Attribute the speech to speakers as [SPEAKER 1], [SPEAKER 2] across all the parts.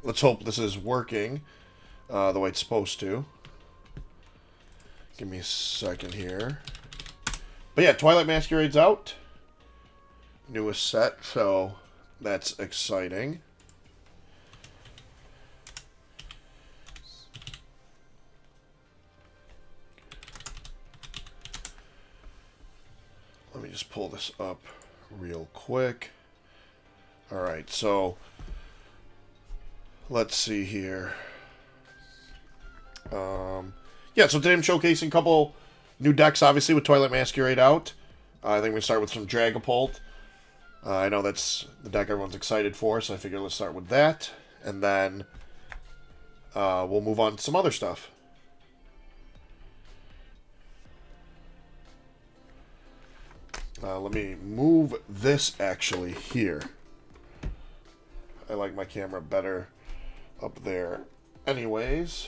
[SPEAKER 1] let's hope this is working the way it's supposed to. Give me a second here. But yeah, Twilight Masquerade's out. Newest set, so that's exciting. Let me just pull this up real quick. Alright, so let's see here. Yeah, so today I'm showcasing a couple new decks, obviously, with Twilight Masquerade out. I think we start with some Dragapult. I know that's the deck everyone's excited for, so I figure let's start with that. And then we'll move on to some other stuff. Let me move this actually here. I like my camera better up there. Anyways.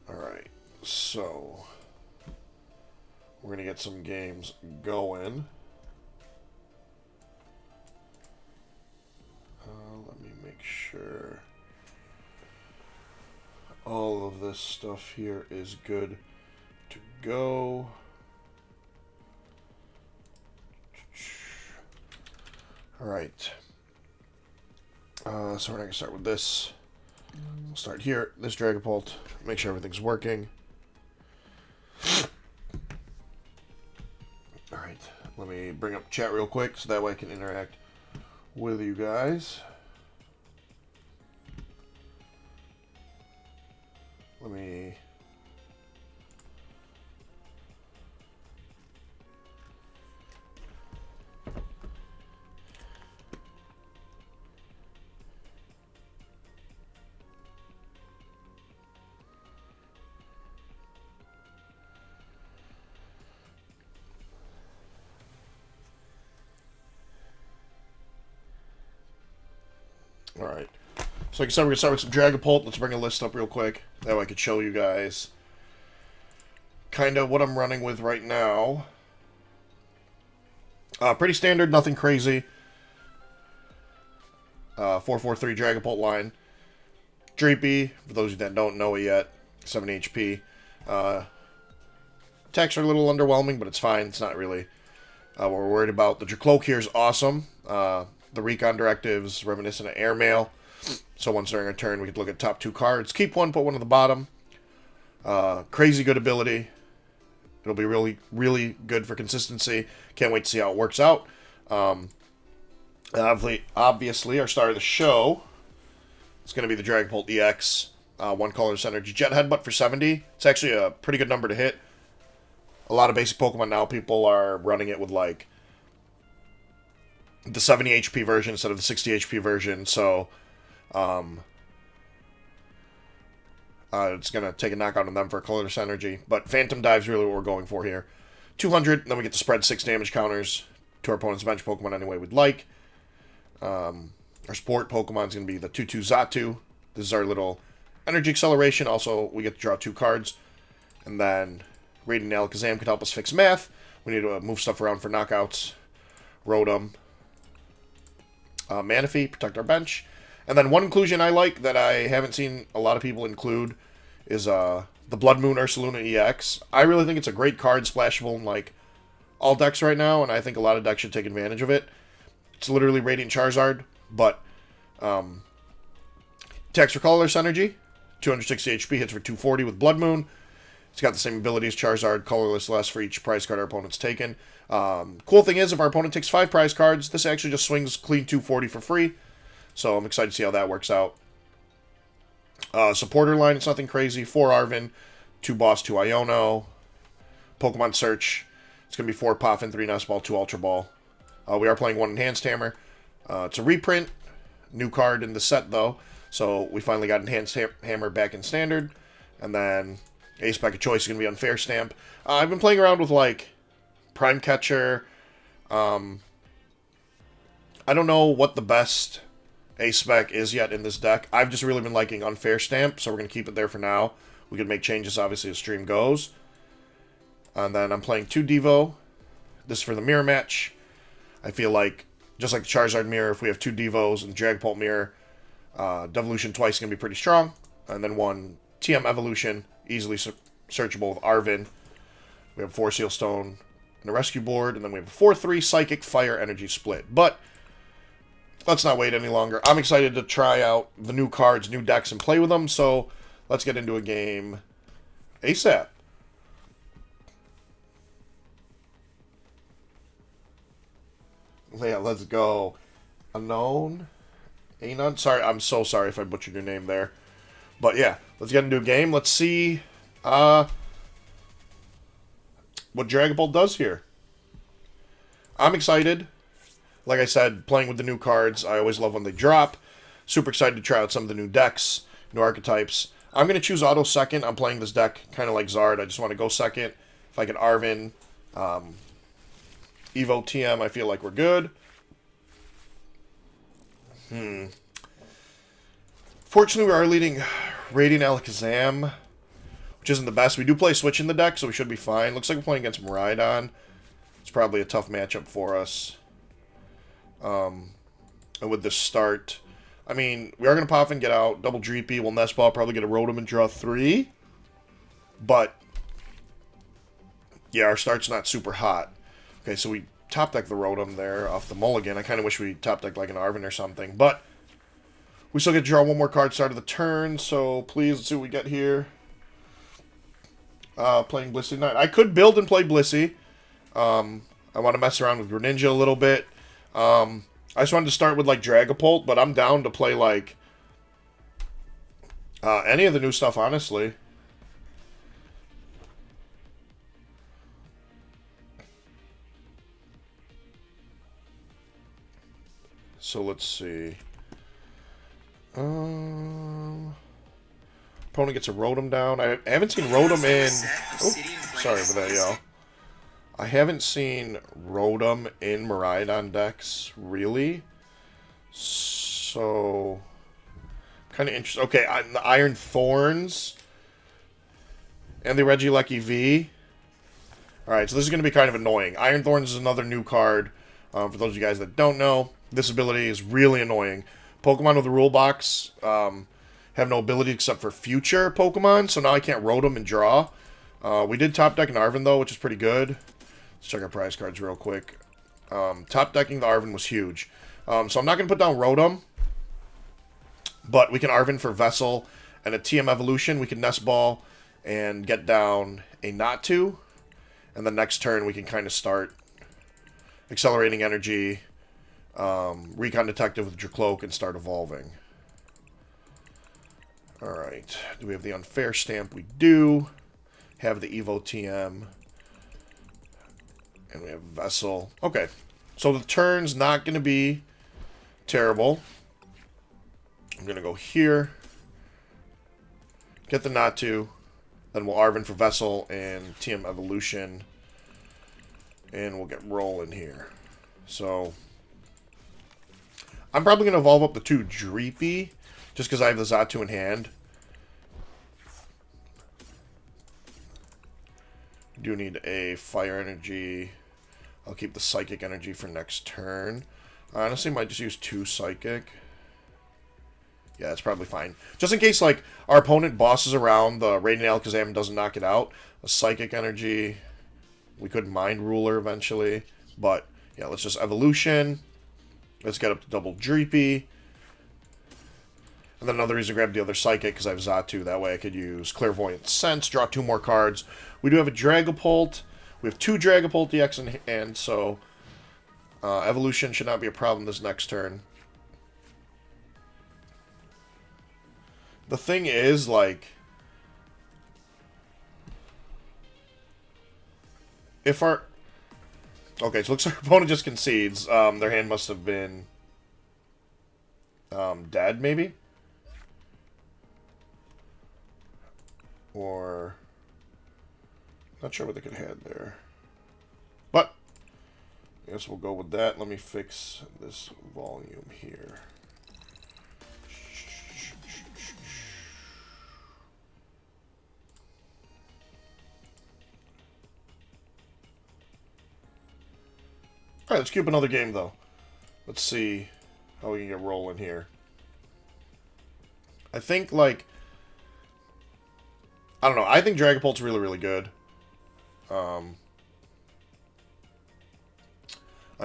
[SPEAKER 1] Alright, so we're going to get some games going. Let me make sure all of this stuff here is good to go. Alright. So we're not going to start with this. We'll start here. This Dragapult. Make sure everything's working. Alright. Let me bring up chat real quick so that way I can interact with you guys. Let me... Alright. So like I said, we're going to start with some Dragapult. Let's bring a list up real quick. That way I could show you guys kind of what I'm running with right now. Pretty standard, nothing crazy. 443 Dragapult line. Dreepy, for those of you that don't know it yet, 7 HP. Attacks are a little underwhelming, but it's fine. It's not really what we're worried about. The Dracloak here is awesome. The recon directives reminiscent of airmail. So once during our turn, we could look at top 2 cards. Keep one, put one at the bottom. Crazy good ability. It'll be really, really good for consistency. Can't wait to see how it works out. Obviously, our star of the show is going to be the Dragapult EX. 1 colorless energy jet headbutt for 70. It's actually a pretty good number to hit. A lot of basic Pokemon now, people are running it with like the 70 HP version instead of the 60 HP version, so it's going to take a knockout on them for a colorless energy. But Phantom Dive's really what we're going for here. 200, and then we get to spread 6 damage counters to our opponent's bench Pokemon any way we'd like. Our support Pokemon's going to be the 2-2 Xatu. This is our little energy acceleration. Also, we get to draw 2 cards. And then Radiant Alakazam could help us fix math. We need to move stuff around for knockouts. Rotom. Manaphy, protect our bench. And then one inclusion I like that I haven't seen a lot of people include is the Blood Moon Ursaluna EX. I really think it's a great card, splashable in like all decks right now, and I think a lot of decks should take advantage of it. It's literally Radiant Charizard, but attacks for colorless energy, 260 HP, hits for 240 with Blood Moon. It's got the same ability as Charizard, colorless less for each prize card our opponent's taken. Cool thing is, if our opponent takes 5 prize cards, this actually just swings clean 240 for free. So I'm excited to see how that works out. Supporter line, it's nothing crazy. 4 Arven, 2 Boss, 2 Iono. Pokemon Search, it's going to be 4 Poffin, 3 Nestball, 2 Ultra Ball. We are playing 1 Enhanced Hammer. It's a reprint. New card in the set, though. So we finally got Enhanced Hammer back in Standard. And then Ace Pack of Choice is going to be Unfair Stamp. I've been playing around with, like, Prime Catcher. I don't know what the best Ace Spec is yet in this deck. I've just really been liking Unfair Stamp, so we're going to keep it there for now. We can make changes, obviously, as stream goes. And then I'm playing 2 Devo. This is for the mirror match. I feel like Just like the Charizard mirror, if we have 2 Devos and Dragapult mirror, Devolution twice is going to be pretty strong. And then 1 TM Evolution, easily searchable with Arven. We have 4 Seal Stone and a Rescue Board, and then we have a 4-3 Psychic Fire Energy split. But let's not wait any longer. I'm excited to try out the new cards, new decks, and play with them, so let's get into a game ASAP. Yeah, let's go. Unknown? Anon? Sorry, I'm so sorry if I butchered your name there. But yeah, let's get into a game. Let's see what Dragapult does here. I'm excited. Like I said, playing with the new cards, I always love when they drop. Super excited to try out some of the new decks, new archetypes. I'm going to choose Auto second. I'm playing this deck kind of like Zard. I just want to go second. If I get Arven, Evo TM, I feel like we're good. Fortunately, we are leading Radiant Alakazam, which isn't the best. We do play Switch in the deck, so we should be fine. Looks like we're playing against Miraidon. It's probably a tough matchup for us. And with this start, I mean, we are going to pop and get out. Double Dreepy, we'll Nest Ball, probably get a Rotom and draw 3. But, yeah, our start's not super hot. Okay, so we top deck the Rotom there off the mulligan. I kind of wish we top decked like an Arven or something. But we still get to draw 1 more card start of the turn, so please, let's see what we get here. Playing Blissey Knight. I could build and play Blissey. I want to mess around with Greninja a little bit. I just wanted to start with like Dragapult, but I'm down to play like any of the new stuff, honestly. So let's see. Opponent gets a Rotom down. I haven't seen Rotom in... Oh, sorry for that, y'all. I haven't seen Rotom in Miraidon decks, really. So, kind of interesting. Okay, the Iron Thorns and the Regieleki V. Alright, so this is going to be kind of annoying. Iron Thorns is another new card. For those of you guys that don't know, this ability is really annoying. Pokemon with the rule box have no ability except for future Pokemon, so now I can't Rotom and draw. We did top deck an Arven, though, which is pretty good. Let's check our prize cards real quick. Top decking the Arven was huge. So I'm not going to put down Rotom, but we can Arven for Vessel and a TM Evolution. We can Nest Ball and get down a Natu, and the next turn we can kind of start Accelerating Energy, Recon Detective with Dracloak, and start evolving. Alright, do we have the Unfair Stamp? We do. Have the Evo TM. And we have Vessel. Okay, so the turn's not going to be terrible. I'm going to go here. Get the Natu. Then we'll Arven for Vessel and TM Evolution. And we'll get rolling here. So, I'm probably going to evolve up the 2 Dreepy, just because I have the Xatu in hand. I do need a Fire Energy. I'll keep the Psychic Energy for next turn. I honestly might just use 2 Psychic. Yeah, that's probably fine. Just in case, like, our opponent bosses around the Radiant Alakazam and doesn't knock it out. A Psychic Energy. We could Mind Ruler eventually. But, yeah, let's just Evolution. Let's get up to double Dreepy. And then another reason to grab the other Psychic, because I have Xatu. That way I could use Clairvoyant Sense, draw 2 more cards. We do have a Dragapult. We have 2 Dragapult DX in hand, so Evolution should not be a problem this next turn. The thing is, like, if our... Okay, so it looks like our opponent just concedes. Their hand must have been dead, maybe? Or... Not sure what they could have had there. But, I guess we'll go with that. Let me fix this volume here. Alright, let's queue up another game, though. Let's see how we can get rolling here. I think, like... I don't know. I think Dragapult's really, really good. I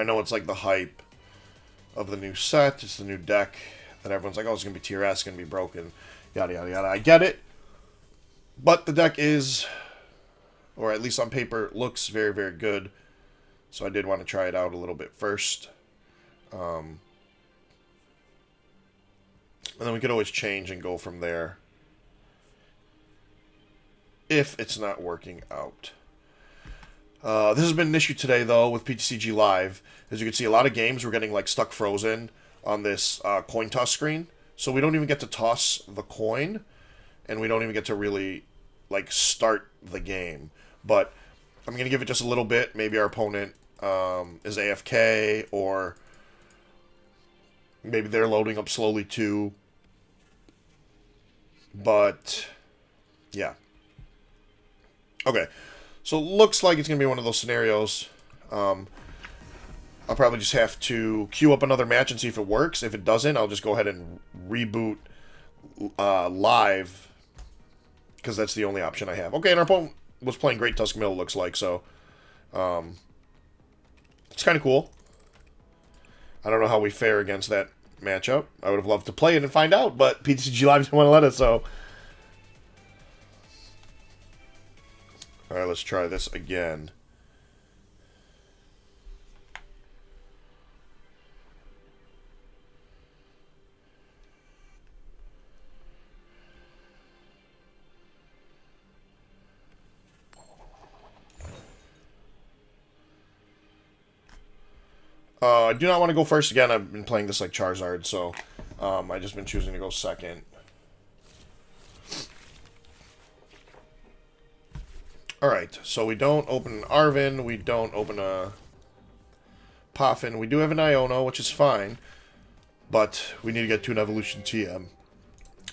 [SPEAKER 1] know it's like the hype of the new set. It's the new deck that everyone's like, oh, it's going to be tier S, it's going to be broken. Yada, yada, yada. I get it. But the deck is, or at least on paper, looks very, very good. So I did want to try it out a little bit first. And then we could always change and go from there if it's not working out. This has been an issue today, though, with TCG Live. As you can see, a lot of games were getting like stuck frozen on this coin toss screen. So we don't even get to toss the coin, and we don't even get to really like start the game. But I'm going to give it just a little bit. Maybe our opponent is AFK, or maybe they're loading up slowly too. But, yeah. Okay. So it looks like it's going to be one of those scenarios. I'll probably just have to queue up another match and see if it works. If it doesn't, I'll just go ahead and reboot live, because that's the only option I have. Okay, and our opponent was playing Great Tuskmill, looks like, so it's kind of cool. I don't know how we fare against that matchup. I would have loved to play it and find out, but PTCG Live didn't want to let us, so... Alright, let's try this again. I do not want to go first again. I've been playing this like Charizard, so I've just been choosing to go second. Alright, so we don't open an Arven, we don't open a Poffin. We do have an Iono, which is fine, but we need to get to an Evolution TM.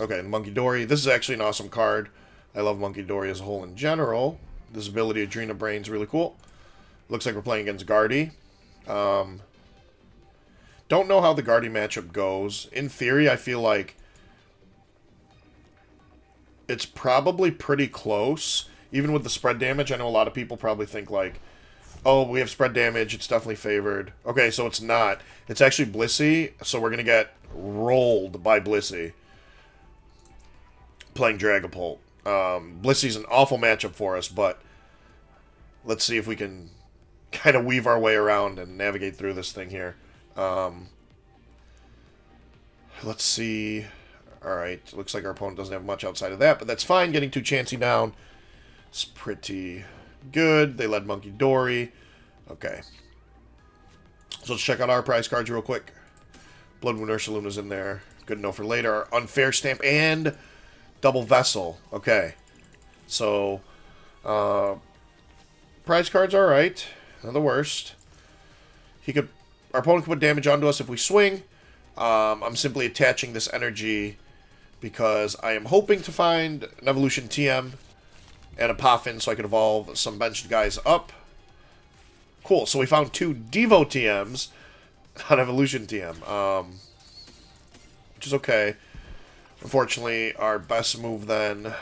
[SPEAKER 1] Okay, Monkey Dory. This is actually an awesome card. I love Monkey Dory as a whole in general. This ability, Adrena Brain, is really cool. Looks like we're playing against Guardy. Don't know how the Guardy matchup goes. In theory, I feel like it's probably pretty close. Even with the spread damage, I know a lot of people probably think like, oh, we have spread damage, it's definitely favored. Okay, so it's not. It's actually Blissey, so we're going to get rolled by Blissey playing Dragapult. Blissey's an awful matchup for us, but let's see if we can kind of weave our way around and navigate through this thing here. Let's see. Alright, looks like our opponent doesn't have much outside of that, but that's fine. Getting 2 Chansey down is pretty good. They led Monkey Dory. Okay. So let's check out our prize cards real quick. Blood Moon Ursaluna's in there. Good to know for later. Our Unfair Stamp and Double Vessel. Okay. So, prize cards are alright. Not the worst. Our opponent can put damage onto us if we swing. I'm simply attaching this energy because I am hoping to find an Evolution TM and a Poffin so I can evolve some benched guys up. Cool, so we found 2 Devo TMs on Evolution TM, which is okay. Unfortunately, our best move then,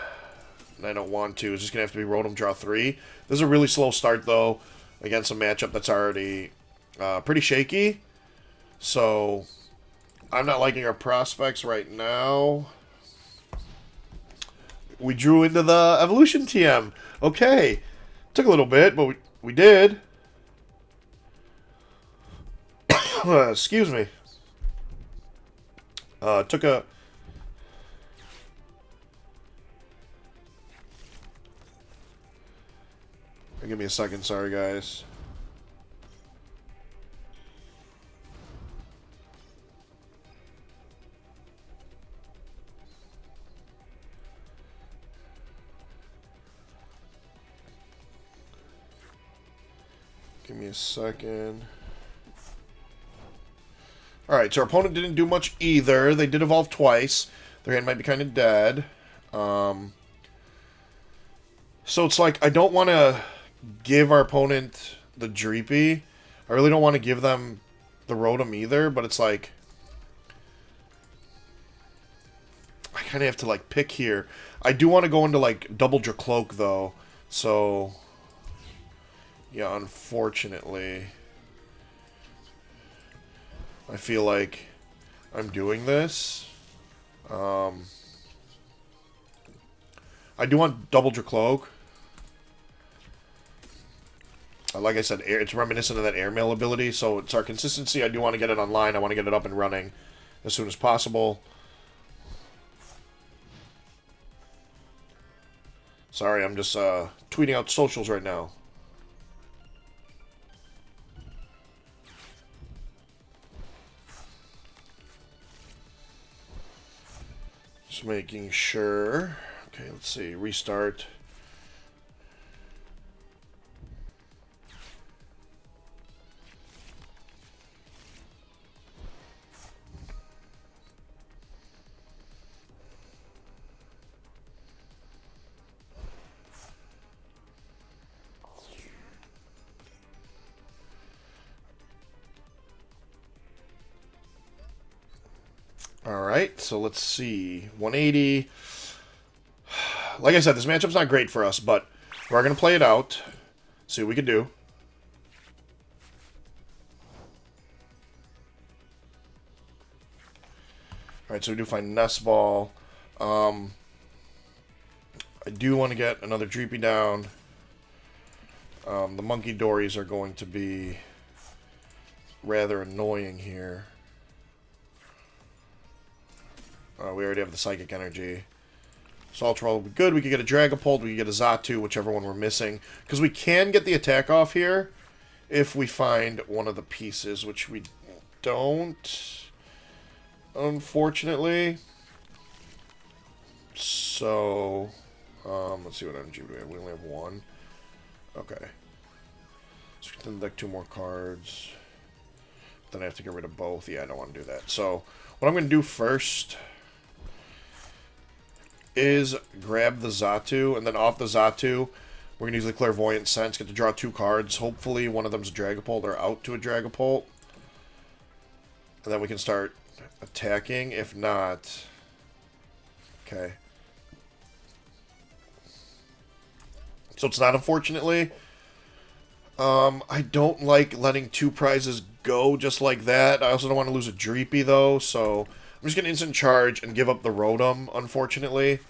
[SPEAKER 1] and I don't want to, is just going to have to be Rotom draw 3. This is a really slow start, though, against a matchup that's already pretty shaky. So, I'm not liking our prospects right now. We drew into the Evolution TM. Okay. Took a little bit, but we did. Excuse me. Took a... Give me a second, sorry guys. Give me a second. Alright, so our opponent didn't do much either. They did evolve twice. Their hand might be kind of dead. So it's like, I don't want to give our opponent the Dreepy. I really don't want to give them the Rotom either, but it's like... I kind of have to, like, pick here. I do want to go into, like, Double Dracloak, though. So... yeah, unfortunately... I feel like I'm doing this. I do want Double Dracloak. Like I said, it's reminiscent of that Airmail ability, so it's our consistency. I do want to get it online. I want to get it up and running as soon as possible. Sorry, I'm just tweeting out socials right now. Just making sure. Okay, let's see. Restart. Alright, so let's see. 180. Like I said, this matchup's not great for us, but we're going to play it out. See what we can do. Alright, so we do find Nest Ball. I do want to get another Dreepy down. The Monkey Dories are going to be rather annoying here. We already have the Psychic Energy. So Ultra Ball will be good. We could get a Dragapult, we could get a Xatu, whichever one we're missing. Because we can get the attack off here if we find one of the pieces, which we don't, unfortunately. So, let's see what energy we have. We only have one. Okay. So we can deck 2 more cards. Then I have to get rid of both. Yeah, I don't want to do that. So, what I'm going to do first is grab the Xatu, and then off the Xatu, we're going to use the Clairvoyant Sense, get to draw 2 cards. Hopefully one of them's a Dragapult or out to a Dragapult. And then we can start attacking. If not... okay. So it's not, unfortunately. I don't like letting 2 prizes go just like that. I also don't want to lose a Dreepy, though, so... I'm just going to instant charge and give up the Rotom, unfortunately.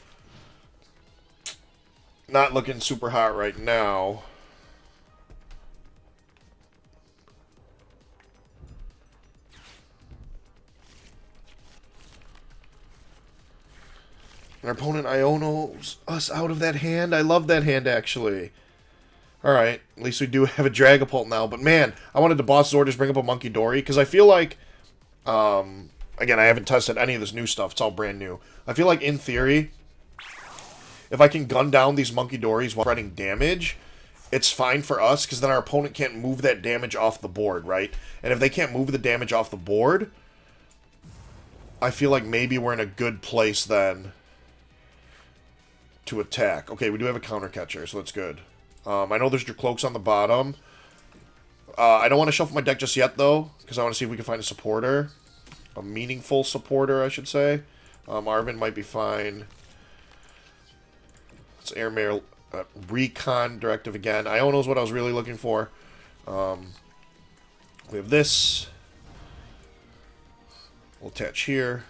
[SPEAKER 1] Not looking super hot right now. Our opponent Ionos us out of that hand. I love that hand, actually. Alright, at least we do have a Dragapult now. But man, I wanted to boss Zord, bring up a Monkey Dory, because I feel like... again, I haven't tested any of this new stuff. It's all brand new. I feel like, in theory, if I can gun down these Monkey Dories while spreading damage, it's fine for us, because then our opponent can't move that damage off the board, right? And if they can't move the damage off the board, I feel like maybe we're in a good place then to attack. Okay, we do have a counter catcher, so that's good. I know there's Dracloaks on the bottom. I don't want to shuffle my deck just yet, though, because I want to see if we can find a supporter. A meaningful supporter, I should say. Arvin might be fine. It's Airmail Recon Directive again. Iono is what I was really looking for. We have this. We'll attach here.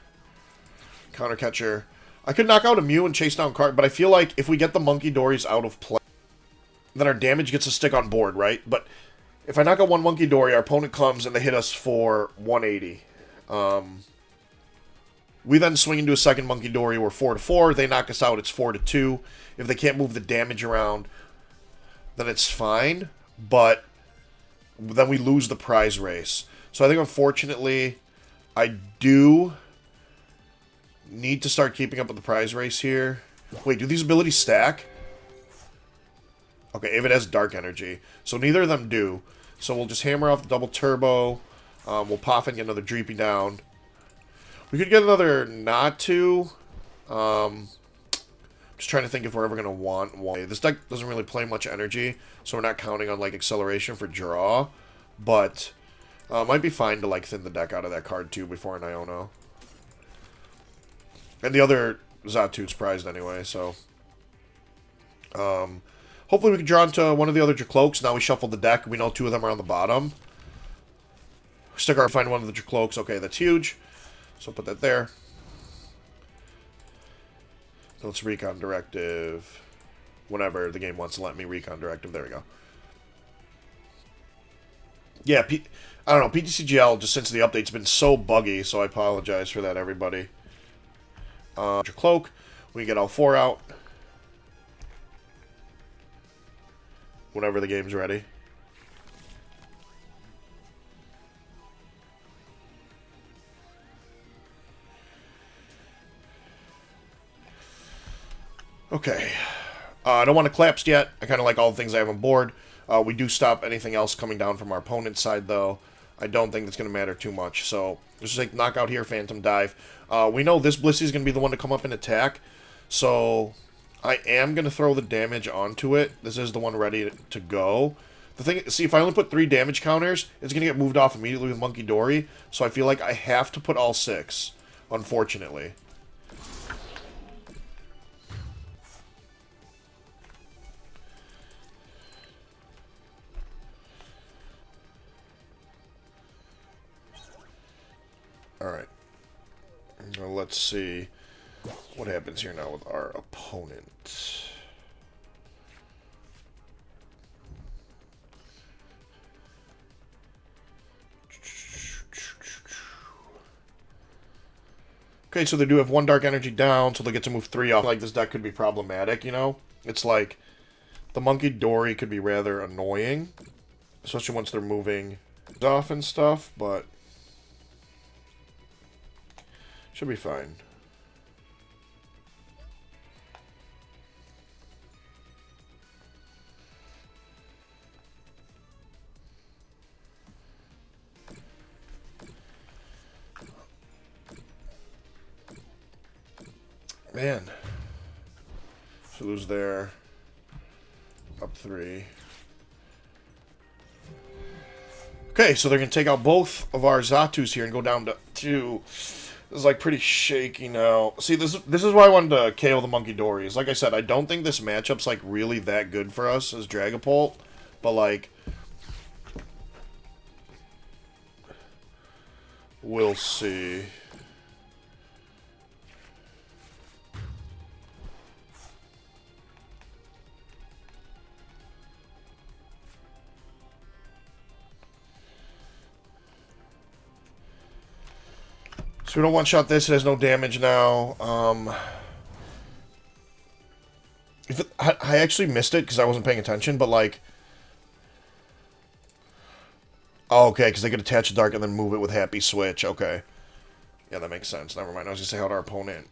[SPEAKER 1] Counter catcher. I could knock out a Mew and chase down card, but I feel like if we get the Monkey Dories out of play, then our damage gets to stick on board, right? But if I knock out one Monkey Dory, our opponent comes and they hit us for 180. We then swing into a second Monkey Dory. We're 4-4. They knock us out. It's 4-2. If they can't move the damage around, then it's fine. But then we lose the prize race. So I think, unfortunately, I do need to start keeping up with the prize race here. Wait, do these abilities stack? Okay, if it has Dark Energy. So neither of them do. So we'll just hammer off the double turbo. We'll pop and get another Dreepy down. We could get another Natu. Just trying to think if we're ever going to want one. This deck doesn't really play much energy, so we're not counting on like acceleration for draw. But Might be fine to, like, thin the deck out of that card, too, before an Iono. And the other Zatu's prized anyway, so... hopefully we can draw into one of the other Jacloaks. Now we shuffle the deck. We know 2 of them are on the bottom. Stick our find one of the Jacloaks. Okay, that's huge. So put that there. Let's Recon Directive. Whenever the game wants to let me Recon Directive. There we go. Yeah, I don't know. PTCGL, just since the update's been so buggy, so I apologize for that, everybody. Cloak. We get all 4 out. Whenever the game's ready. Okay. I don't want to collapse yet. I kind of like all the things I have on board. We do stop anything else coming down from our opponent's side, though. I don't think that's going to matter too much. So, just like knockout here, Phantom Dive. We know this Blissey is going to be the one to come up and attack. So, I am going to throw the damage onto it. This is the one ready to go. The thing, see, if I only put 3 damage counters, it's going to get moved off immediately with Monkey Dory. So, I feel like I have to put all 6, unfortunately. Alright. Now let's see what happens here now with our opponent. Okay, so they do have 1 dark energy down, so they get to move 3 off. Like, this deck could be problematic, you know? It's like, the Monkey Dory could be rather annoying. Especially once they're moving off and stuff, but... should be fine. Man. So lose there. Up 3. Okay, so they're going to take out both of our Zatus here and go down to 2. This is, like, pretty shaky now. See, this is why I wanted to KO the Monkey Dories. Like I said, I don't think this matchup's, like, really that good for us as Dragapult. But, like... we'll see. So we don't one-shot this. It has no damage now. I actually missed it because I wasn't paying attention, but like... oh, okay, because they could attach a dark and then move it with Happy Switch. Okay. Yeah, that makes sense. Never mind. I was going to say, how'd our opponent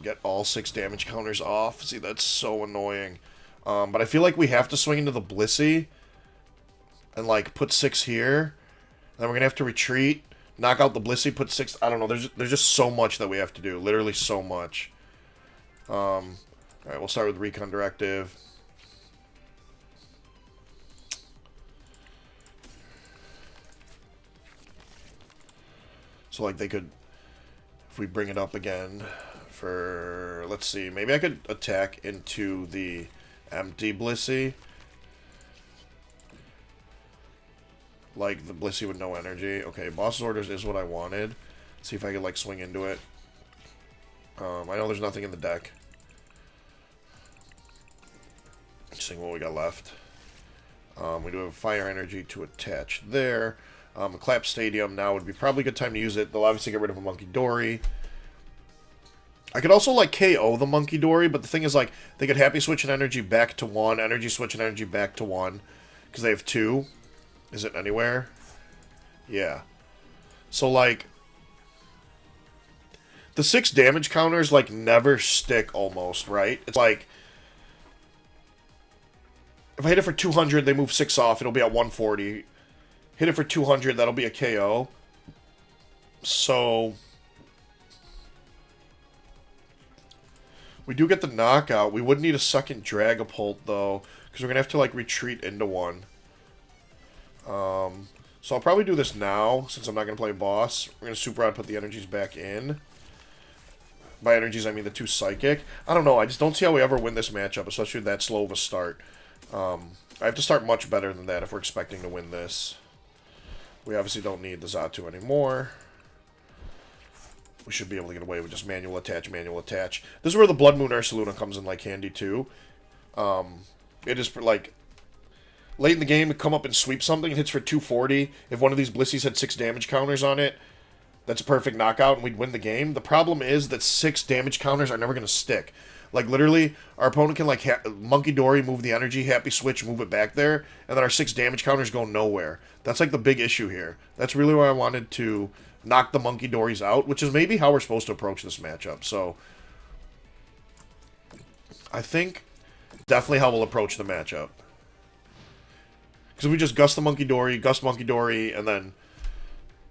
[SPEAKER 1] get all 6 damage counters off? See, that's so annoying. But I feel like we have to swing into the Blissey and, like, put 6 here. Then we're going to have to retreat. Knock out the Blissey, put 6... I don't know. There's just so much that we have to do. Literally so much. Alright, we'll start with Recon Directive. So, like, they could... if we bring it up again for... let's see. Maybe I could attack into the empty Blissey. Like, the Blissey with no energy. Okay, Boss's Orders is what I wanted. See if I could, like, swing into it. I know there's nothing in the deck. Seeing what we got left. We do have Fire Energy to attach there. A Clap Stadium now would be probably a good time to use it. They'll obviously get rid of a Monkey Dory. I could also, like, KO the Monkey Dory, but the thing is, like, they could Happy Switch an energy back to 1, Energy Switch an energy back to 1, because they have 2. Is it anywhere? Yeah. So, like... the 6 damage counters, like, never stick almost, right? It's like... if I hit it for 200, they move 6 off, it'll be at 140. Hit it for 200, that'll be a KO. So... we do get the knockout. We would need a second Dragapult, though, because we're going to have to, like, retreat into one. So So I'll probably do this now, since I'm not going to play boss. We're going to Super Rod, put the energies back in. By energies, I mean the 2 Psychic. I don't know, I just don't see how we ever win this matchup, especially with that slow of a start. I have to start much better than that if we're expecting to win this. We obviously don't need the Xatu anymore. We should be able to get away with just manual attach, manual attach. This is where the Blood Moon Ursaluna comes in like handy too. It is for like late in the game to come up and sweep something. It hits for 240. If one of these Blissies had 6 damage counters on it, that's a perfect knockout and we'd win the game. The problem is that 6 damage counters are never going to stick. Like, literally, our opponent can, like, Monkey Dory, move the energy, Happy Switch, move it back there, and then our 6 damage counters go nowhere. That's, like, the big issue here. That's really why I wanted to knock the Monkey Dories out, which is maybe how we're supposed to approach this matchup. So, I think definitely how we'll approach the matchup. Because we just gust the Monkey Dory, and then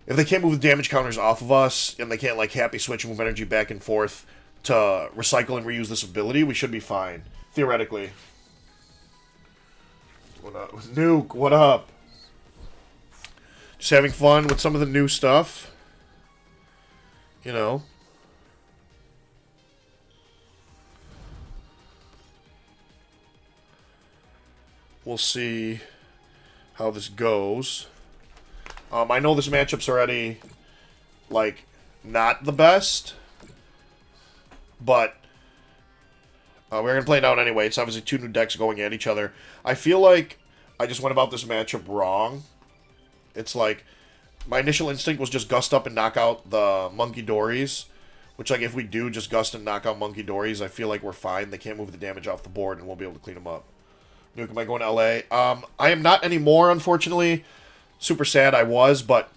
[SPEAKER 1] if they can't move the damage counters off of us, and they can't, like, Happy Switch and move energy back and forth to recycle and reuse this ability, we should be fine. Theoretically. What up? Nuke, what up? Just having fun with some of the new stuff. You know. We'll see how this goes. I know this matchup's already, like, not the best. But we're going to play it out anyway. It's obviously 2 new decks going at each other. I feel like I just went about this matchup wrong. It's like, my initial instinct was just gust up and knock out the Monkey Dories. Which, like, if we do just gust and knock out Monkey Dories, I feel like we're fine. They can't move the damage off the board, and we'll be able to clean them up. Nuke, am I going to LA? I am not anymore, unfortunately. Super sad I was, but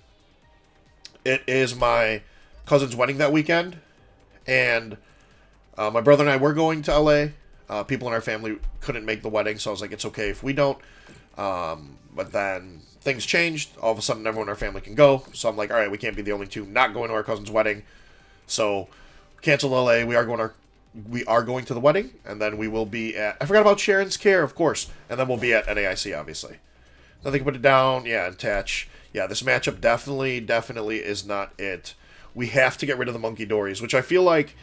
[SPEAKER 1] it is my cousin's wedding that weekend. And my brother and I were going to LA. People in our family couldn't make the wedding, so I was like, it's okay if we don't. But then things changed. All of a sudden, everyone in our family can go. So I'm like, all right, we can't be the only 2 not going to our cousin's wedding. So cancel LA. We are going to the wedding, and then we will be at. I forgot about Sharon's Care, of course, and then we'll be at NAIC, obviously. Nothing, put it down. Yeah, attach. Yeah, this matchup definitely is not it. We have to get rid of the Monkey Dories, which I feel like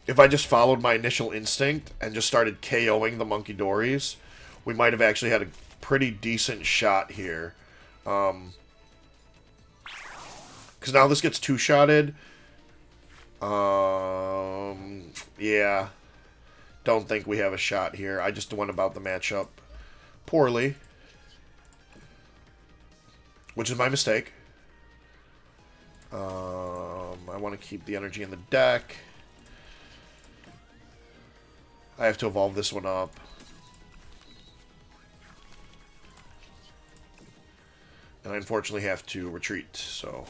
[SPEAKER 1] if I just followed my initial instinct and just started KOing the Monkey Dories, we might have actually had a pretty decent shot here. Because now this gets 2-shotted. Yeah. Don't think we have a shot here. I just went about the matchup poorly. Which is my mistake. I want to keep the energy in the deck. I have to evolve this one up. And I unfortunately have to retreat, so.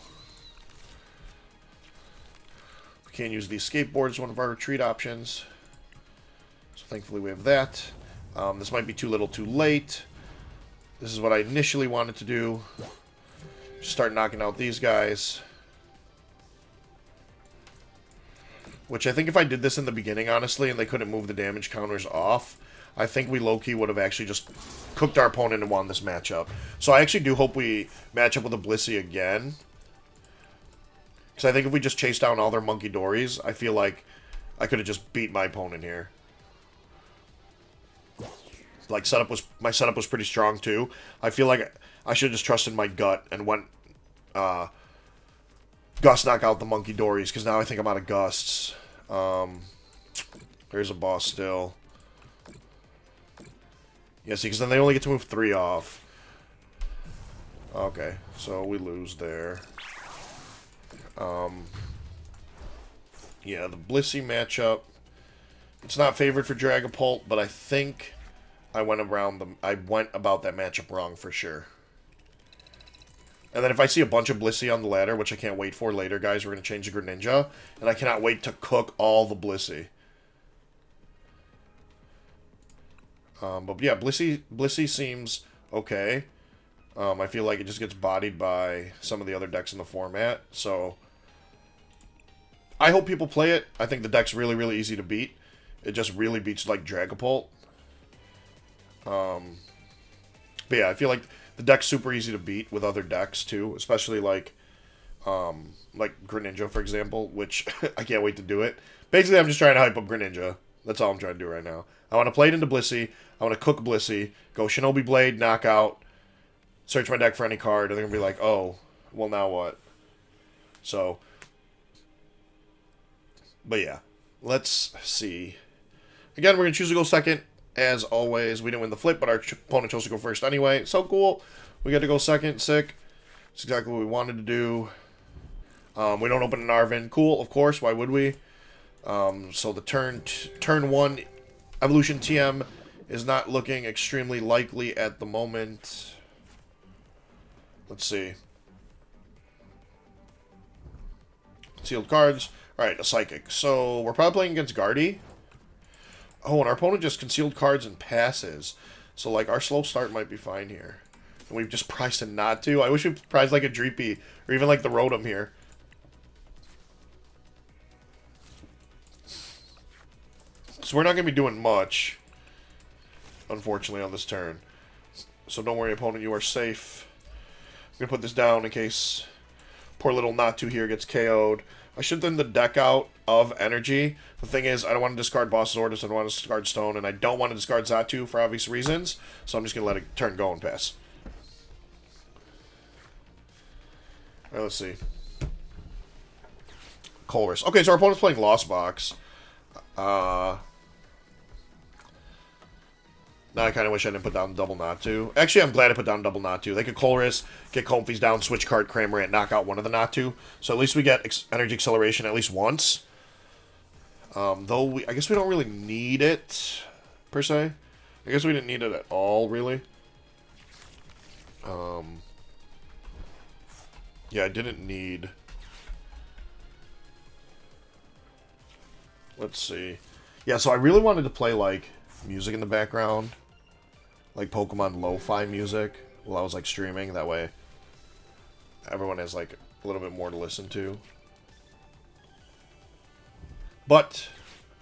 [SPEAKER 1] We can't use the skateboard as one of our retreat options. So thankfully we have that. This might be too little too late. This is what I initially wanted to do. Just start knocking out these guys. Which I think if I did this in the beginning, honestly, and they couldn't move the damage counters off, I think we low-key would have actually just cooked our opponent and won this matchup. So I actually do hope we match up with a Blissey again. Because I think if we just chase down all their Monkey Dories, I feel like I could have just beat my opponent here. Like, my setup was pretty strong, too. I feel like I should have just trusted my gut and went Gust knock out the Monkey Dories, because now I think I'm out of Gusts. There's a boss still. Yeah, see, because then they only get to move 3 off. Okay, so we lose there. Yeah, the Blissey matchup. It's not favored for Dragapult, but I think I went about that matchup wrong for sure. And then if I see a bunch of Blissey on the ladder, which I can't wait for later, guys, we're going to change the Greninja. And I cannot wait to cook all the Blissey. But yeah, Blissey seems okay. I feel like it just gets bodied by some of the other decks in the format. So I hope people play it. I think the deck's really, really easy to beat. It just really beats like Dragapult. But yeah, I feel like The deck's super easy to beat with other decks, too. Especially, like Greninja, for example, which I can't wait to do it. Basically, I'm just trying to hype up Greninja. That's all I'm trying to do right now. I want to play it into Blissey. I want to cook Blissey. Go Shinobi Blade, knockout. Search my deck for any card. And they're going to be like, oh, well, now what? So, but yeah. Let's see. Again, we're going to choose to go second. As always, we didn't win the flip, but our opponent chose to go first anyway. So cool. We get to go second. Sick. That's exactly what we wanted to do. We don't open an Arvin. Cool, of course. Why would we? So the turn 1 Evolution TM is not looking extremely likely at the moment. Let's see. Sealed cards. Alright, a Psychic. So we're probably playing against Guardy. Oh, and our opponent just concealed cards and passes. So, like, our slow start might be fine here. And we've just priced him not to. I wish we priced, like, a Dreepy. Or even, like, the Rotom here. So we're not going to be doing much, unfortunately, on this turn. So don't worry, opponent, you are safe. I'm going to put this down in case poor little Natu here gets KO'd. I should thin the deck out of energy. The thing is, I don't want to discard Boss's Orders, I don't want to discard Stone, and I don't want to discard Xatu for obvious reasons. So I'm just going to let it turn go and pass. Alright, let's see. Colress. Okay, so our opponent's playing Lost Box. Now I kind of wish I didn't put down double Natu. Actually, I'm glad I put down double Natu. They could Colress, get Comfey's down, switch card, Cramorant, knock out one of the Natu. So at least we get Energy Acceleration at least once. Though, I guess we don't really need it, per se. I guess we didn't need it at all, really. Yeah, I didn't need... Let's see. Yeah, so I really wanted to play, like, music in the background. Like Pokemon lo-fi music while I was, like, streaming. That way everyone has, like, a little bit more to listen to. But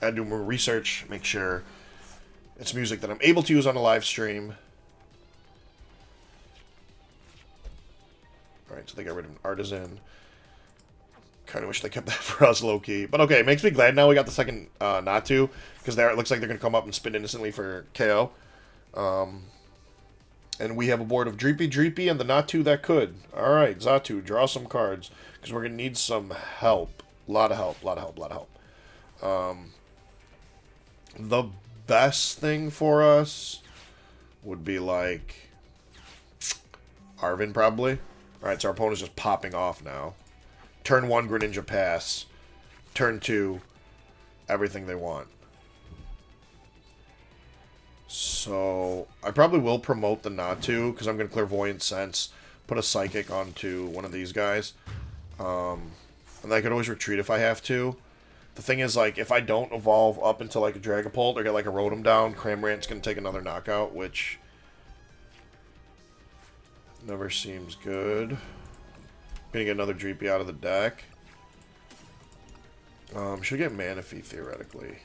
[SPEAKER 1] I had to do more research, make sure it's music that I'm able to use on a live stream. Alright, so they got rid of an Artisan. Kind of wish they kept that for us, low-key. But okay, it makes me glad now we got the second Natu, because there it looks like they're going to come up and spin innocently for KO. And we have a board of Dreepy, and the Natu that could. Alright, Xatu, draw some cards, because we're going to need some help. A lot of help. The best thing for us would be, like, Arvin, probably. Alright, so our opponent's just popping off now. Turn 1, Greninja pass. Turn 2, everything they want. So, I probably will promote the Natu, because I'm going to Clairvoyant Sense, put a Psychic onto one of these guys. And I could always retreat if I have to. The thing is, like, if I don't evolve up into, like, a Dragapult or get, like, a Rotom down, Cramorant's going to take another knockout, which never seems good. I'm going to get another Dreepy out of the deck. Should get Manaphy, theoretically.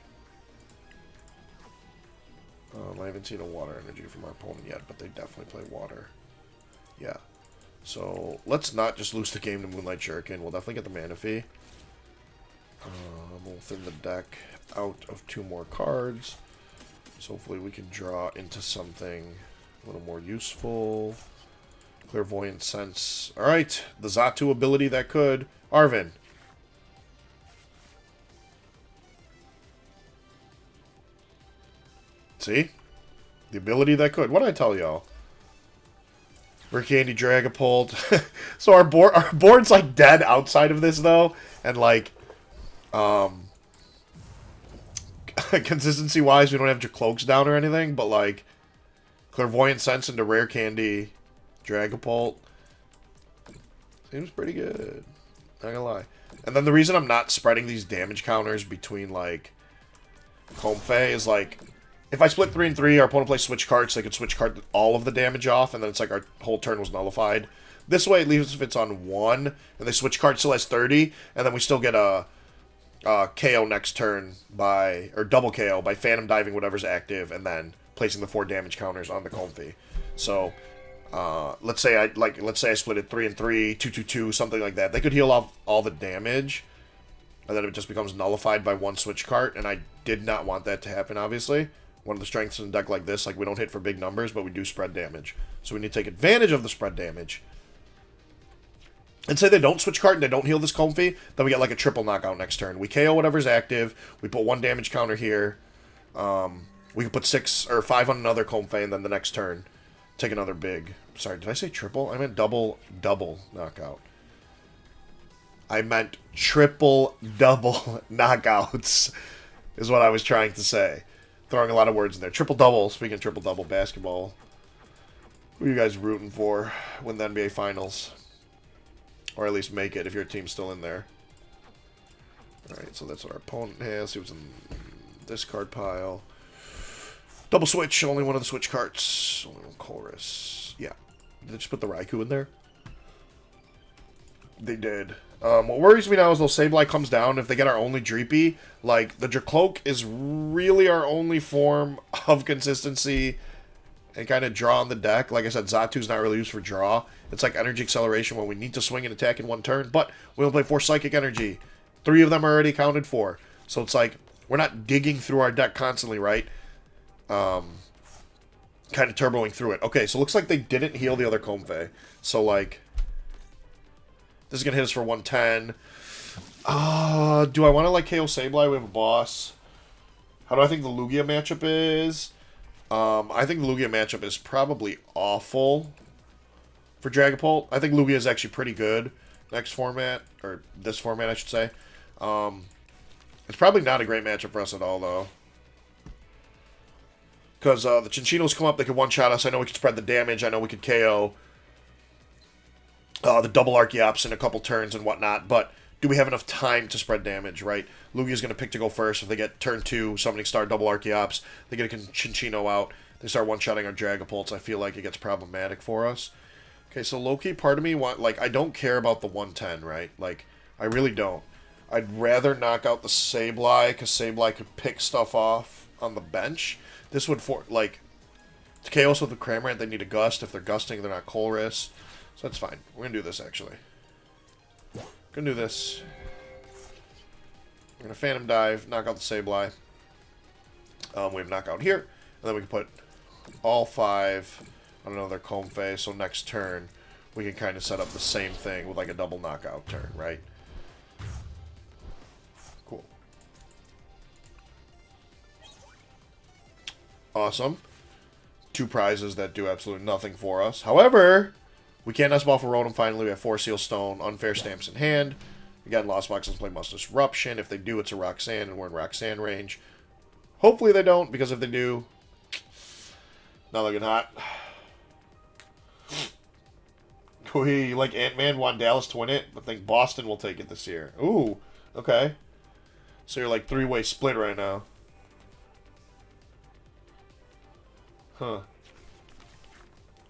[SPEAKER 1] I haven't seen a Water Energy from our opponent yet, but they definitely play Water. Yeah. So, let's not just lose the game to Moonlight Shuriken. We'll definitely get the Manaphy. We'll thin the deck out of 2 more cards. So hopefully we can draw into something a little more useful. Clairvoyant Sense. Alright, the Xatu ability that could. Arvin. See? The ability that could. What did I tell y'all? Rare Candy, Dragapult. So our board's like dead outside of this though. And like consistency wise we don't have your cloaks down or anything, but like Clairvoyant Sense into Rare Candy, Dragapult seems pretty good. Not gonna lie. And then the reason I'm not spreading these damage counters between like Comfey is like if I split 3 and 3, our opponent plays switch cards, so they could switch card all of the damage off, and then it's like our whole turn was nullified. This way, at least if it's on 1, and they switch card still has 30, and then we still get a KO next turn by, or double KO by Phantom Diving whatever's active, and then placing the 4 damage counters on the Comfey. So, let's say I split it 3 and 3, 2, 2, 2, something like that. They could heal off all the damage, and then it just becomes nullified by one switch cart, and I did not want that to happen, obviously. One of the strengths in a deck like this, like, we don't hit for big numbers, but we do spread damage. So we need to take advantage of the spread damage. And say they don't switch cart and they don't heal this Comfey, then we get like a triple knockout next turn. We KO whatever's active, we put 1 damage counter here, we can put 6 or 5 on another Comfey, and then the next turn, take another big. Sorry, did I say triple? I meant double knockout. I meant triple double knockouts, is what I was trying to say. Throwing a lot of words in there. Triple double, speaking of triple double basketball. Who are you guys rooting for? Win the NBA Finals. Or at least make it if your team's still in there. Alright, so that's what our opponent has. See what's in this card pile. Double switch, only one of the switch carts. Only one Chorus. Yeah. Did they just put the Raikou in there? They did. What worries me now is though Sableye comes down, if they get our only Dreepy, like, the Dracloak is really our only form of consistency and kind of draw on the deck. Like I said, Zatu's not really used for draw. It's like Energy Acceleration when we need to swing and attack in one turn, but we only play 4 Psychic Energy. 3 of them are already accounted for. So it's like, we're not digging through our deck constantly, right? Kind of turboing through it. Okay, so it looks like they didn't heal the other Comfey. So, like, this is going to hit us for 110. Do I want to, like, KO Sableye? We have a boss. How do I think the Lugia matchup is? I think the Lugia matchup is probably awful for Dragapult. I think Lugia is actually pretty good next format, or this format, I should say. It's probably not a great matchup for us at all, though. Because the Chinchinos come up, they could one-shot us. I know we could spread the damage. I know we could KO the double Archeops in a couple turns and whatnot, but do we have enough time to spread damage, right? Lugia's going to pick to go first. If they get turn 2, Summoning Star, double Archeops, they get a Chinchino out, they start one-shotting our Dragapults. I feel like it gets problematic for us. Okay, so low-key, part of me, I don't care about the 110, right? Like, I really don't. I'd rather knock out the Sableye, because Sableye could pick stuff off on the bench. This would, to KO us with the Cramorant, they need a Gust. If they're Gusting, they're not Colress. So that's fine. We're going to do this, actually. Gonna do this. We're gonna Phantom Dive, knock out the Sableye. We have knockout here, and then we can put all 5 on another Comfey. So next turn, we can kind of set up the same thing with like a double knockout turn, right? Cool. Awesome. 2 prizes that do absolutely nothing for us. However, we can't S-Ball for Rotom finally. We have 4 Seal Stone, Unfair Stamps in hand. Again, Lost Boxes play Must Disruption. If they do, it's a Roxanne, and we're in Roxanne range. Hopefully they don't, because if they do, not looking hot. You like Ant-Man, want Dallas to win it, but think Boston will take it this year. Ooh, okay. So you're like 3-way split right now. Huh.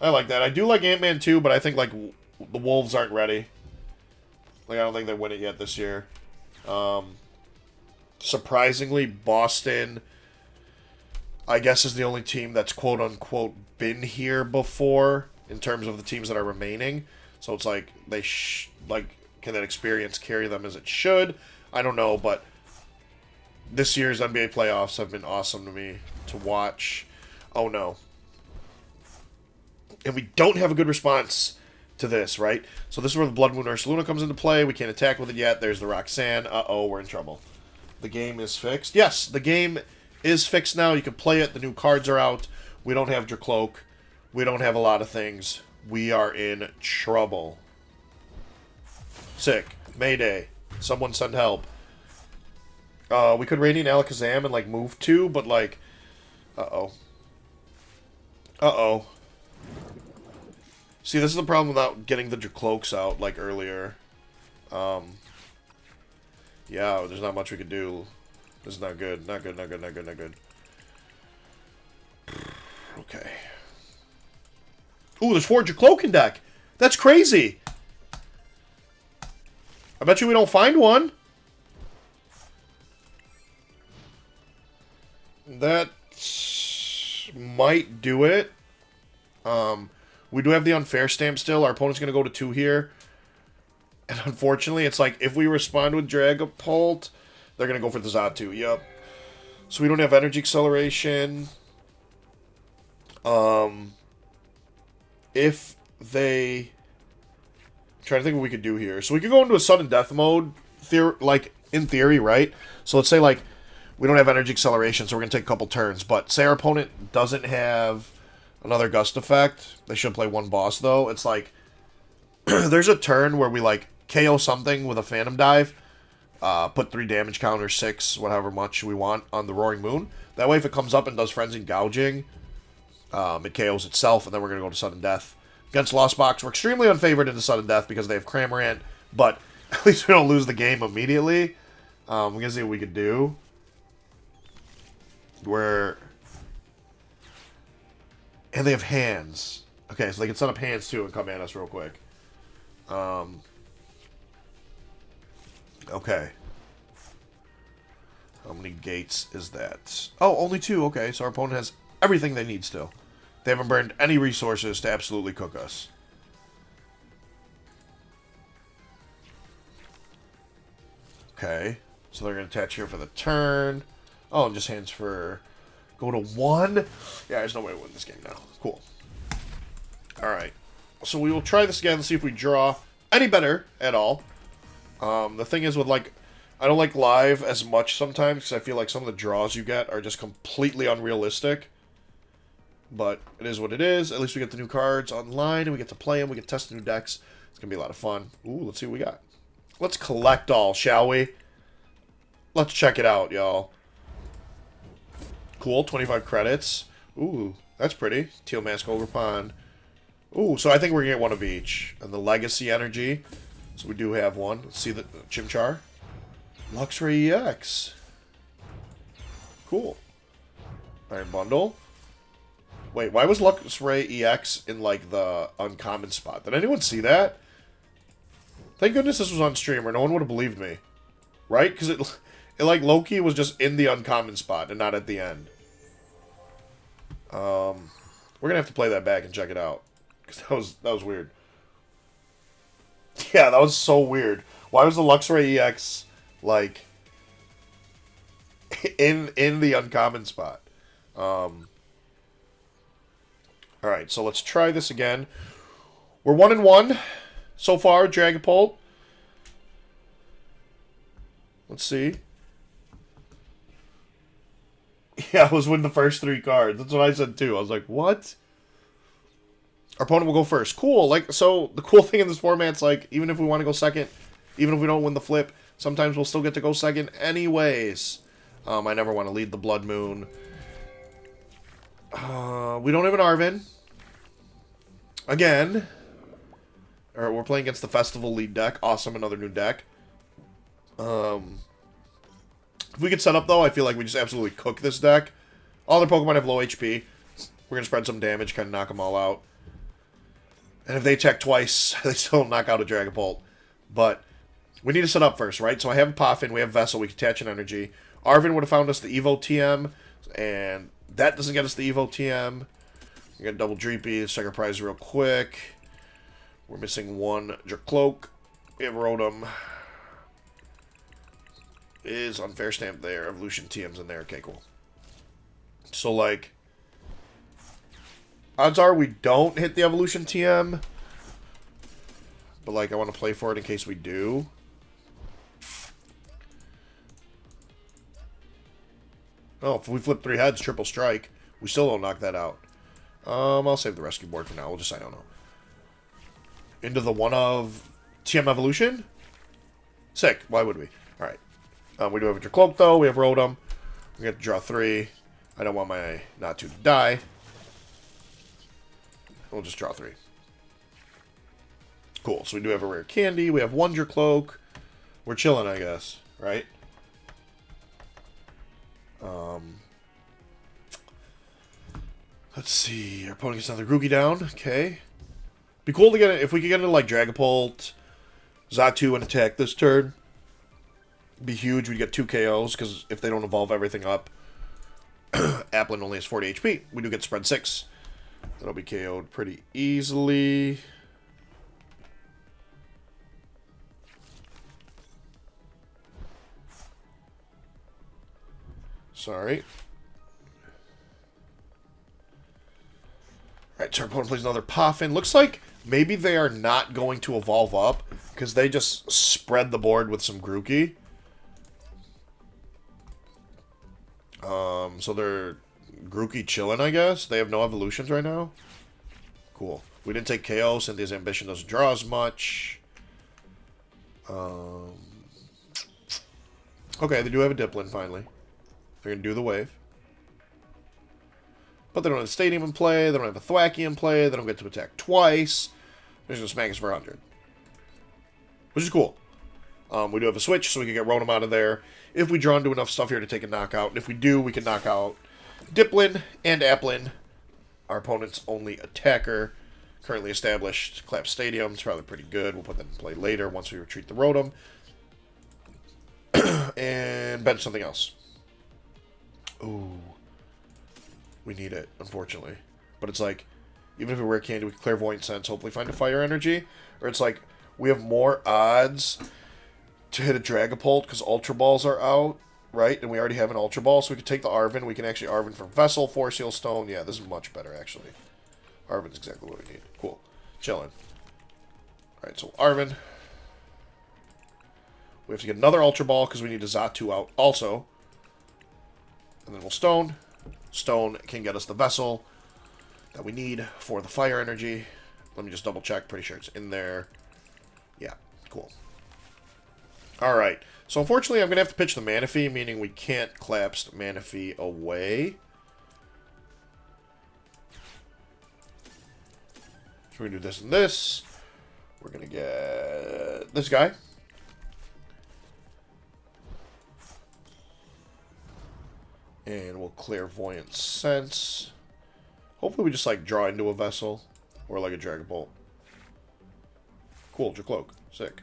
[SPEAKER 1] I like that. I do like Ant-Man too, but I think, like, the Wolves aren't ready. Like, I don't think they win it yet this year. Surprisingly, Boston, I guess, is the only team that's quote-unquote been here before in terms of the teams that are remaining. So it's like, can that experience carry them as it should? I don't know, but this year's NBA playoffs have been awesome to me to watch. Oh, no. And we don't have a good response to this, right? So this is where the Blood Moon Ursaluna comes into play. We can't attack with it yet. There's the Roxanne. Uh-oh, we're in trouble. The game is fixed. Yes, the game is fixed now. You can play it. The new cards are out. We don't have Dracloak. We don't have a lot of things. We are in trouble. Sick. Mayday. Someone send help. We could Radiant Alakazam and, like, move 2, but, like... Uh-oh. Uh-oh. See, this is the problem without getting the Dracloaks out, like, earlier. Yeah, there's not much we could do. This is not good. Not good, not good, not good, not good. Okay. Ooh, there's 4 Dracloak in deck. That's crazy. I bet you we don't find one. That might do it. We do have the unfair stamp still. Our opponent's going to go to 2 here. And unfortunately, it's like, if we respond with Dragapult, they're going to go for the Xatu. Yep. So we don't have energy acceleration. If they... I'm trying to think what we could do here. So we could go into a sudden death mode, like, in theory, right? So let's say, like, we don't have energy acceleration, so we're going to take a couple turns. But say our opponent doesn't have another gust effect. They should play 1 boss, though. It's like, there's a turn where we, like, KO something with a Phantom Dive. Put 3 damage counter, 6, whatever much we want on the Roaring Moon. That way, if it comes up and does Frenzied Gouging, it KOs itself, and then we're going to go to Sudden Death. Against Lost Box, we're extremely unfavored into Sudden Death because they have Cramorant, but at least we don't lose the game immediately. We're going to see what we could do. And they have hands. Okay, so they can set up hands, too, and come at us real quick. Okay. How many gates is that? Oh, only 2. Okay, so our opponent has everything they need still. They haven't burned any resources to absolutely cook us. Okay. So they're going to attach here for the turn. Oh, and just hands for... Go to 1? Yeah, there's no way to win this game now. Cool. Alright. So we will try this again and see if we draw any better at all. The thing is with, like... I don't like live as much sometimes because I feel like some of the draws you get are just completely unrealistic. But it is what it is. At least we get the new cards online and we get to play them. We get to test the new decks. It's going to be a lot of fun. Ooh, let's see what we got. Let's collect all, shall we? Let's check it out, y'all. Cool, 25 credits. Ooh, that's pretty. Teal Mask Ogre Pond. Ooh, so I think we're going to get 1 of each. And the Legacy Energy. So we do have one. Let's see the Chimchar. Luxray EX. Cool. Iron Bundle. Wait, why was Luxray EX in, like, the uncommon spot? Did anyone see that? Thank goodness this was on stream, or no one would have believed me. Right? Because it like, low-key was just in the uncommon spot and not at the end. We're going to have to play that back and check it out. Because that was weird. Yeah, that was so weird. Why was the Luxray EX, like, in the uncommon spot? Alright, so let's try this again. We're 1-1 so far, Dragapult. Let's see. Yeah, I was winning the first 3 cards. That's what I said too. I was like, what? Our opponent will go first. Cool. Like, so the cool thing in this format's like, even if we want to go second, even if we don't win the flip, sometimes we'll still get to go second anyways. I never want to lead the Blood Moon. We don't have an Arven. Again. Alright, we're playing against the Festival lead deck. Awesome, another new deck. If we could set up, though, I feel like we just absolutely cook this deck. All their Pokemon have low HP. We're going to spread some damage, kind of knock them all out. And if they attack twice, they still knock out a Dragapult. But we need to set up first, right? So I have a Poffin, we have Vessel, we can attach an energy. Arven would have found us the Evo TM, and that doesn't get us the Evo TM. We got double Dreepy. Let's check our prize real quick. We're missing 1 Jercloak. We have Rotom. Is unfair stamp there. Evolution TM's in there. Okay, cool. So, like, odds are we don't hit the Evolution TM. But, like, I want to play for it in case we do. Oh, if we flip 3 heads, triple strike, we still don't knock that out. I'll save the rescue board for now. We'll just say I don't know. Into the 1 of TM Evolution? Sick. Why would we? Alright. We do have a Jercloak, though. We have Rotom. We have to draw 3. I don't want my Natu to die. We'll just draw 3. Cool. So we do have a rare candy. We have 1 Jercloak. We're chilling, I guess. Right? Let's see. Our opponent gets another Grookey down. Okay. Be cool to get it if we could get into like Dragapult, Xatu, and attack this turn. Be huge. We'd get 2 KOs because if they don't evolve everything up, Applin only has 40 HP. We do get spread 6. That'll be KO'd pretty easily. Sorry. Alright, so our opponent plays another Poffin. Looks like maybe they are not going to evolve up, because they just spread the board with some Grookey. So they're Grookey chilling, I guess. They have no evolutions right now. Cool. We didn't take KO. Cynthia's Ambition doesn't draw as much. Okay, they do have a Diplin, finally. They're going to do the wave. But they don't have a Stadium in play. They don't have a Thwacky in play. They don't get to attack twice. They're just going to smack us for 100. Which is cool. We do have a switch, so we can get Rotom out of there. If we draw into enough stuff here to take a knockout. And if we do, we can knock out Diplin and Applin. Our opponent's only attacker. Currently established. Clap Stadium. It's probably pretty good. We'll put that in play later once we retreat the Rotom. And bench something else. Ooh. We need it, unfortunately. But it's like, even if we rare candy, we can Clairvoyant Sense, hopefully find a Fire Energy. Or it's like, we have more odds to hit a Dragapult because Ultra Balls are out, right? And we already have an Ultra Ball, so we can take the Arven. We can actually Arven for Vessel, Force Seal Stone. Yeah, this is much better, actually. Arven's exactly what we need. Cool. Chillin'. Alright, so Arven. We have to get another Ultra Ball because we need a Xatu out also. And then we'll Stone. Stone can get us the Vessel that we need for the Fire Energy. Let me just double check. Pretty sure it's in there. Yeah, cool. Alright, so unfortunately I'm going to have to pitch the Manaphy, meaning we can't collapse Manaphy away. So we're going to do this and this. We're going to get this guy. And we'll Clairvoyant Sense. Hopefully we just, like, draw into a Vessel. Or, like, a Dragapult. Cool, Dracloak. Sick.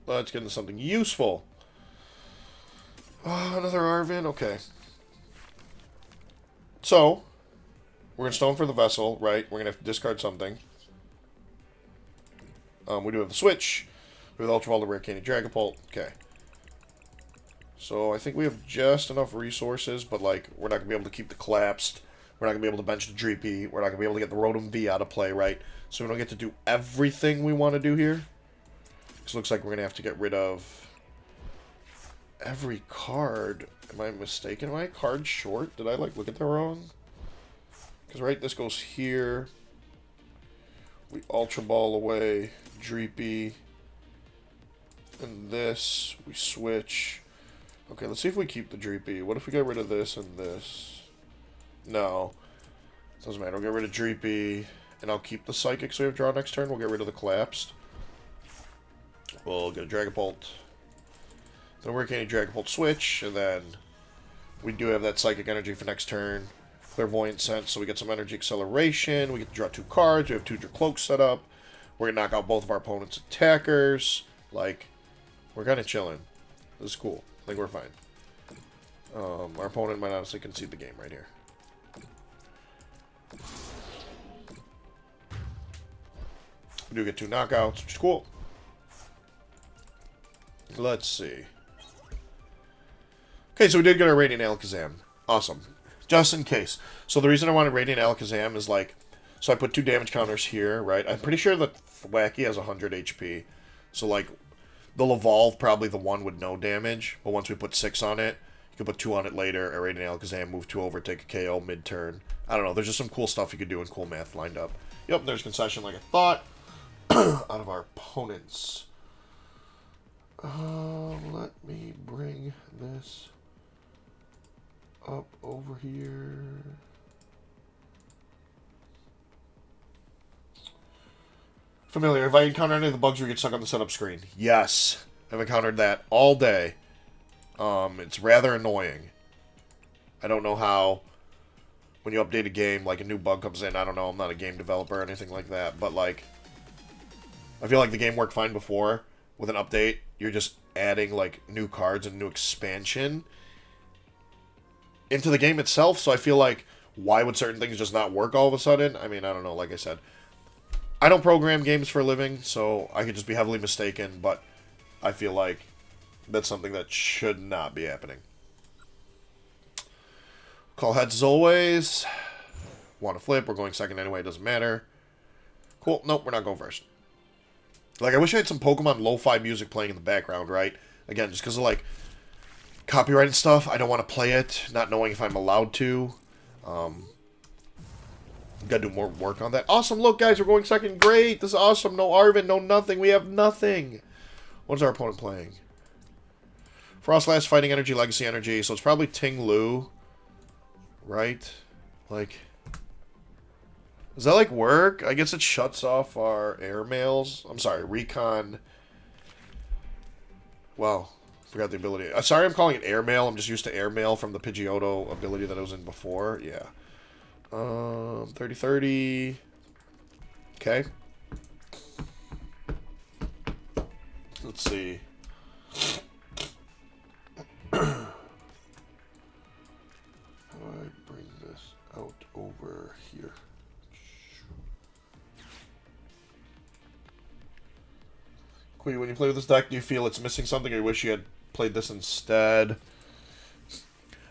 [SPEAKER 1] Let's get into something useful. Another Arven. Okay. So, we're going to Stone for the Vessel, right? We're going to have to discard something. We do have the Switch. We have the Ultra Ball, the Rare Candy, Dragapult. Okay. So, I think we have just enough resources, but, like, we're not going to be able to keep the Collapsed. We're not going to be able to bench the Dreepy. We're not going to be able to get the Rotom V out of play, right? So, we don't get to do everything we want to do here. This looks like we're going to have to get rid of every card. Am I mistaken? Am I card short? Did I, like, look at that wrong? Because, right, this goes here. We Ultra Ball away. Dreepy. And this. We switch. Okay, let's see if we keep the Dreepy. What if we get rid of this and this? No. Doesn't matter. We'll get rid of Dreepy. And I'll keep the Psychic so we have draw next turn. We'll get rid of the Collapsed. We'll get a Dragapult. Then we're getting a Dragapult switch. And then we do have that Psychic Energy for next turn. Clairvoyant Sense, so we get some Energy Acceleration. We get to draw 2 cards. We have 2 Dracloaks set up. We're going to knock out both of our opponent's attackers. Like, we're kind of chilling. This is cool. I think we're fine. Our opponent might honestly concede the game right here. We do get 2 knockouts, which is cool. Let's see. Okay, so we did get our Radiant Alakazam. Awesome. Just in case. So the reason I wanted Radiant Alakazam is like... So I put 2 damage counters here, right? I'm pretty sure that Thwacky has 100 HP. So like... They'll evolve probably the one with no damage. But once we put 6 on it, you can put 2 on it later. A Radiant Alakazam, move 2 over, take a KO mid-turn. I don't know. There's just some cool stuff you could do and cool math lined up. Yep, there's concession like I thought. Out of our opponents. Let me bring this up over here. Familiar. If I encounter any of the bugs where you get stuck on the setup screen. Yes. I've encountered that all day. It's rather annoying. I don't know how when you update a game, like a new bug comes in. I don't know. I'm not a game developer or anything like that. But like, I feel like the game worked fine before. With an update, you're just adding like new cards and new expansion. into the game itself, so I feel like, why would certain things just not work all of a sudden? I mean, I don't know, like I said. I don't program games for a living, so I could just be heavily mistaken, but I feel like that's something that should not be happening. Call heads as always. Want to flip, we're going second anyway, it doesn't matter. Cool, nope, we're not going first. Like, I wish I had some Pokemon lo-fi music playing in the background, right? Again, just because of, like, copyright and stuff, I don't want to play it, not knowing if I'm allowed to. Gotta do more work on that. Awesome, look, guys, we're going second. Great, this is awesome. No Arvin, no nothing. We have nothing. What is our opponent playing? Frostlass, Fighting Energy, Legacy Energy. So it's probably Ting Lu, right? Like, does that, like, work? I guess it shuts off our airmails. I'm sorry, Recon. Wow, forgot the ability. Sorry I'm calling it airmail. I'm just used to airmail from the Pidgeotto ability that I was in before. Yeah. 30-30. Okay. Let's see. How do I bring this out over here? Queen, when you play with this deck, do you feel it's missing something, or you wish you had played this instead?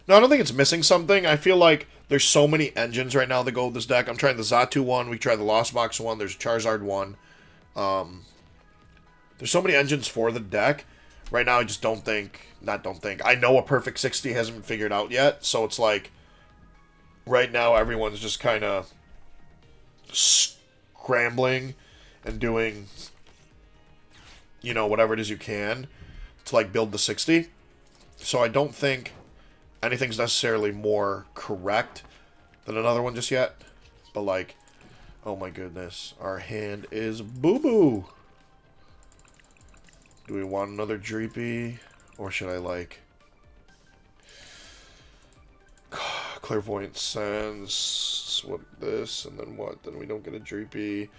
[SPEAKER 1] No, I don't think it's missing something. I feel like there's so many engines right now that go with this deck. I'm trying the Xatu one. We tried the Lost Box one. There's a Charizard one. There's so many engines for the deck. Right now, I just don't think... Not don't think. I know a perfect 60 hasn't been figured out yet. So it's like... Right now, everyone's just kind of... scrambling and doing... You know, whatever it is you can to, like, build the 60. So I don't think anything's necessarily more correct than another one just yet. But, like, oh my goodness. Our hand is boo-boo. Do we want another Dreepy? Or should I, like... Clairvoyant Sense. What, this? And then what? Then we don't get a Dreepy.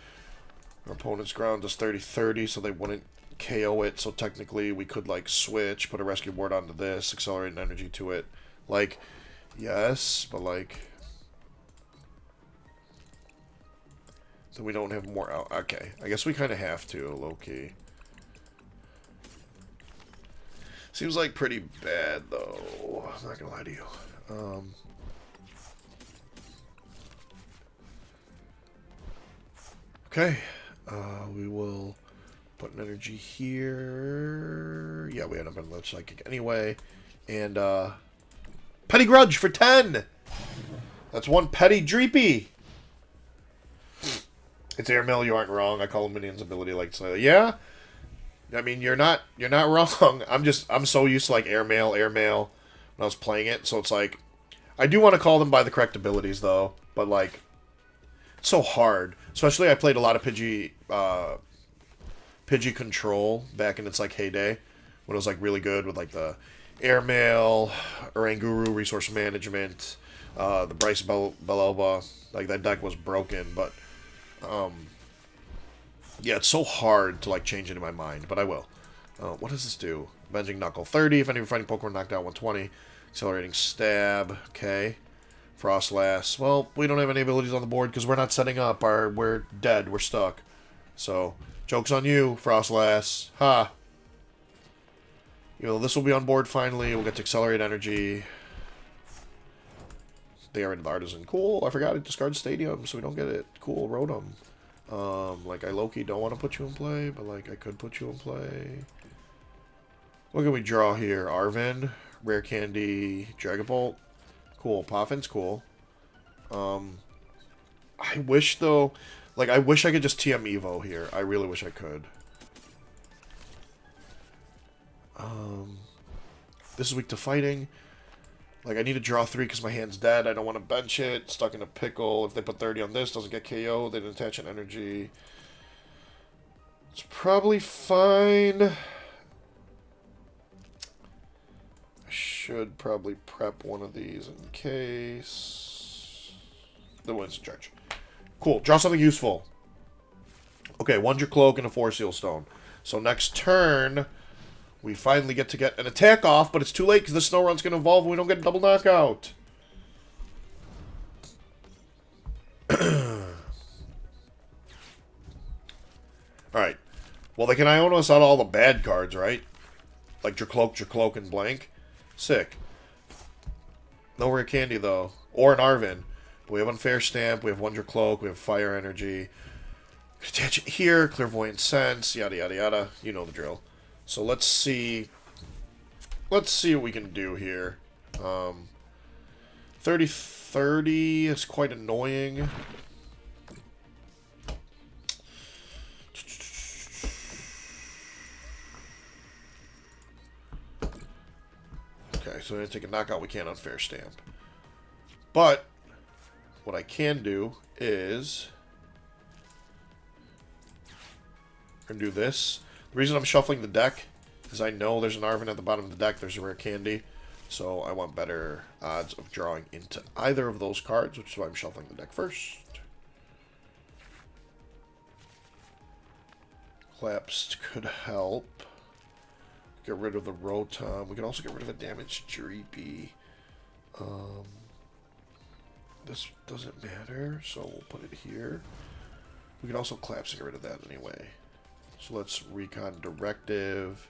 [SPEAKER 1] Our opponent's ground does 30-30, so they wouldn't KO it, so technically we could, like, switch, put a rescue ward onto this, accelerate an energy to it. Like, yes, but, like... So we don't have more out. Okay, I guess we kind of have to, low-key. Seems like pretty bad, though. I'm not gonna lie to you. Okay, we will... Put an energy here. Yeah, we had up in Lich Psychic anyway. And, Petty Grudge for 10! That's one Petty Dreepy! It's Airmail, you aren't wrong. I call him Minion's ability like so. Yeah? I mean, you're not wrong. I'm so used to, like, Airmail when I was playing it. So it's like, I do want to call them by the correct abilities, though. But, like, it's so hard. Especially, I played a lot of Pidgey Control back in its, like, heyday, when it was, like, really good with, like, the Airmail, Oranguru, Resource Management, the Bryce Belova. Like, that deck was broken, but, yeah, it's so hard to, like, change it in my mind, but I will. What does this do? Avenging Knuckle 30, if any of your fighting Pokemon knocked out 120. Accelerating Stab, okay. Frostlass. Well, we don't have any abilities on the board because we're not setting up. We're dead. We're stuck. So... Joke's on you, Frostlass. Ha! You know, this will be on board finally. We'll get to Accelerate Energy. They are into the Artisan. Cool. I forgot to discard Stadium, so we don't get it. Cool. Rotom. Like, I low-key don't want to put you in play, but, like, I could put you in play. What can we draw here? Arvin. Rare Candy. Dragapult. Cool. Poffin's cool. I wish, though... Like, I wish I could just TM Evo here. I really wish I could. This is weak to fighting. Like, I need to draw 3 because my hand's dead. I don't want to bench it. Stuck in a pickle. If they put 30 on this, doesn't get KO. They didn't attach an energy. It's probably fine. I should probably prep one of these in case. The win's in charge. Cool. Draw something useful. Okay, Wonder Cloak and a Force Seal Stone. So next turn, we finally get to get an attack off, but it's too late because the Snow Run's going to evolve and we don't get a double knockout. Well, they can Iono us out all the bad cards, right? Like Dracloak, and blank. Sick. No rare candy, though. Or an Arven. But we have Unfair Stamp, we have Wonder Cloak, we have Fire Energy. Attach it here, Clairvoyant Sense, yada yada yada. You know the drill. So let's see. Let's see what we can do here. 30-30 is quite annoying. Okay, so we're going to take a knockout. We can't Unfair Stamp. But what I can do is I'm going to do this. The reason I'm shuffling the deck is I know there's an Arven at the bottom of the deck. There's a rare candy. So I want better odds of drawing into either of those cards, which is why I'm shuffling the deck first. Collapsed could help. Get rid of the Rotom. We can also get rid of a damaged Jerrick. This doesn't matter, so we'll put it here. We can also collapse and get rid of that anyway. So let's recon Directive.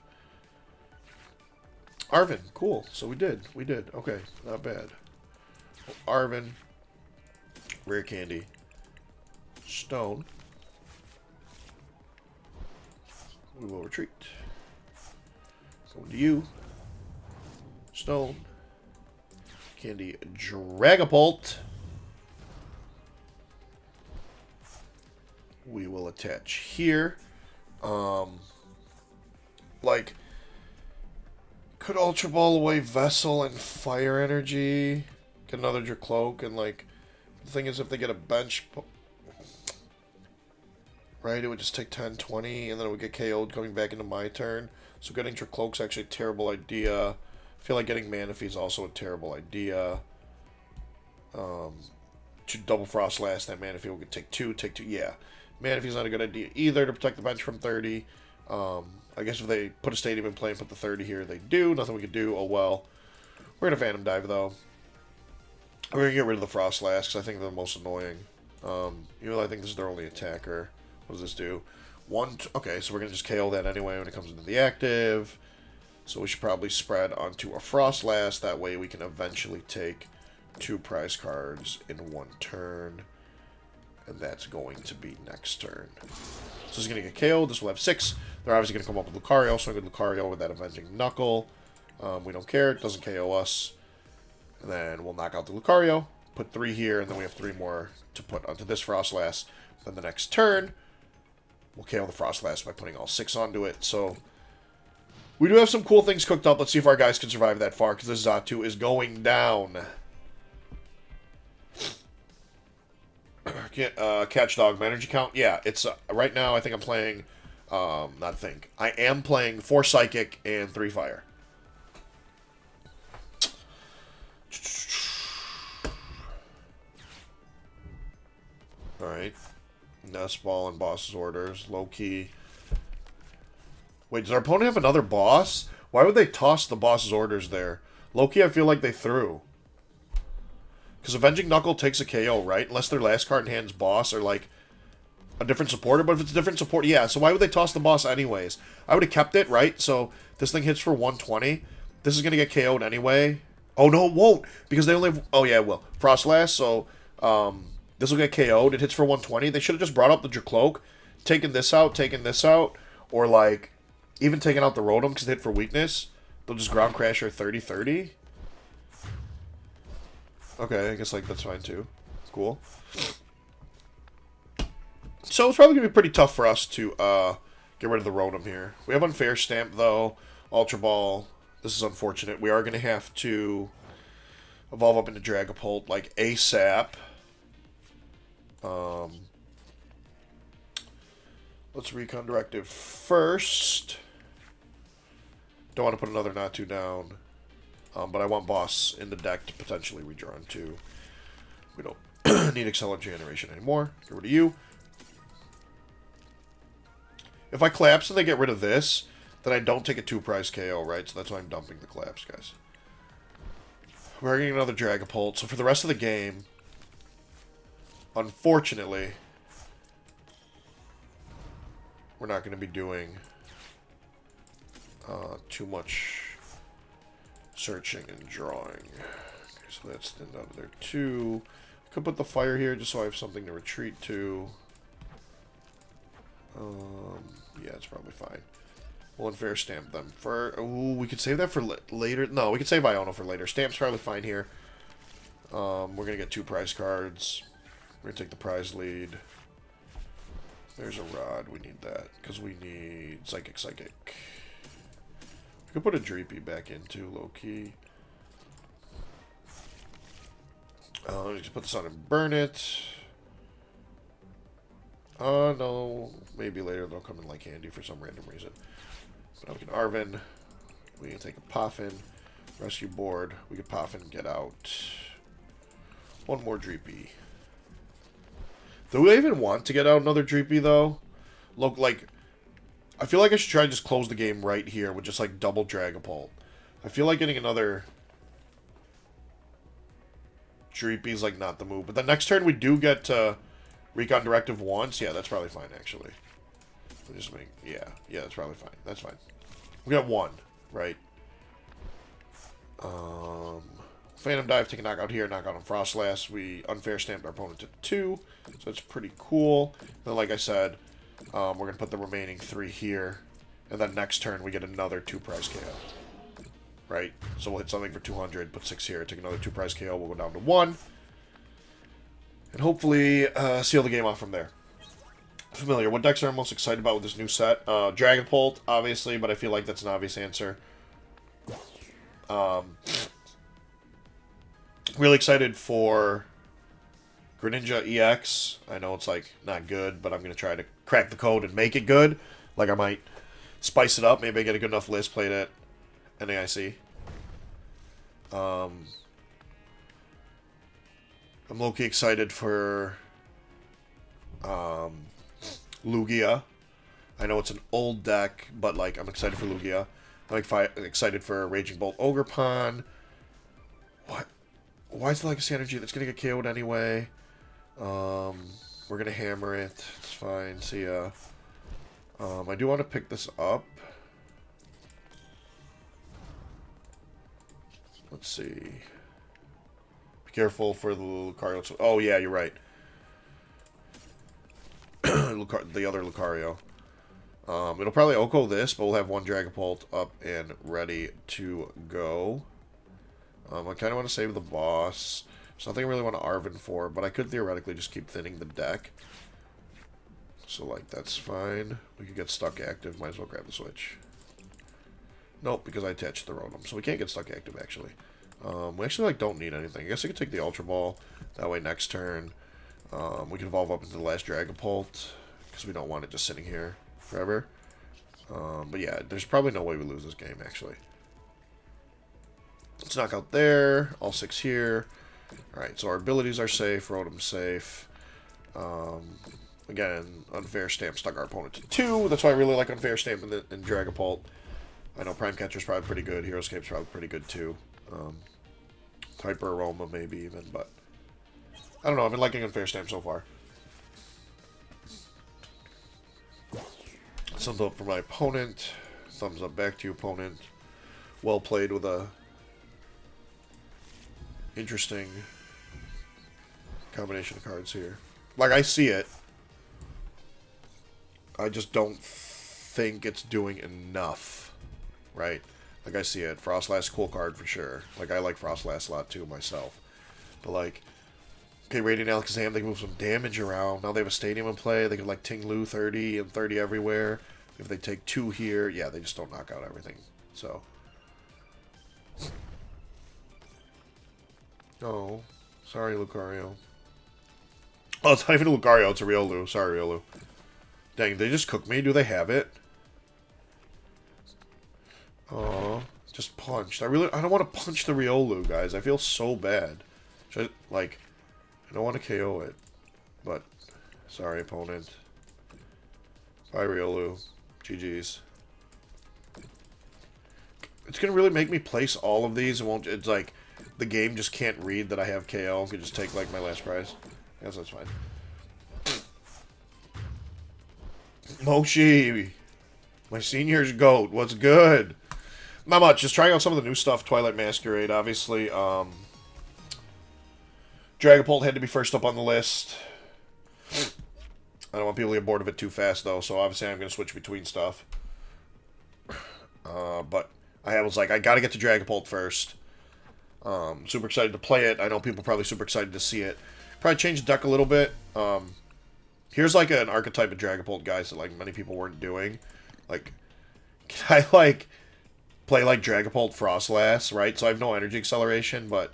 [SPEAKER 1] Arven, cool. So we did. Okay, not bad. Arven, rare candy, stone. We will retreat. Going to you. Stone. Candy Dragapult. We will attach here. Like, could Ultra Ball away Vessel and Fire Energy. Get another Dracloak, and like, the thing is, if they get a bench, right, it would just take 10, 20, and then it would get KO'd coming back into my turn. So getting Dracloak's actually a terrible idea. I feel like getting Manaphy is also a terrible idea. To double Frostlass, that Manaphy will take two, yeah. Manaphy's not a good idea either to protect the bench from 30. I guess if they put a Stadium in play and put the 30 here, they do. Nothing we can do. Oh well. We're going to Phantom Dive, though. We're going to get rid of the Frostlass, because I think they're the most annoying. Even though I think this is their only attacker. What does this do? Okay, so we're going to just KO that anyway when it comes into the active. So we should probably spread onto a Frostlass. That way we can eventually take 2 prize cards in 1 turn. And that's going to be next turn. So this is going to get KO'd. This will have 6. They're obviously going to come up with Lucario, so I'm going to Lucario with that Avenging Knuckle. We don't care. It doesn't KO us. And then we'll knock out the Lucario. Put 3 here, and then we have 3 more to put onto this Frostlass. Then the next turn, we'll KO the Frostlass by putting all 6 onto it. So we do have some cool things cooked up. Let's see if our guys can survive that far, because this Xatu is going down. Catch Dog energy count. Yeah, it's right now. I think I'm playing. I am playing 4 Psychic and 3 Fire. All right, Nest Ball and Boss's Orders. Low key. Wait, does our opponent have another boss? Why would they toss the Boss's Orders there? Low key, I feel like they threw. Because Avenging Knuckle takes a KO, right? Unless their last card in hand's boss or, like, a different supporter. But if it's a different support, yeah. So why would they toss the boss anyways? I would have kept it, right? So this thing hits for 120. This is going to get KO'd anyway. Oh, no, it won't. Because they only have... Oh, yeah, it will. Frostlass, so this will get KO'd. It hits for 120. They should have just brought up the Dracloak, taken this out, or, like, even taken out the Rotom because they hit for weakness. They'll just Ground Crasher 30-30. Okay, I guess, like, that's fine, too. Cool. So it's probably going to be pretty tough for us to get rid of the Rotom here. We have Unfair Stamp, though. Ultra Ball. This is unfortunate. We are going to have to evolve up into Dragapult, like, ASAP. Let's Recon Directive first. Don't want to put another Natu down. But I want Boss in the deck to potentially redraw into. We don't need Accelerate Generation anymore. Get rid of you. If I collapse and they get rid of this, then I don't take a 2-prize KO, right? So that's why I'm dumping the collapse, guys. We're getting another Dragapult. So for the rest of the game, unfortunately, we're not going to be doing too much searching and drawing. Okay, so that's thinned out of there too. Could put the fire here just so I have something to retreat to. Yeah, it's probably fine. We'll unfair stamp them for. Ooh, we could save that for later. No, we could save Iono for later. Stamp's probably fine here. We're gonna get 2 prize cards. We're gonna take the prize lead. There's a rod. We need that because we need Psychic. We could put a Dreepy back into low key. Let me just put this on and burn it. No. Maybe later they'll come in like handy for some random reason. But we can Arven. We can take a Poffin. Rescue board. We can Poffin get out. 1 more Dreepy. Do I even want to get out another Dreepy though? Look, like, I feel like I should try to just close the game right here with just like double Dragapult. I feel like getting another Dreepy is like not the move. But the next turn we do get Recon Directive once. Yeah, that's probably fine actually. We'll just make, yeah, that's probably fine. That's fine. We got 1, right? Phantom Dive, take a knockout here, knockout on Frostlass. We unfair stamped our opponent to 2, so that's pretty cool. Then, like I said, we're going to put the remaining 3 here, and then next turn we get another 2 prize KO. Right? So we'll hit something for 200, put 6 here, take another 2 prize KO, we'll go down to 1, and hopefully seal the game off from there. Familiar. What decks are I most excited about with this new set? Dragapult, obviously, but I feel like that's an obvious answer. Really excited for Greninja EX. I know it's like not good, but I'm going to try to crack the code and make it good. Like I might spice it up. Maybe I get a good enough list, play it at NAIC. I'm low-key excited for Lugia. I know it's an old deck, but like I'm excited for Lugia. I'm excited for Raging Bolt Ogerpon. What? Why is the Legacy Energy? That's going to get KO'd anyway. We're going to hammer it. It's fine. See ya. I do want to pick this up. Let's see. Be careful for the Lucario. Oh, yeah, you're right. The other Lucario. It'll probably Oko this, but we'll have 1 Dragapult up and ready to go. I kind of want to save the boss. There's nothing I really want to Arven for, but I could theoretically just keep thinning the deck. So, like, that's fine. We could get stuck active. Might as well grab the switch. Nope, because I attached the Rotom. So we can't get stuck active, actually. We actually, like, don't need anything. I guess I could take the Ultra Ball. That way, next turn, we can evolve up into the last Dragapult. Because we don't want it just sitting here forever. But yeah, there's probably no way we lose this game, actually. Let's knock out there. All 6 here. Alright, so our abilities are safe. Rotom's safe. Again, unfair stamp stuck our opponent to 2. That's why I really like unfair stamp in Dragapult. I know Prime Catcher's probably pretty good. Heroescape's probably pretty good too. Hyper Aroma maybe even, but I don't know. I've been liking unfair stamp so far. Thumbs up for my opponent. Thumbs up back to your opponent. Well played with a interesting combination of cards here. Like, I see it. I just don't think it's doing enough. Right? Like, I see it. Frostlass, cool card for sure. Like, I like Frostlass a lot too myself. But, like, okay, Radiant Alakazam, they can move some damage around. Now they have a stadium in play. They can, like, Ting Lu 30 and 30 everywhere. If they take 2 here, yeah, they just don't knock out everything. So. Oh. Sorry, Lucario. Oh, it's not even a Lucario. It's a Riolu. Sorry, Riolu. Dang, they just cooked me. Do they have it? Oh, just punched. I don't want to punch the Riolu, guys. I feel so bad. I don't want to KO it. But, sorry, opponent. Bye, Riolu. GG's. It's going to really make me place all of these. It's like, the game just can't read that I have KO. I could just take, like, my last prize. I guess that's fine. Moshi, my senior's goat. What's good? Not much. Just trying out some of the new stuff. Twilight Masquerade, obviously. Dragapult had to be first up on the list. I don't want people to get bored of it too fast, though, so obviously I'm going to switch between stuff. But I was like, I got to get to Dragapult first. Super excited to play it. I know people are probably super excited to see it. Probably change the deck a little bit. Here's like an archetype of Dragapult, guys, that like many people weren't doing. Like, can I like play like Dragapult Frostlass, right? So I have no energy acceleration, but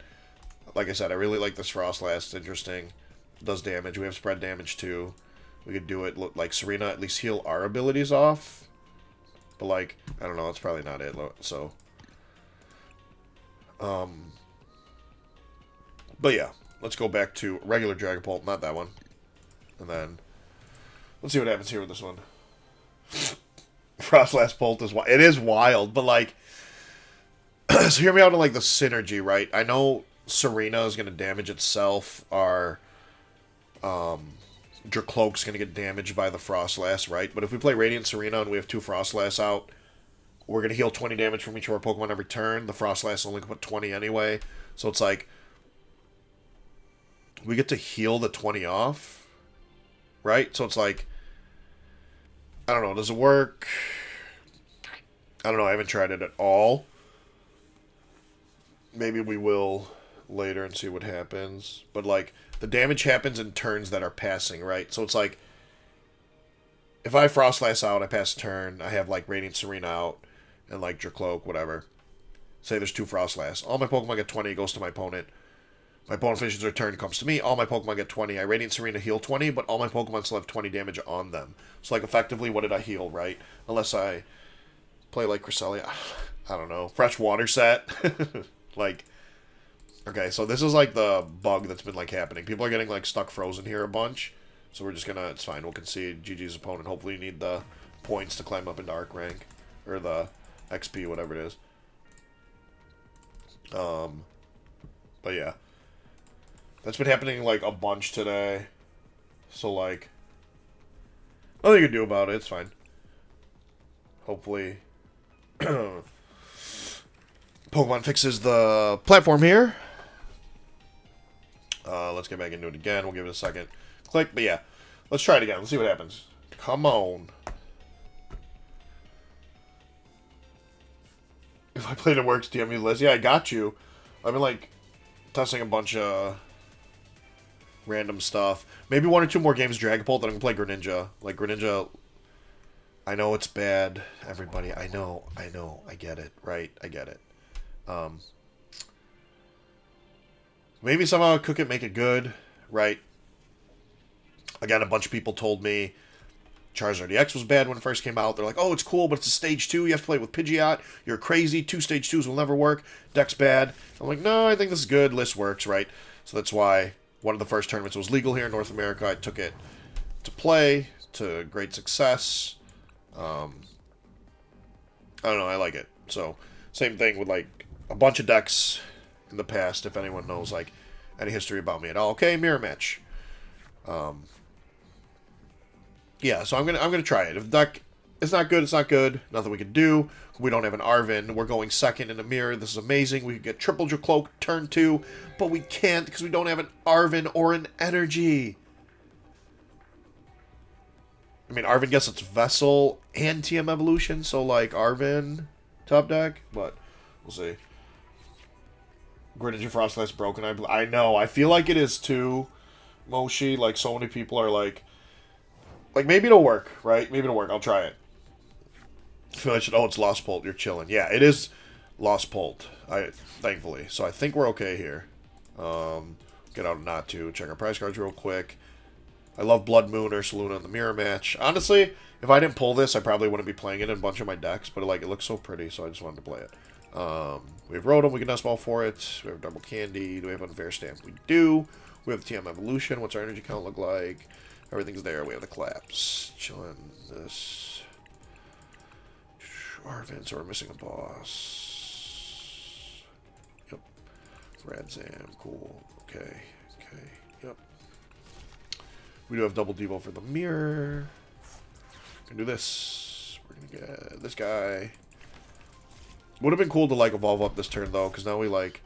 [SPEAKER 1] like I said, I really like this Frostlass. It's interesting. It does damage. We have spread damage too. We could do it like Serena, at least heal our abilities off. But like, I don't know, that's probably not it. So, but yeah, let's go back to regular Dragapult, not that one. And then, let's see what happens here with this one. Frostlass Bolt is wild. It is wild, but like, so hear me out on like the synergy, right? I know Serena is going to damage itself. Our Dracloak's going to get damaged by the Frostlass, right? But if we play Radiant Serena and we have 2 Frostlass out, we're going to heal 20 damage from each of our Pokemon every turn. The Frostlass only can put 20 anyway. So it's like, we get to heal the 20 off, right? So it's like, I don't know, does it work? I don't know, I haven't tried it at all. Maybe we will later and see what happens. But like, the damage happens in turns that are passing, right? So it's like, if I Frostlass out, I pass a turn, I have like Radiant Serena out, and like Dracloak, whatever. Say there's 2 Frostlass. All my Pokemon get 20, it goes to my opponent. My opponent finishes their turn, comes to me, all my Pokemon get 20. I Radiant Serena heal 20, but all my Pokemon still have 20 damage on them. So like, effectively, what did I heal, right? Unless I play like Cresselia. I don't know. Fresh water set. Like, okay, so this is like the bug that's been like happening. People are getting like stuck frozen here a bunch. So we're just gonna, it's fine, we'll concede. GG's opponent. Hopefully you need the points to climb up into Arc rank. Or the XP, whatever it is. But yeah. That's been happening like a bunch today. So like, nothing you can do about it, it's fine. Hopefully Pokemon fixes the platform here. Let's get back into it again. We'll give it a second. Click, but yeah. Let's try it again. Let's see what happens. Come on. If I played it works, DM me, Liz. Yeah, I got you. I've been like testing a bunch of random stuff. Maybe 1 or 2 more games Dragapult, then I can play Greninja. Like Greninja, I know it's bad. Everybody, I know. I get it, right? I get it. Maybe somehow cook it, make it good, right? Again, a bunch of people told me Charizard EX was bad when it first came out. They're like, oh, it's cool, but it's a stage 2. You have to play it with Pidgeot. You're crazy. 2 stage 2s will never work. Deck's bad. I'm like, no, I think this is good. List works, right? So that's why one of the first tournaments was legal here in North America. I took it to play to great success. I don't know. I like it. So same thing with like a bunch of decks in the past. If anyone knows like any history about me at all, okay, mirror match. Yeah, so I'm gonna try it. If the deck is not good, it's not good. Nothing we can do. We don't have an Arven. We're going second in the mirror. This is amazing. We could get triple Dracloak turn 2, but we can't because we don't have an Arven or an Energy. I mean, Arven gets its Vessel and TM Evolution, so like Arven top deck, but we'll see. Greninja Frostlass broken. I know. I feel like it is too, Moshi. Like so many people are like maybe it'll work, right? Maybe it'll work. I'll try it. I feel like oh, it's Lost Bolt. You're chilling. Yeah, it is Lost Bolt. Thankfully, so I think we're okay here. Get out of not to check our prize cards real quick. I love Blood Moon or Saluna in the mirror match. Honestly, if I didn't pull this, I probably wouldn't be playing it in a bunch of my decks. But like, it looks so pretty, so I just wanted to play it. We have Rotom. We can Nest Ball for it. We have Double Candy. Do we have Unfair Stamp? We do. We have the TM Evolution. What's our energy count look like? Everything's there. We have the Collapse. Chilling this. Arven, so we're missing a boss. Yep. Radzam. Cool. Okay. Yep. We do have Double Devo for the mirror. Gonna do this. We're gonna get this guy. Would have been cool to, like, evolve up this turn, though, because now we, like,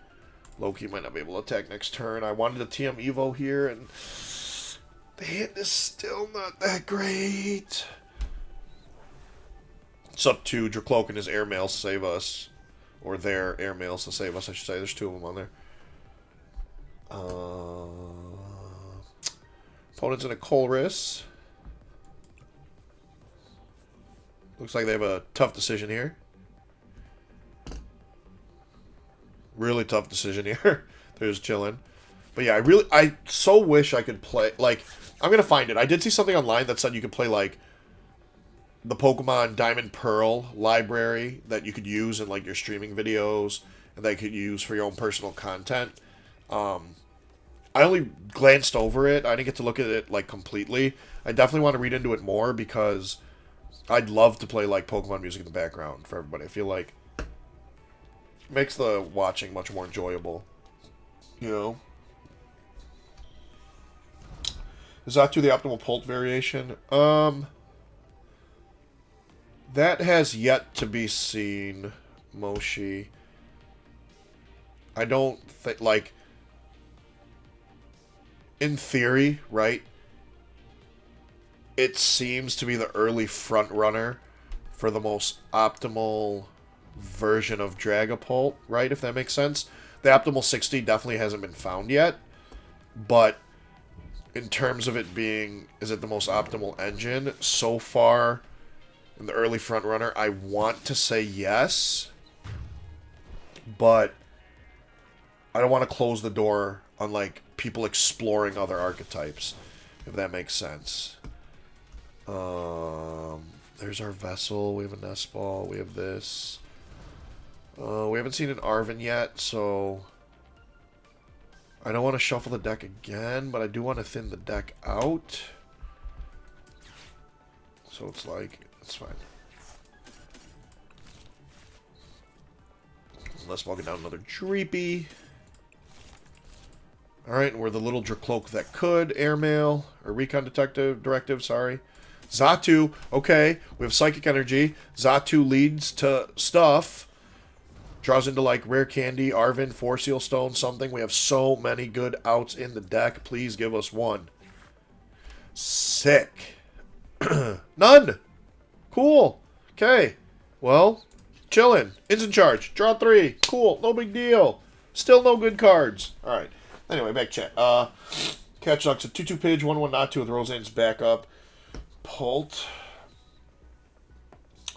[SPEAKER 1] low-key might not be able to attack next turn. I wanted to TM Evo here, and the hand is still not that great. It's up to Dracloak and his airmails to save us. Or their airmails to save us, I should say. There's 2 of them on there. Opponent's in a Colress. Looks like they have a tough decision here. Really tough decision here. They're just chilling. But yeah, I so wish I could play, like, I'm going to find it. I did see something online that said you could play, like, the Pokemon Diamond Pearl library that you could use in, like, your streaming videos and that you could use for your own personal content. I only glanced over it. I didn't get to look at it, like, completely. I definitely want to read into it more because I'd love to play, like, Pokemon music in the background for everybody. I feel like makes the watching much more enjoyable, you know. Is that to the optimal Pult variation? That has yet to be seen, Moshi. I don't think, like, in theory, right, it seems to be the early front runner for the most optimal version of Dragapult, right, if that makes sense. The optimal 60 definitely hasn't been found yet, but in terms of it being, is it the most optimal engine, so far in the early front runner, I want to say yes, but I don't want to close the door on, like, people exploring other archetypes, if that makes sense. There's our Vessel, we have a Nest Ball, we have this. We haven't seen an Arven yet, so I don't want to shuffle the deck again, but I do want to thin the deck out. So it's like, it's fine. Let's walk it down another Dreepy. Alright, and we're the little Dracloak that could. Airmail, or Recon Directive, sorry. Xatu, okay, we have Psychic Energy. Xatu leads to stuff. Draws into, like, Rare Candy, Arven, Force Seal Stone, something. We have so many good outs in the deck. Please give us one. Sick. None. Cool. Okay. Well, chillin'. Instant charge. Draw 3. Cool. No big deal. Still no good cards. Alright. Anyway, back chat. Catch Ducks, a 2-2 page, 1-1 not 2 with Roseanne's backup. Pult.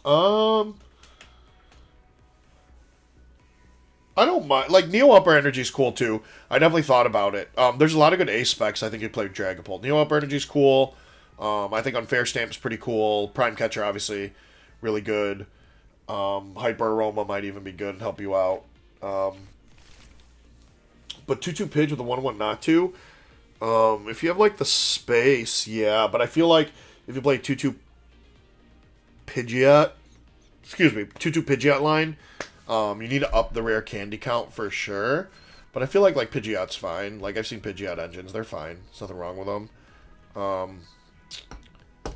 [SPEAKER 1] I don't mind. Like, Neo Upper Energy is cool, too. I definitely thought about it. There's a lot of good ace specs I think you'd play with Dragapult. Neo Upper Energy is cool. I think Unfair Stamp's pretty cool. Prime Catcher, obviously, really good. Hyper Aroma might even be good and help you out. But 2-2 Pidge with a 1-1 not 2. If you have, like, the space, yeah. But I feel like if you play 2-2 Pidgeot, 2-2 Pidgeot line, you need to up the rare candy count for sure. But I feel like Pidgeot's fine. Like, I've seen Pidgeot engines. They're fine. There's nothing wrong with them.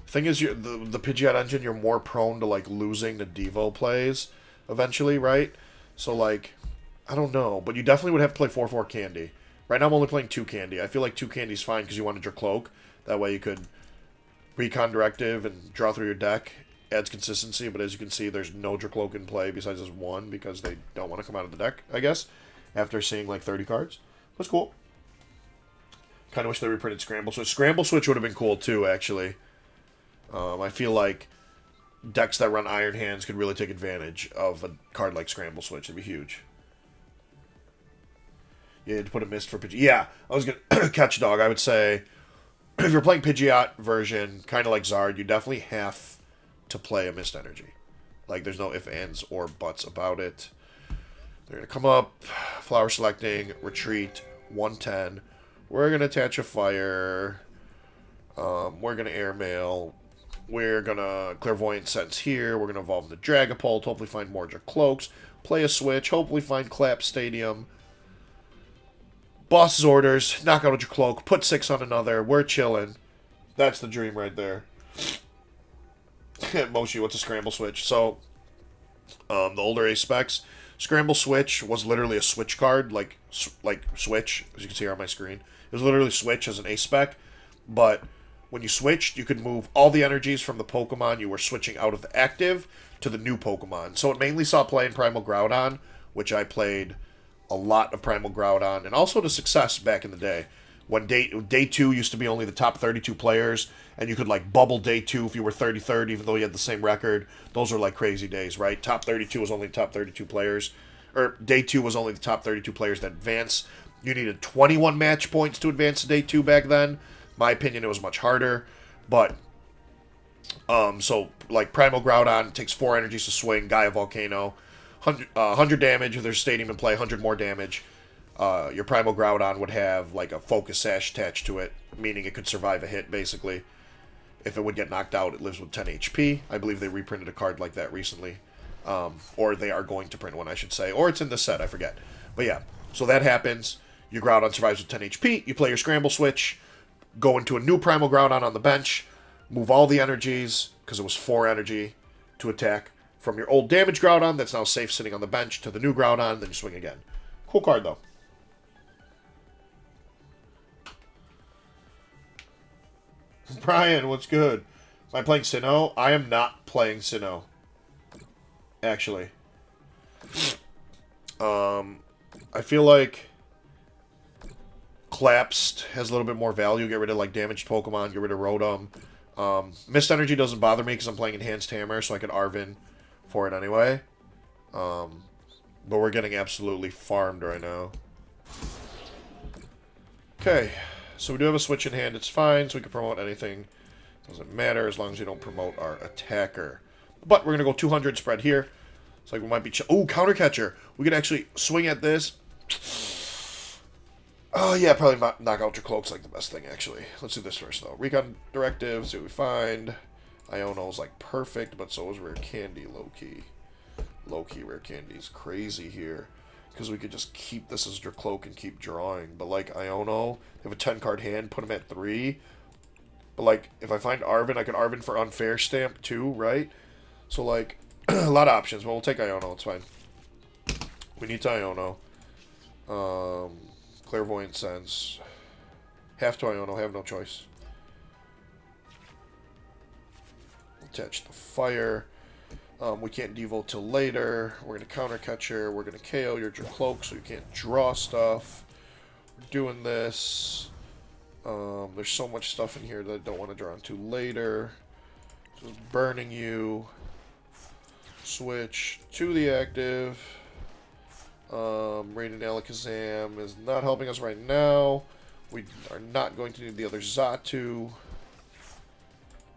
[SPEAKER 1] Thing is, the Pidgeot engine, you're more prone to, like, losing to Devo plays eventually, right? So, like, I don't know. But you definitely would have to play 4-4 Candy. Right now I'm only playing 2 Candy. I feel like 2 Candy's fine because you wanted your Cloak. That way you could Recon Directive and draw through your deck. Adds consistency, but as you can see, there's no Dracloak in play besides this one because they don't want to come out of the deck, I guess, after seeing, like, 30 cards. That's cool. Kind of wish they reprinted Scramble Switch. Scramble Switch would have been cool, too, actually. I feel like decks that run Iron Hands could really take advantage of a card like Scramble Switch. It'd be huge. You had to put a Mist for Pidgeot. Yeah, I was going to catch Dog. I would say, if you're playing Pidgeot version, kind of like Zard, you definitely have to play a Mist Energy. Like, there's no ifs, ands, or buts about it. They're going to come up, Flower Selecting, Retreat, 110. We're going to attach a Fire. We're going to Airmail. We're going to Clairvoyant Sense here. We're going to evolve the Dragapult, hopefully find more Dracloaks. Play a Switch, hopefully find Clap Stadium. Boss's orders, knock out a Dracloak, put 6 on another. We're chilling. That's the dream right there. Moshi, what's a scramble switch? So, the older A specs, scramble switch was literally a switch card, like switch, as you can see here on my screen. It was literally switch as an A spec, but when you switched, you could move all the energies from the Pokemon you were switching out of the active to the new Pokemon. So it mainly saw play in Primal Groudon, which I played a lot of Primal Groudon, and also to Success back in the day. When day 2 used to be only the top 32 players, and you could like bubble day 2 if you were 33rd, even though you had the same record. Those were like crazy days, right? Top 32 was only the top 32 players, or day 2 was only the top 32 players that advance. You needed 21 match points to advance to day 2 back then. My opinion, it was much harder, but so like Primal Groudon takes 4 energies to swing. Gaia Volcano, 100 damage if there's Stadium in play, 100 more damage. Your Primal Groudon would have like a Focus Sash attached to it, meaning it could survive a hit, basically. If it would get knocked out, it lives with 10 HP. I believe they reprinted a card like that recently. Or they are going to print one, I should say. Or it's in the set, I forget. But yeah, so that happens. Your Groudon survives with 10 HP. You play your Scramble Switch, go into a new Primal Groudon on the bench, move all the energies, because it was 4 energy to attack, from your old damage Groudon that's now safe sitting on the bench to the new Groudon, then you swing again. Cool card, though. Brian, what's good? Am I playing Sinnoh? I am not playing Sinnoh. Actually. I feel like Collapsed has a little bit more value. Get rid of like damaged Pokemon, get rid of Rotom. Mist Energy doesn't bother me because I'm playing Enhanced Hammer, so I could Arven for it anyway. But we're getting absolutely farmed right now. Okay. So we do have a switch in hand. It's fine, so we can promote anything. Doesn't matter as long as you don't promote our attacker. But we're going to go 200 spread here. It's like we might be... Oh, Counter Catcher. We could actually swing at this. Oh, yeah, probably knock out your Cloak's like the best thing, actually. Let's do this first, though. Recon Directive, see what we find. Iono's like perfect, but so is Rare Candy, low-key. Low-key Rare Candy's crazy here. Because we could just keep this as your Cloak and keep drawing. But like Iono, they have a 10-card hand, put him at 3. But like, if I find Arven, I can Arven for Unfair Stamp too, right? So like, a lot of options. But we'll take Iono, it's fine. We need to Iono. Clairvoyant Sense. Have to Iono, have no choice. Attach the fire. We can't devote till later. We're going to Counter Catcher. We're going to KO your Cloak so you can't draw stuff. We're doing this. There's so much stuff in here that I don't want to draw into later. Just burning you. Switch to the active. Raiden Alakazam is not helping us right now. We are not going to need the other Xatu.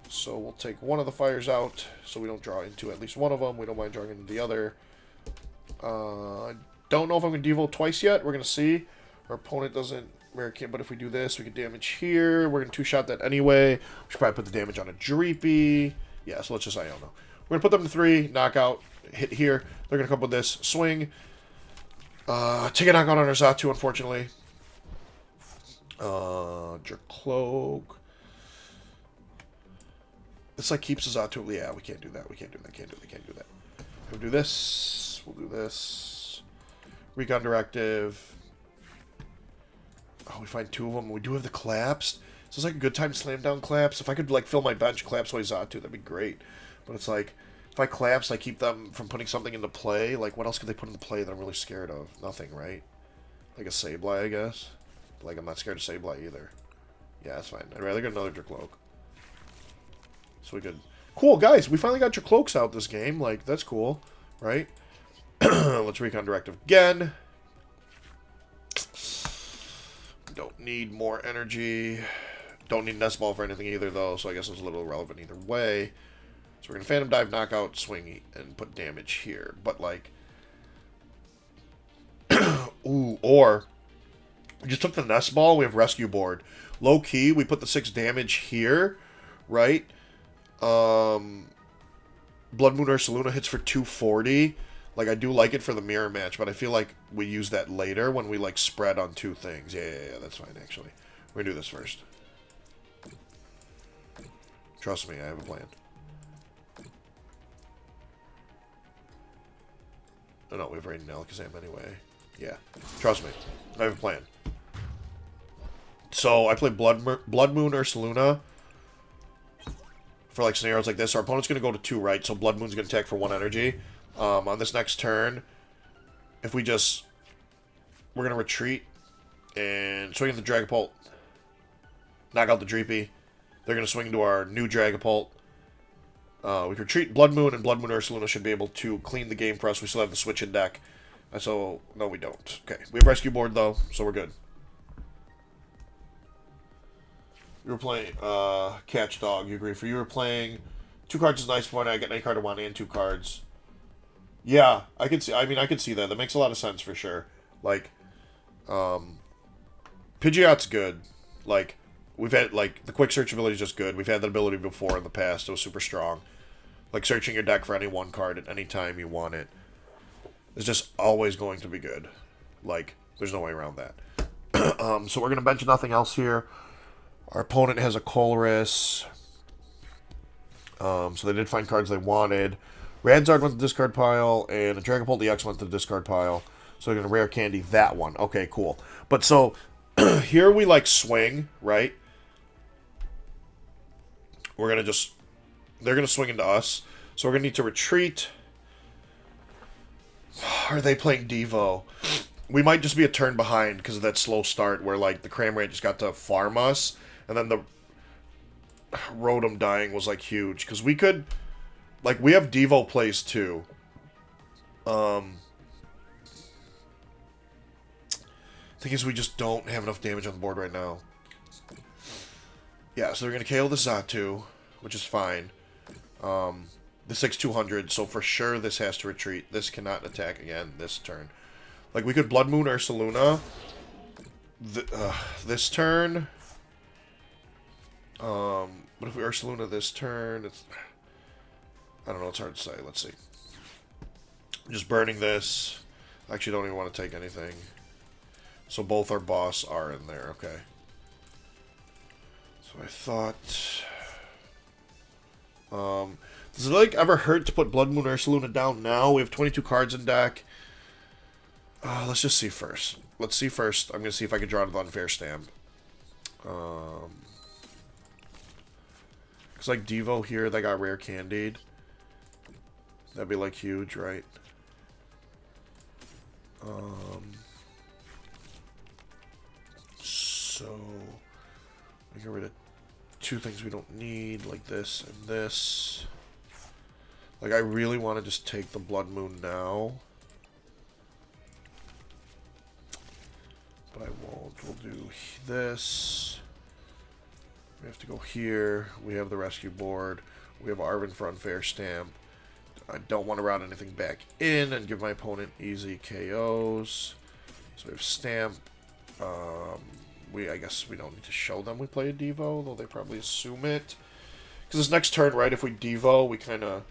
[SPEAKER 1] So we'll take one of the fires out so we don't draw into at least one of them. We don't mind drawing into the other. I don't know if I'm going to devote twice yet. We're going to see. Our opponent doesn't rare kit, but if we do this, we can damage here. We're going to two-shot that anyway. We should probably put the damage on a Dreepy. Yeah, so let's just Iono. We're going to put them to 3, knockout, hit here. They're going to come up with this, swing. Take a knockout on our Xatu, unfortunately. Cloak. This like keeps us out to it. Yeah, we can't do that. We can't do that. Can't do that. We'll do this. We'll do this. Recon Directive. Oh, we find 2 of them. We do have the Collapsed. So it's like a good time to slam down Collapse. If I could like fill my bench, Collapse away Xatu, that'd be great. But it's like, if I Collapse, I keep them from putting something into play. Like, what else could they put into play that I'm really scared of? Nothing, right? Like a Sableye, I guess. But, like, I'm not scared of Sableye either. Yeah, that's fine. I'd rather get another Dracloak. So we could... Cool, guys, we finally got your Cloaks out this game. Like, that's cool, right? Let's Recon Directive again. Don't need more energy. Don't need Nest Ball for anything either, though, so I guess it's a little irrelevant either way. So we're going to Phantom Dive, Knockout, Swing, and put damage here. But, like... Ooh, or... We just took the Nest Ball, we have Rescue Board. Low-key, we put the 6 damage here, right? Blood Moon Ursaluna hits for 240. Like, I do like it for the mirror match, but I feel like we use that later when we, like, spread on 2 things. Yeah, that's fine, actually. We're going to do this first. Trust me, I have a plan. Oh, no, we have Raiden and Alakazam anyway. Yeah. Trust me. I have a plan. So, I play Blood Moon Ursaluna. For, like, scenarios like this. Our opponent's going to go to 2, right? So, Blood Moon's going to attack for 1 energy. On this next turn, if we just... We're going to retreat. And swing at the Dragapult. Knock out the Dreepy. They're going to swing into our new Dragapult. We retreat Blood Moon, and Blood Moon Ursaluna should be able to clean the game for us. We still have the switch in deck. So, no, we don't. Okay, we have Rescue Board, though, so we're good. You were playing Catch Dog, you agree. For you were playing 2 cards is nice point. I get any card I want and 2 cards. Yeah, I could see. I mean, I could see that. That makes a lot of sense for sure. Like, Pidgeot's good. Like, we've had, like, the quick search ability is just good. We've had that ability before in the past. It was super strong. Like, searching your deck for any 1 card at any time you want it is just always going to be good. Like, there's no way around that. So we're going to bench nothing else here. Our opponent has a Colress. So they did find cards they wanted. Radzard went to the discard pile, and a Dragapult EX went to the discard pile. So they're going to rare candy that one. Okay, cool. But so, here we, like, swing, right? We're going to just... They're going to swing into us. So we're going to need to retreat. Are they playing Devo? We might just be a turn behind because of that slow start where, like, the Cramorant just got to farm us. And then the Rotom dying was, like, huge. Because we could... Like, we have Devo plays, too. Thing is, we just don't have enough damage on the board right now. Yeah, so they're going to KO the Xatu, which is fine. The 6-200, so for sure this has to retreat. This cannot attack again this turn. Like, we could Blood Moon Ursaluna this turn. But if we Ursaluna this turn, it's... I don't know, it's hard to say. Let's see. I'm just burning this. I actually don't even want to take anything. So both our boss are in there, okay. So I thought... does it, like, ever hurt to put Blood Moon Ursaluna down now? We have 22 cards in deck. Let's just see first. Let's see first. I'm going to see if I can draw the Unfair Stamp. Because, like, Devo here, they got rare candied. That'd be, like, huge, right? So, we get rid of 2 things we don't need, like this and this. Like, I really want to just take the Blood Moon now. But I won't. We'll do this. We have to go here. We have the rescue board. We have Arven for Unfair Stamp. I don't want to route anything back in and give my opponent easy KOs. So we have Stamp. I guess we don't need to show them we play a Devo, though they probably assume it. Because this next turn, right, if we Devo, we kind of...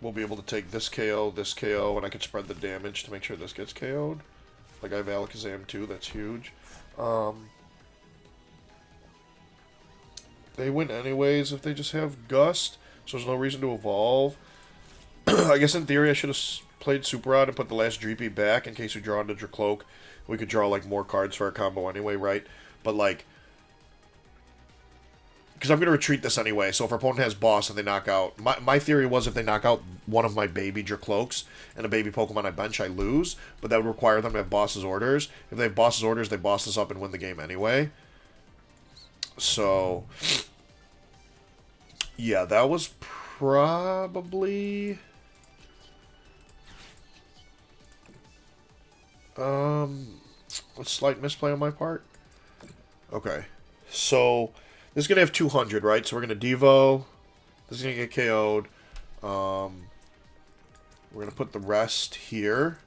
[SPEAKER 1] We'll be able to take this KO, and I can spread the damage to make sure this gets KO'd. Like, I have Alakazam too, that's huge. They win anyways if they just have Gust, so there's no reason to evolve. I guess in theory I should have played Super Rod and put the last Dreepy back in case we draw into Dracloak. We could draw, like, more cards for our combo anyway, right? But, like... Because I'm going to retreat this anyway, so if our opponent has Boss and they knock out... My theory was if they knock out one of my baby Dracloaks and a baby Pokemon I bench, I lose. But that would require them to have Boss's Orders. If they have Boss's Orders, they boss us up and win the game anyway. So... Yeah, that was probably... A slight misplay on my part. Okay. So... This is going to have 200, right? So we're going to Devo. This is going to get KO'd. We're going to put the rest here.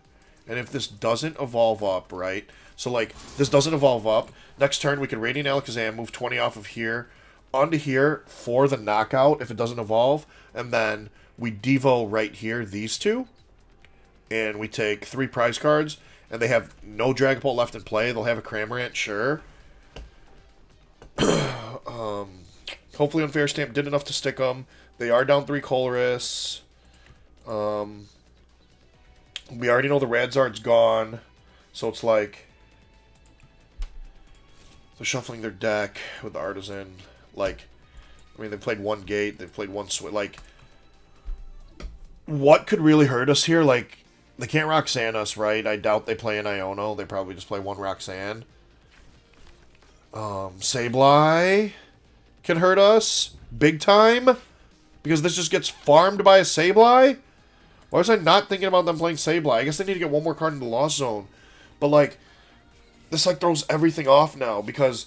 [SPEAKER 1] And if this doesn't evolve up, right? So, like, this doesn't evolve up. Next turn, we can Radiant Alakazam, move 20 off of here onto here for the knockout if it doesn't evolve. And then we Devo right here, these two. And we take 3 prize cards. And they have no Dragapult left in play. They'll have a Cramorant, sure. Hopefully Unfair Stamp did enough to stick them. They are down 3 Colress. We already know the Radzard's gone, so it's like they're shuffling their deck with the Artisan. Like, I mean, they played one Gate, they played one Switch. Like, what could really hurt us here? Like, they can't Roxanne us, right? I doubt they play an Iono. They probably just play one Roxanne. Sableye can hurt us big time because this just gets farmed by a Sableye. Why was I not thinking about them playing Sableye? I guess they need to get one more card in the Lost Zone. But, like, this, like, throws everything off now because...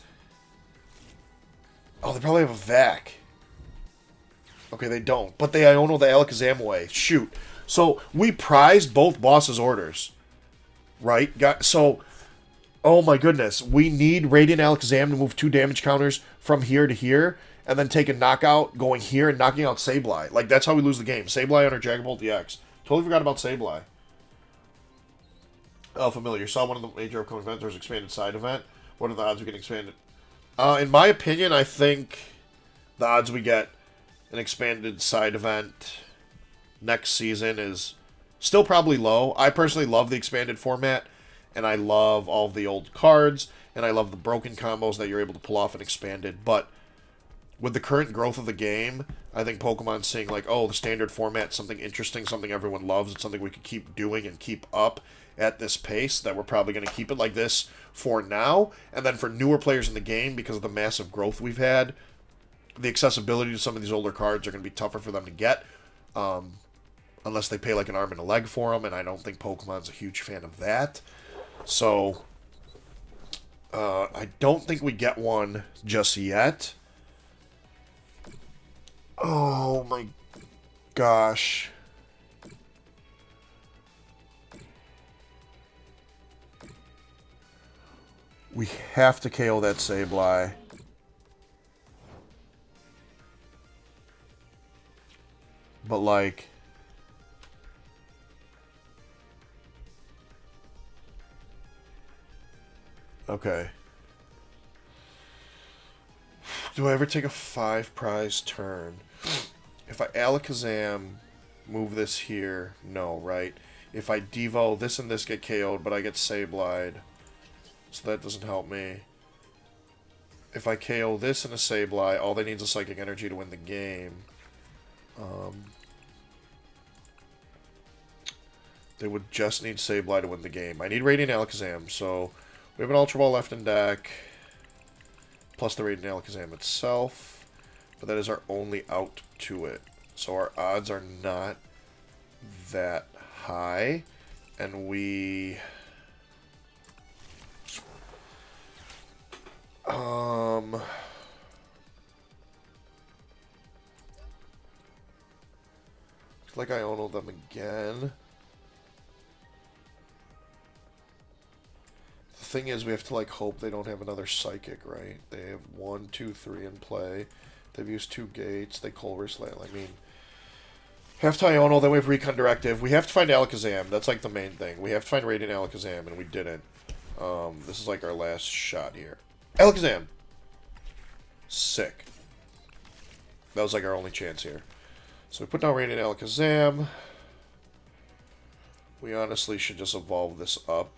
[SPEAKER 1] Oh, they probably have a Vac. Okay, they don't. But they Iono the Alakazam away. Shoot. So, we prized both bosses' orders. Right? So, oh my goodness. We need Radiant Alakazam to move 2 damage counters from here to here. And then take a knockout going here and knocking out Sableye. Like, that's how we lose the game. Sableye under Dragapult DX. Totally forgot about Sableye. Oh, familiar. Saw one of the major upcoming events. There's an expanded side event. What are the odds we get expanded? In my opinion, I think the odds we get an expanded side event next season is still probably low. I personally love the expanded format, and I love all of the old cards, and I love the broken combos that you're able to pull off in expanded, but with the current growth of the game, I think Pokemon's seeing, like, oh, the standard format, something interesting, something everyone loves, it's something we could keep doing and keep up at this pace, that we're probably going to keep it like this for now. And then for newer players in the game, because of the massive growth we've had, the accessibility to some of these older cards are going to be tougher for them to get, unless they pay, like, an arm and a leg for them, and I don't think Pokemon's a huge fan of that. So, I don't think we get one just yet. Oh my gosh. We have to KO that Sableye. But, like... Okay. Do I ever take a 5 prize turn? If I Alakazam, move this here, no, right? If I Devo, this and this get KO'd, but I get Sableyed, so that doesn't help me. If I KO this and a Sableye, all they need is a Psychic Energy to win the game. They would just need Sableye to win the game. I need Radiant Alakazam, so we have an Ultra Ball left in deck, plus the Radiant Alakazam itself. But that is our only out to it. So our odds are not that high. And we... like I own them again. The thing is, we have to, like, hope they don't have another Psychic, right? They have 1, 2, 3 in play. They've used 2 gates. They Colress Land. I mean, have to Iono, then we have Recon Directive. We have to find Alakazam. That's, like, the main thing. We have to find Radiant Alakazam, and we didn't. This is, like, our last shot here. Alakazam! Sick. That was, like, our only chance here. So we put down Radiant Alakazam. We honestly should just evolve this up.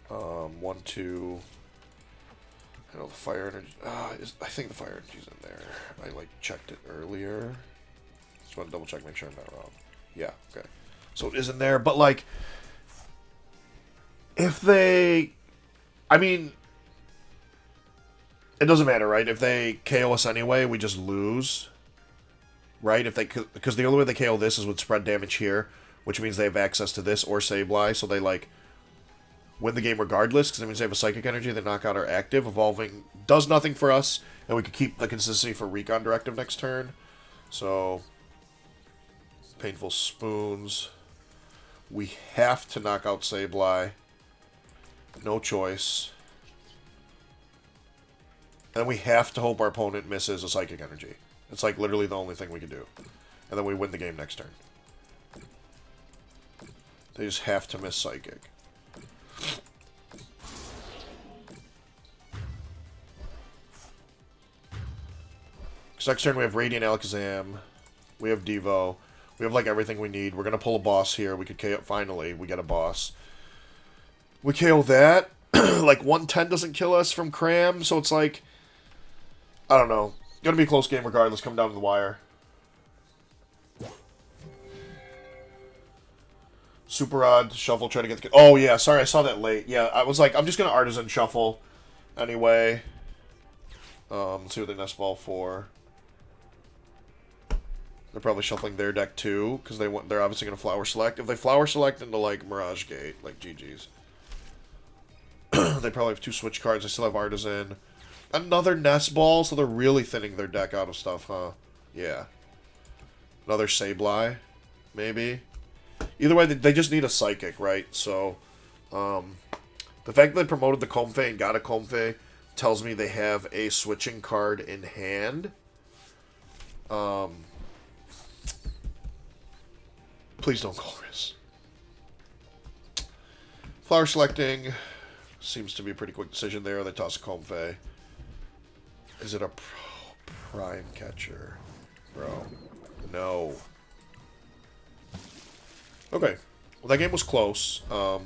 [SPEAKER 1] 1, 2... I know the fire energy... I think the fire energy's in there. I, like, checked it earlier. Just want to double check, make sure I'm not wrong. Yeah, okay. So it is in there, but, like... If they... I mean... It doesn't matter, right? If they KO us anyway, we just lose. Right? If they... Because the only way they KO this is with spread damage here, which means they have access to this or Sableye, so they, like... win the game regardless, because it means they have a Psychic Energy, the knockout are active. Evolving does nothing for us, and we could keep the consistency for Recon Directive next turn. So, Painful Spoons. We have to knock out Sableye. No choice. And we have to hope our opponent misses a Psychic Energy. It's like literally the only thing we can do. And then we win the game next turn. They just have to miss Psychic. Next turn we have Radiant Alakazam, we have Devo, We have, like, everything we need. We're going to pull a boss here. We could KO... Finally, we get a boss. We KO that. Like, 110 doesn't kill us from Cram, so it's like... I don't know. Gonna be a close game regardless. Come down to the wire. Super odd. Shuffle, try to get the... Oh, yeah. Sorry, I saw that late. Yeah, I was like, I'm just gonna Artisan Shuffle. Anyway. Let's see what they nest ball for. They're probably shuffling their deck too, because they're obviously going to Flower Select. If they Flower Select into, like, Mirage Gate, like, GG's. They probably have 2 switch cards. They still have Artisan. Another nest ball, so they're really thinning their deck out of stuff, huh? Yeah. Another Sableye, maybe. Either way, they just need a Psychic, right? So, the fact that they promoted the Comfey and got a Comfey tells me they have a switching card in hand. Please don't Chorus. Flower selecting seems to be a pretty quick decision there. They toss a Comfey. Is it a Prime Catcher? Bro. No. Okay. Well, that game was close. Our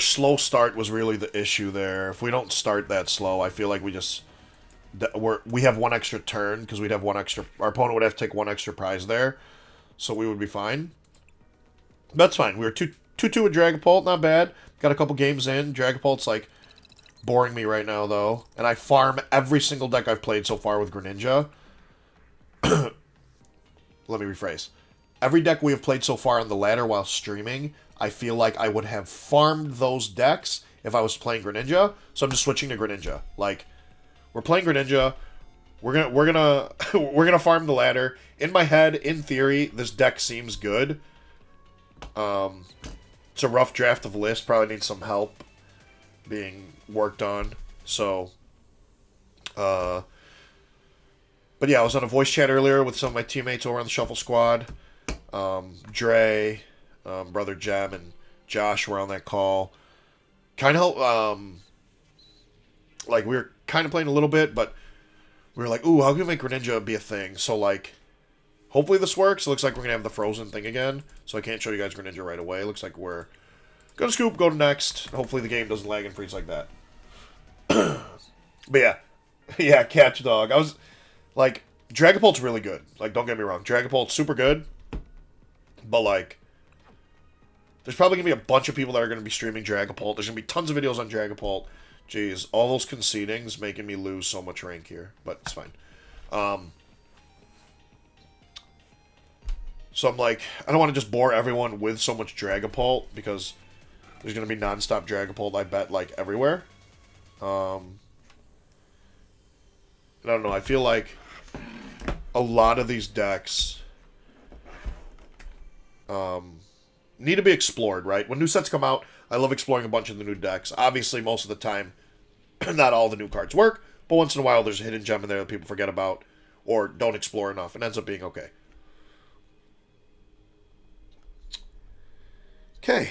[SPEAKER 1] slow start was really the issue there. If we don't start that slow, I feel like we just... we have 1 extra turn, because we'd have 1 extra... Our opponent would have to take 1 extra prize there, so we would be fine. That's fine. We were 2-2 with Dragapult, not bad. Got a couple games in. Dragapult's, like, boring me right now, though. And I farm every single deck I've played so far with Greninja. Let me rephrase. Every deck we have played so far on the ladder while streaming, I feel like I would have farmed those decks if I was playing Greninja, so I'm just switching to Greninja. Like... We're playing Greninja. We're gonna farm the ladder. In my head, in theory, this deck seems good. It's a rough draft of list. Probably needs some help being worked on. So, but yeah, I was on a voice chat earlier with some of my teammates over on the Shuffle Squad. Dre, Brother Jem, and Josh were on that call. Kind of, like, we were kind of playing a little bit, but we were like, ooh, how can we make Greninja be a thing? So, like, hopefully this works. It looks like we're going to have the Frozen thing again, so I can't show you guys Greninja right away. It looks like we're going to scoop, go to next. Hopefully the game doesn't lag and freeze like that. But yeah. Yeah, Catch Dog. I was, like, Dragapult's really good. Like, don't get me wrong. Dragapult's super good, but, like, there's probably going to be a bunch of people that are going to be streaming Dragapult. There's going to be tons of videos on Dragapult. Jeez, all those concedings making me lose so much rank here, but it's fine. So I'm like, I don't want to just bore everyone with so much Dragapult, because there's going to be non-stop Dragapult, I bet, like, everywhere. I don't know, I feel like a lot of these decks need to be explored, right? When new sets come out, I love exploring a bunch of the new decks. Obviously, most of the time, not all the new cards work, but once in a while, there's a hidden gem in there that people forget about or don't explore enough, and ends up being okay. Okay.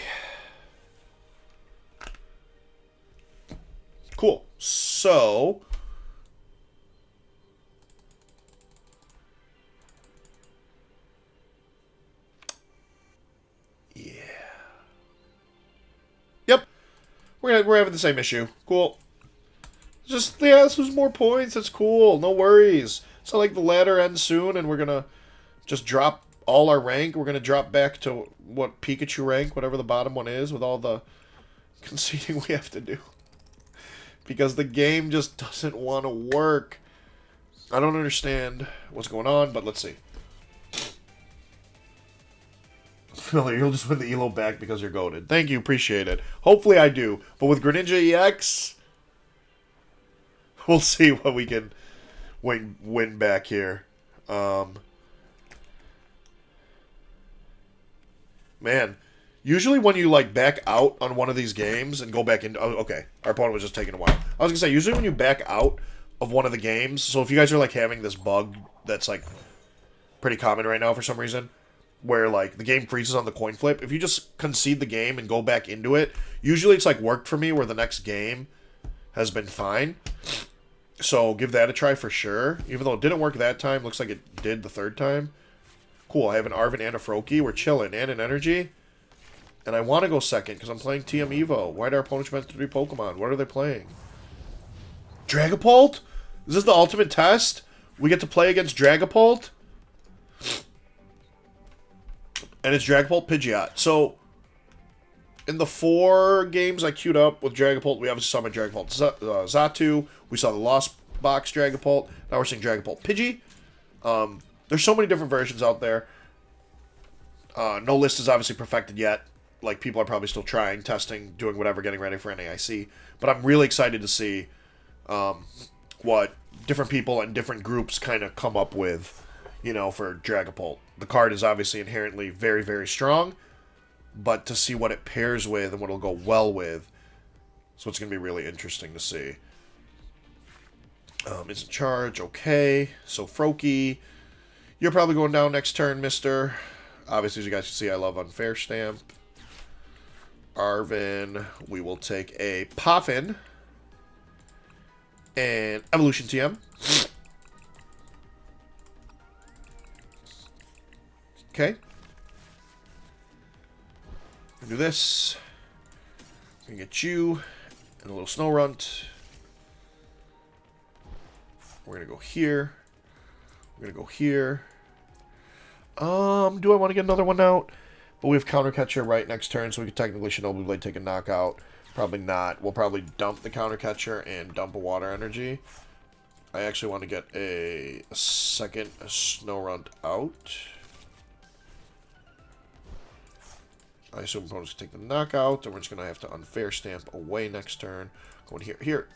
[SPEAKER 1] Cool. So... Yep. We're having the same issue. Cool. Just, yeah, this was more points. That's cool. No worries. It's not like the ladder ends soon and we're going to just drop all our rank. We're going to drop back to, what, Pikachu rank, whatever the bottom one is, with all the conceding we have to do. Because the game just doesn't want to work. I don't understand what's going on, but let's see. You'll just win the ELO back because you're goated. Thank you, appreciate it. Hopefully I do. But with Greninja EX, we'll see what we can win back here. Man, usually when you, like, back out on one of these games and go back into... Oh, okay, our opponent was just taking a while. I was going to say, usually when you back out of one of the games... So if you guys are, like, having this bug that's, like, pretty common right now for some reason... where, like, the game freezes on the coin flip, if you just concede the game and go back into it, usually it's, like, worked for me where the next game has been fine. So give that a try for sure. Even though it didn't work that time, looks like it did the third time. Cool, I have an Arven and a Froakie. We're chilling. And an Energy. And I want to go second because I'm playing TM Evo. Why do our opponents meant 3 Pokemon? What are they playing? Dragapult? Is this the ultimate test? We get to play against Dragapult? And it's Dragapult Pidgeot. So, in the 4 games I queued up with Dragapult, we obviously saw my Dragapult Xatu. We saw the Lost Box Dragapult. Now we're seeing Dragapult Pidgey. There's so many different versions out there. No list is obviously perfected yet. Like, people are probably still trying, testing, doing whatever, getting ready for NAIC. But I'm really excited to see what different people and different groups kind of come up with, you know, for Dragapult. The card is obviously inherently very, very strong, but to see what it pairs with and what it'll go well with, so it's going to be really interesting to see. Isn't charge, okay. So Froakie, you're probably going down next turn, mister. Obviously, as you guys can see, I love Unfair Stamp. Arven, we will take a Poffin. And Evolution TM. Okay. Do this. We can get you and a little Snow Runt. We're gonna go here. We're gonna go here. Do I want to get another one out? But we have Counter Catcher right next turn, so we could technically Shinobi Blade take a knockout. Probably not. We'll probably dump the Counter Catcher and dump a Water Energy. I actually want to get a second Snow Runt out. I assume opponents can take the knockout, and we're just going to have to Unfair Stamp away next turn. Going here.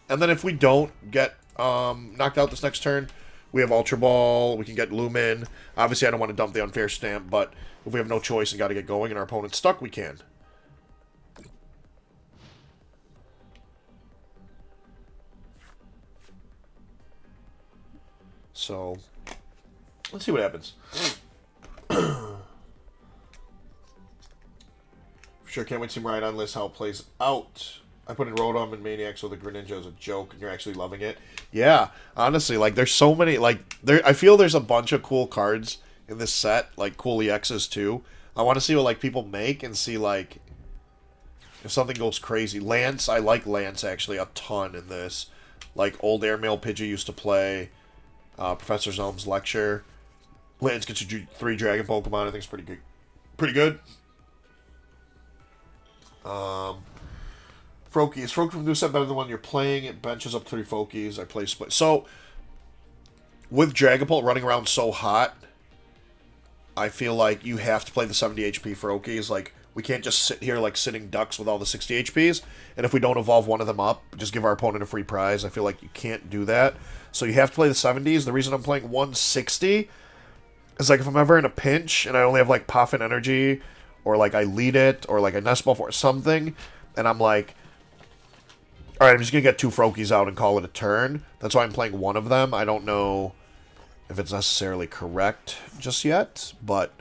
[SPEAKER 1] And then if we don't get knocked out this next turn, we have Ultra Ball, we can get Lumen. Obviously, I don't want to dump the Unfair Stamp, but if we have no choice and got to get going and our opponent's stuck, we can. So, let's see what happens. Sure, can't wait to see Ride on list how it plays out. I put in Rotom and Maniac, so the Greninja is a joke, and you're actually loving it. Yeah, honestly, like, there's so many, like, I feel there's a bunch of cool cards in this set, like, cool EXs, too. I want to see what, like, people make and see, like, if something goes crazy. Lance, I like Lance, actually, a ton in this. Like, old Airmail Pidgey used to play, Professor Zelm's Lecture. Lance gets you 3 Dragon Pokemon, I think it's pretty good. Pretty good. Froakie. Is Froakie from the new set better than the one you're playing? It benches up 3 Froakies. I play split. So, with Dragapult running around so hot, I feel like you have to play the 70 HP Froakies. Like, we can't just sit here like sitting ducks with all the 60 HPs. And if we don't evolve one of them up, just give our opponent a free prize. I feel like you can't do that. So you have to play the 70s. The reason I'm playing 160 is like if I'm ever in a pinch and I only have like Poffin Energy, or like I lead it, or like I Nest Ball for something, and I'm like, alright, I'm just going to get 2 Froakies out and call it a turn. That's why I'm playing one of them. I don't know if it's necessarily correct just yet, but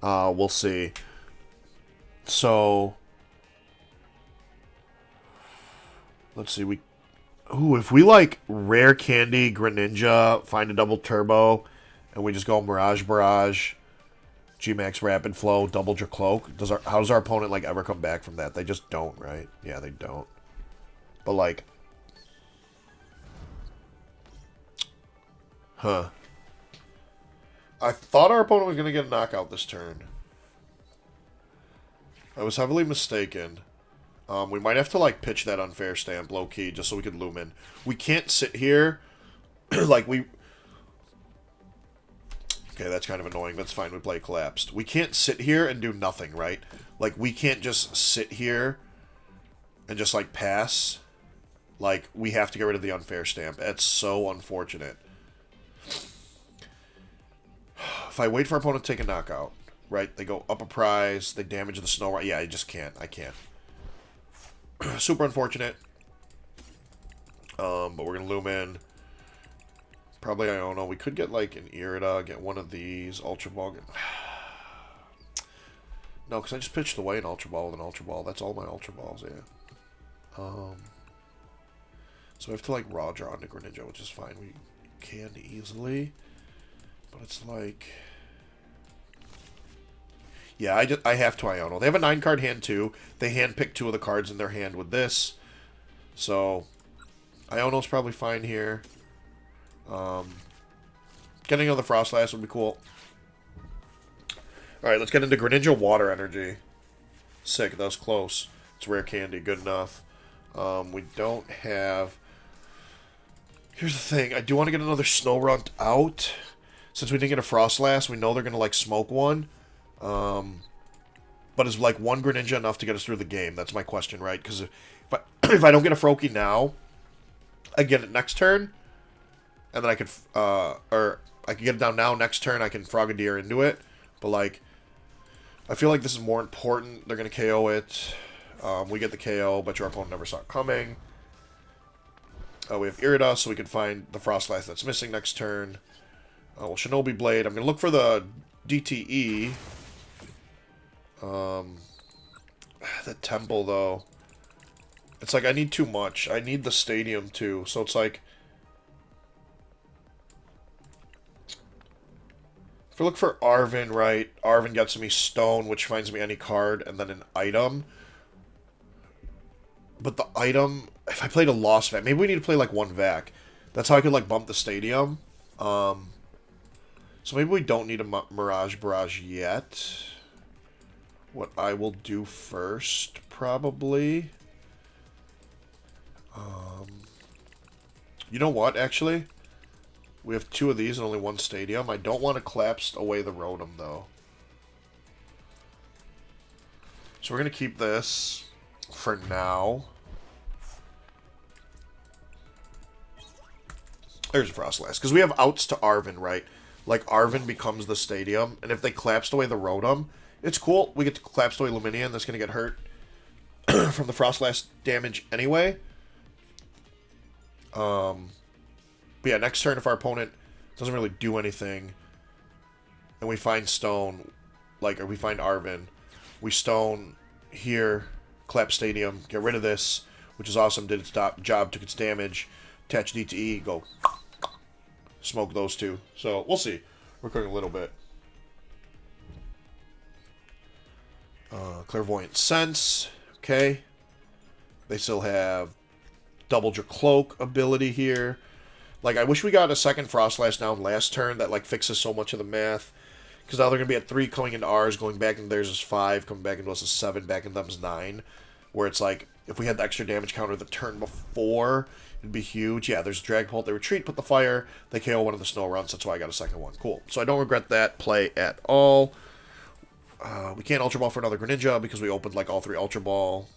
[SPEAKER 1] we'll see. So, let's see. If we like Rare Candy, Greninja, find a double turbo, and we just go Barrage, G-Max Rapid Flow, double Cloak, how does our opponent like ever come back from that? They just don't, right? Yeah, they don't. But like, I thought our opponent was going to get a knockout this turn. I was heavily mistaken. We might have to like pitch that Unfair Stamp low-key just so we could Lumen. We can't sit here like we... Okay, that's kind of annoying. That's fine. We play Collapsed. We can't sit here and do nothing, right? Like, we can't just sit here and just, like, pass. Like, we have to get rid of the Unfair Stamp. That's so unfortunate. If I wait for our opponent to take a knockout, right? They go up a prize. They damage the Snow. Yeah, I just can't. I can't. Super unfortunate. But we're going to Lumen. Probably, I don't know. We could get, like, an Irida, get one of these, Ultra Ball. No, because I just pitched away an Ultra Ball with an Ultra Ball. That's all my Ultra Balls, yeah. So we have to, like, raw draw into Greninja, which is fine. We can easily. But it's like... Yeah, I have to Iono. They have a 9-card hand, too. They handpick 2 of the cards in their hand with this. So, Iono's probably fine here. Getting another Frostlass would be cool. Alright, let's get into Greninja Water Energy. Sick, that was close. It's rare candy, good enough. We don't have... Here's the thing, I do want to get another Snorunt out. Since we didn't get a Frostlass, we know they're going to, like, smoke one. But is, like, one Greninja enough to get us through the game? That's my question, right? Because if I don't get a Froakie now, I get it next turn. And then I could, or I can get it down now, next turn I can Frogadier into it. But, like, I feel like this is more important. They're going to KO it. We get the KO, but your opponent never saw it coming. We have Irida, so we can find the Frostlass that's missing next turn. Well, Shinobi Blade. I'm going to look for the DTE. The Temple, though. It's like I need too much. I need the Stadium, too. So it's like... If we look for Arven, right? Arven gets me Stone, which finds me any card, and then an item. But the item... If I played a Lost Vac... Maybe we need to play, like, one Vac. That's how I could, like, bump the Stadium. So maybe we don't need a Mirage Barrage yet. What I will do first, probably... you know what, actually? We have 2 of these and only 1 Stadium. I don't want to collapse away the Rotom, though. So we're going to keep this for now. There's a Frostlass. Because we have outs to Arven, right? Like, Arven becomes the Stadium. And if they collapsed away the Rotom, it's cool. We get to collapse away Lumineon. That's going to get hurt from the Frostlass damage anyway. But yeah, next turn, if our opponent doesn't really do anything, and we find Stone, like, or we find Arven, we Stone here, collapse Stadium, get rid of this, which is awesome, did its job, took its damage, attach DTE, go smoke those 2. So, we'll see. We're cooking a little bit. Clairvoyant Sense, okay. They still have Double Cloak ability here. Like, I wish we got a second Frostlass down last turn that, like, fixes so much of the math. Because now they're going to be at 3 coming into ours, going back into theirs is 5, coming back into us is 7, back into them is 9. Where it's like, if we had the extra damage counter the turn before, it'd be huge. Yeah, there's Dragapult, they retreat, put the fire, they KO one of the Snoruns, that's why I got a second one. Cool. So I don't regret that play at all. We can't Ultra Ball for another Greninja because we opened, like, all 3 Ultra Ball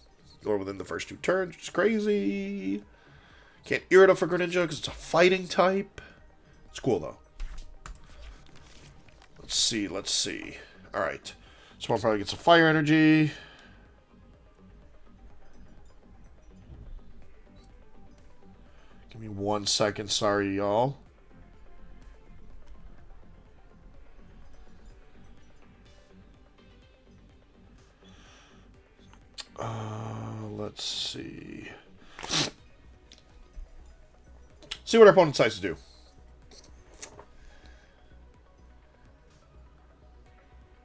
[SPEAKER 1] or within the first 2 turns, which is crazy. Can't Irida for Greninja because it's a fighting type. It's cool, though. Let's see, let's see. Alright. This one probably gets a fire energy. Give me 1 second, sorry, y'all. Let's see. See what our opponent decides to do.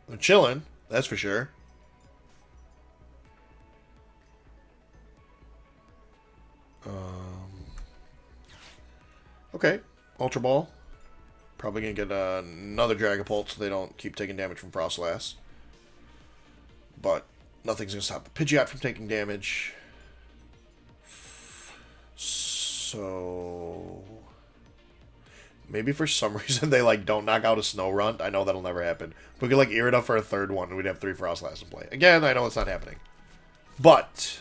[SPEAKER 1] They're chilling, that's for sure. Okay, Ultra Ball. Probably gonna get another Dragapult so they don't keep taking damage from Frostlass. But nothing's gonna stop the Pidgeot from taking damage. So maybe for some reason they, like, don't knock out a Snorunt. I know that'll never happen. We could, like, Irida for a third one and we'd have 3 Frostlass in play. Again, I know it's not happening. But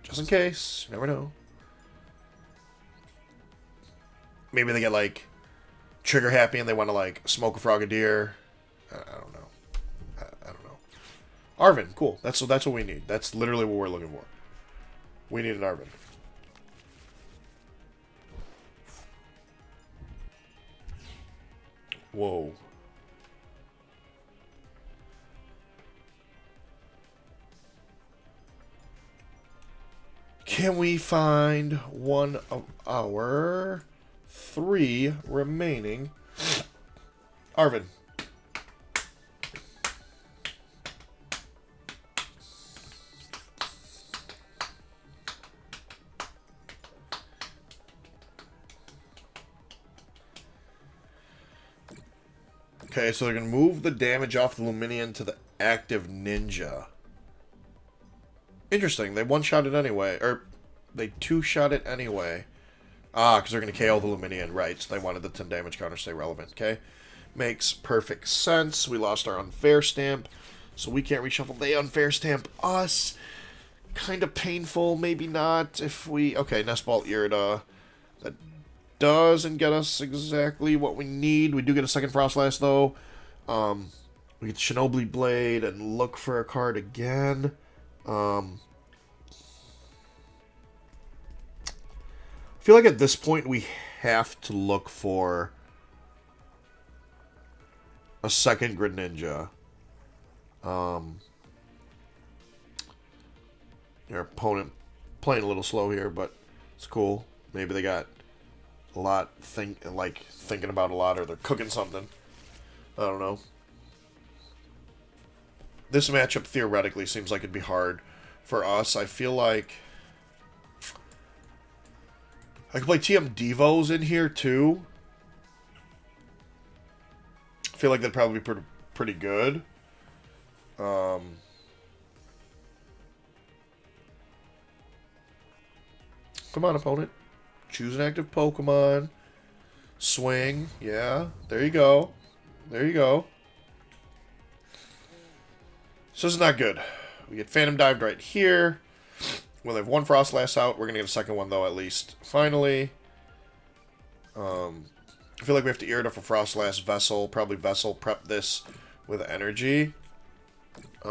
[SPEAKER 1] just in case, you never know. Maybe they get, like, trigger happy and they want to, like, smoke a Frogadier. I don't know. I don't know. Arven, cool. That's what we need. That's literally what we're looking for. We need an Arven. Whoa. Can we find one of our 3 remaining? Arvin. Okay, so they're going to move the damage off the Luminion to the active Ninja. Interesting. They one-shot it anyway. Or, they two-shot it anyway. Ah, because they're going to KO the Luminion. Right, so they wanted the 10 damage counter to stay relevant. Okay. Makes perfect sense. We lost our unfair stamp, so we can't reshuffle. They unfair stamp us. Kind of painful, maybe not. If we... Okay, Nestball Irida. That doesn't get us exactly what we need. We do get a second Frostlass, though. We get Shinobi Blade and look for a card again. I feel like at this point we have to look for a second Greninja. Your opponent playing a little slow here, but it's cool. Maybe they got a lot thinking about a lot, or they're cooking something. I don't know. This matchup theoretically seems like it'd be hard for us. I feel like I could play TM Devos in here too. I feel like that'd probably be pretty good. Come on, opponent. Choose an active Pokemon. Swing. Yeah. There you go. There you go. So this is not good. We get Phantom Dived right here. We'll have one Frostlass out. We're going to get a second one, though, at least. Finally. I feel like we have to Irida for Frostlass. Vessel. Probably Vessel. Prep this with energy. We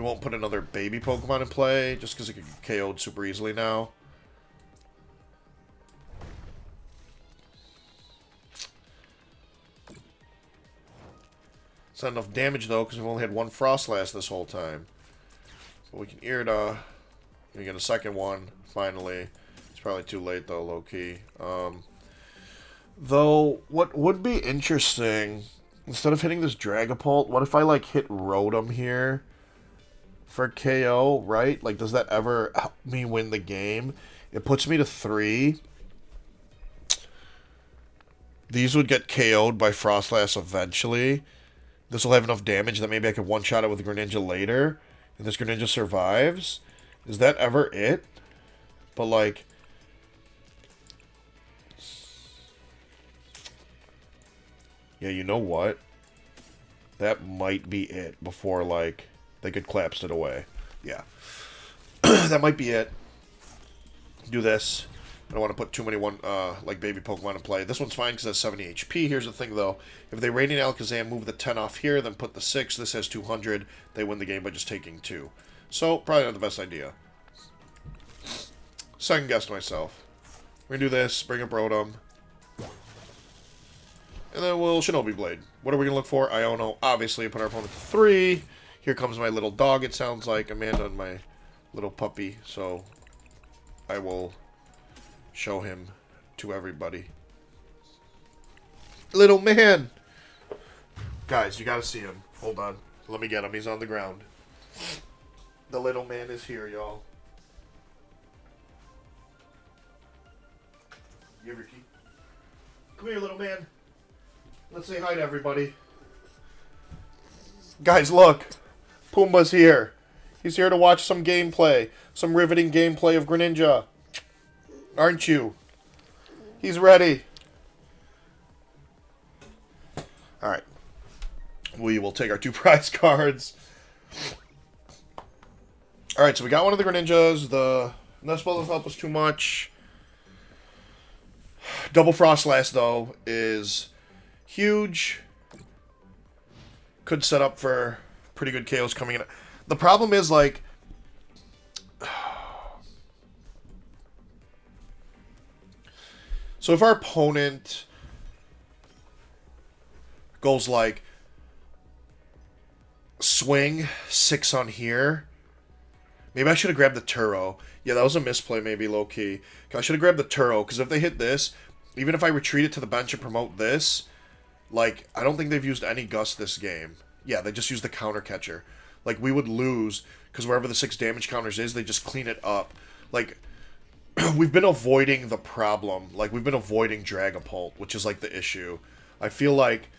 [SPEAKER 1] won't put another baby Pokemon in play, just because it can get KO'd super easily now. It's not enough damage, though, because we've only had one Frostlass this whole time. But we can Irida. We get a second one, finally. It's probably too late, though, low-key. Though, what would be interesting, instead of hitting this Dragapult, what if I, like, hit Rotom here for KO, right? Like, does that ever help me win the game? It puts me to 3. These would get KO'd by Frostlass eventually. This will have enough damage that maybe I could one-shot it with Greninja later. And this Greninja survives. Is that ever it? But, like... Yeah, you know what? That might be it before, like, they could collapse it away. Yeah. That might be it. Do this. I don't want to put too many baby Pokemon in play. This one's fine because it has 70 HP. Here's the thing, though. If they Radiant Alakazam, move the 10 off here, then put the 6. This has 200. They win the game by just taking 2. So, probably not the best idea. Second guessed myself. We're going to do this. Bring up Rotom. And then we'll Shinobi Blade. What are we going to look for? I don't know. Obviously, put our opponent to 3. Here comes my little dog, it sounds like. Amanda and my little puppy. So, I will show him to everybody. Little man! Guys, you gotta see him. Hold on. Let me get him. He's on the ground. The little man is here, y'all. You have your key? Come here, little man. Let's say hi to everybody. Guys, look. Pumbaa's here. He's here to watch some gameplay. Some riveting gameplay of Greninja. Aren't you? He's ready. Alright. We will take our 2 prize cards. Alright, so we got one of the Greninjas. The Nestball doesn't help us too much. Double Frostlass, though, is huge. Could set up for pretty good KOs coming in. The problem is, like... So if our opponent goes, like, swing 6 on here, Maybe I should have grabbed the Turo. Yeah, that was a misplay, maybe, low-key. I should have grabbed the Turo, because if they hit this, even if I retreat it to the bench and promote this, like, I don't think they've used any Gust this game. Yeah, they just used the counter catcher. Like, we would lose, because wherever the 6 damage counters is, they just clean it up. Like, we've been avoiding the problem. Like, we've been avoiding Dragapult, which is, like, the issue. I feel like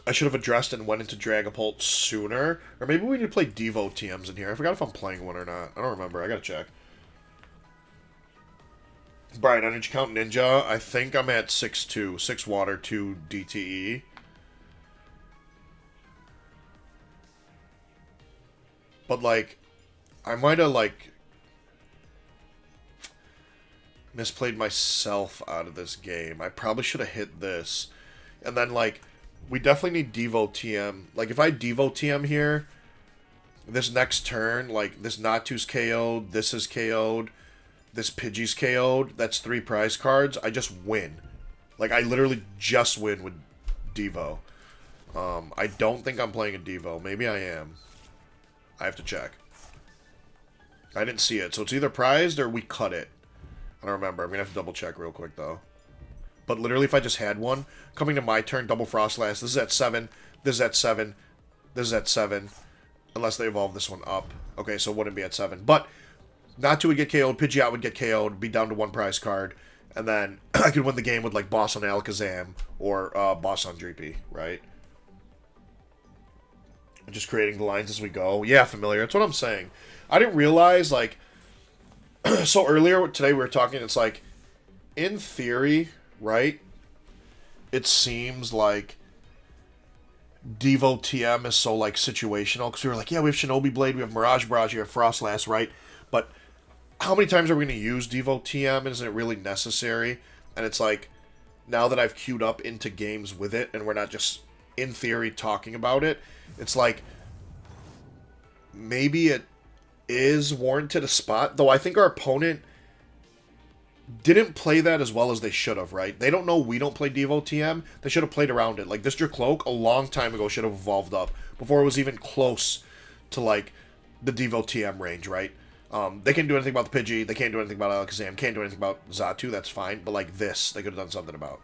[SPEAKER 1] I should have addressed and went into Dragapult sooner. Or maybe we need to play Devo TMs in here. I forgot if I'm playing one or not. I don't remember. I gotta check. Brian, energy count ninja. I think I'm at 6-2. 6 water, 2 DTE. But, like, I might have, like, misplayed myself out of this game. I probably should have hit this. And then, like, we definitely need Devo TM. Like, if I Devo TM here, this next turn, like, this Natu's KO'd, this is KO'd, this Pidgey's KO'd, that's 3 prize cards, I just win. Like, I literally just win with Devo. I don't think I'm playing a Devo. Maybe I am. I have to check. I didn't see it, so it's either prized or we cut it. I don't remember. I'm going to have to double check real quick, though. But literally, if I just had one, coming to my turn, double Frostlass, this is at 7, this is at 7, this is at 7, unless they evolve this one up. Okay, so it wouldn't be at 7. But Natu would get KO'd, Pidgeot would get KO'd, be down to 1 prize card, and then I could win the game with, like, Boss on Alakazam or Boss on Dreepy, right? Just creating the lines as we go. Yeah, familiar. That's what I'm saying. I didn't realize, like, so earlier today we were talking, it's like, in theory, right, it seems like Devo TM is so, like, situational, because we were like, yeah, we have Shinobi Blade, we have Mirage Barrage, we have Frostlass, right, but how many times are we going to use Devo TM? Isn't it really necessary? And it's like, now that I've queued up into games with it, and we're not just, in theory, talking about it, it's like, maybe it is warranted a spot, though I think our opponent didn't play that as well as they should have, right? They don't know we don't play Devo TM. They should have played around it. Like, this Dracloak, a long time ago, should have evolved up before it was even close to, like, the Devo TM range, right? They can't do anything about the Pidgey. They can't do anything about Alakazam. Can't do anything about Xatu. That's fine. But, like, this, they could have done something about.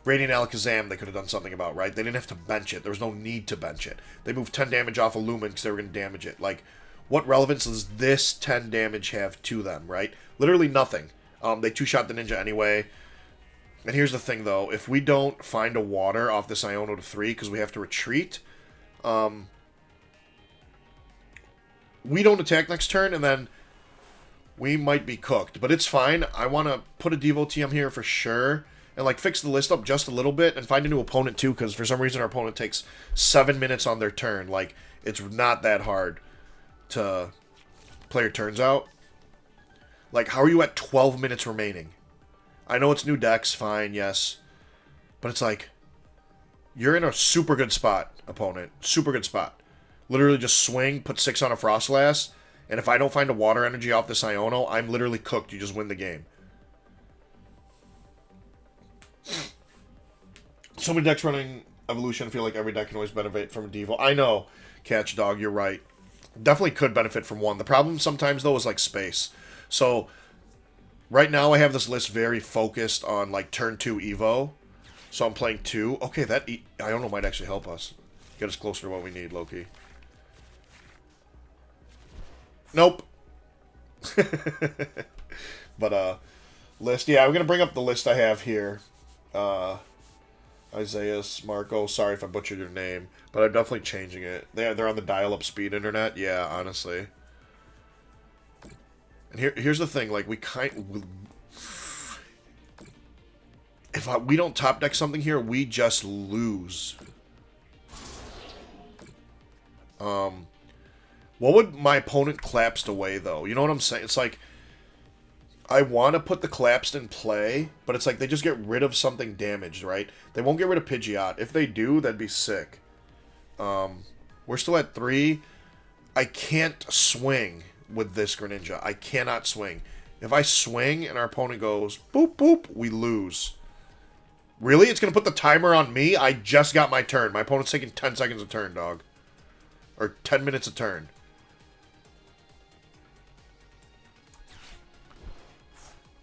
[SPEAKER 1] Radiant Alakazam, they could have done something about, right? They didn't have to bench it. There was no need to bench it. They moved 10 damage off of Lumen because they were going to damage it. Like, what relevance does this 10 damage have to them, right? Literally nothing. They two-shot the Ninja anyway. And here's the thing, though. If we don't find a water off this Iono to 3 because we have to retreat, we don't attack next turn, and then we might be cooked. But it's fine. I want to put a Devo TM here for sure, and, like, fix the list up just a little bit, and find a new opponent, too, because for some reason our opponent takes 7 minutes on their turn. Like, it's not that hard to play your turns out. Like, how are you at 12 minutes remaining? I know it's new decks, fine, yes. But it's like, you're in a super good spot, opponent. Super good spot. Literally just swing, put 6 on a Frostlass, and if I don't find a water energy off this Iono, I'm literally cooked. You just win the game. So many decks running Evolution. I feel like every deck can always benefit from a Devo. I know, Catch Dog, you're right. Definitely could benefit from one. The problem sometimes, though, is, like, space. So, right now I have this list very focused on, like, turn 2 Evo. So I'm playing 2. Okay, that Iono might actually help us. Get us closer to what we need, Loki. Nope. But, list. Yeah, I'm going to bring up the list I have here. Isaias, Marco, sorry if I butchered your name, but I'm definitely changing it. They're on the dial-up speed internet. Yeah, honestly. And here's the thing, like, we don't top deck something here, we just lose. What would my opponent collapsed away, though? You know what I'm saying? It's like, I want to put the collapsed in play, but it's like they just get rid of something damaged, right? They won't get rid of Pidgeot. If they do, that'd be sick. We're still at 3. I can't swing with this Greninja. I cannot swing. If I swing and our opponent goes boop, boop, we lose. Really? It's going to put the timer on me? I just got my turn. My opponent's taking 10 seconds a turn, dog. Or 10 minutes a turn.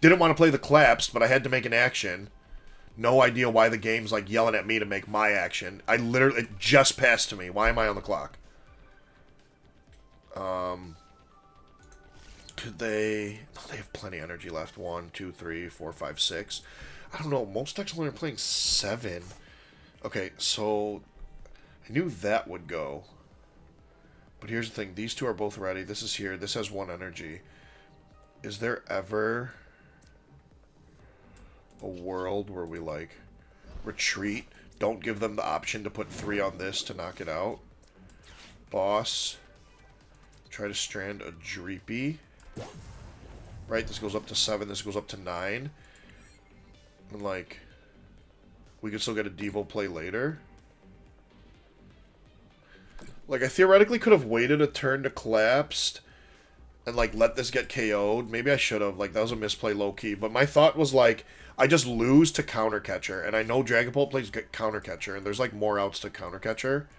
[SPEAKER 1] Didn't want to play the collapsed, but I had to make an action. No idea why the game's like yelling at me to make my action. It just passed to me. Why am I on the clock? Could they... Oh, they have plenty of energy left. 1, 2, 3, 4, 5, 6. I don't know. Most decks only are playing 7. Okay, so... I knew that would go. But here's the thing. These two are both ready. This is here. This has 1 energy. Is there ever a world where we, like, retreat? Don't give them the option to put 3 on this to knock it out. Boss. Try to strand a Dreepy. Right, this goes up to 7, this goes up to 9. And, like, we could still get a Devo play later. Like, I theoretically could have waited a turn to collapsed and, like, let this get KO'd. Maybe I should have. Like, that was a misplay low-key. But my thought was, like, I just lose to Counter Catcher. And I know Dragapult plays Counter Catcher, and there's, like, more outs to Counter Catcher.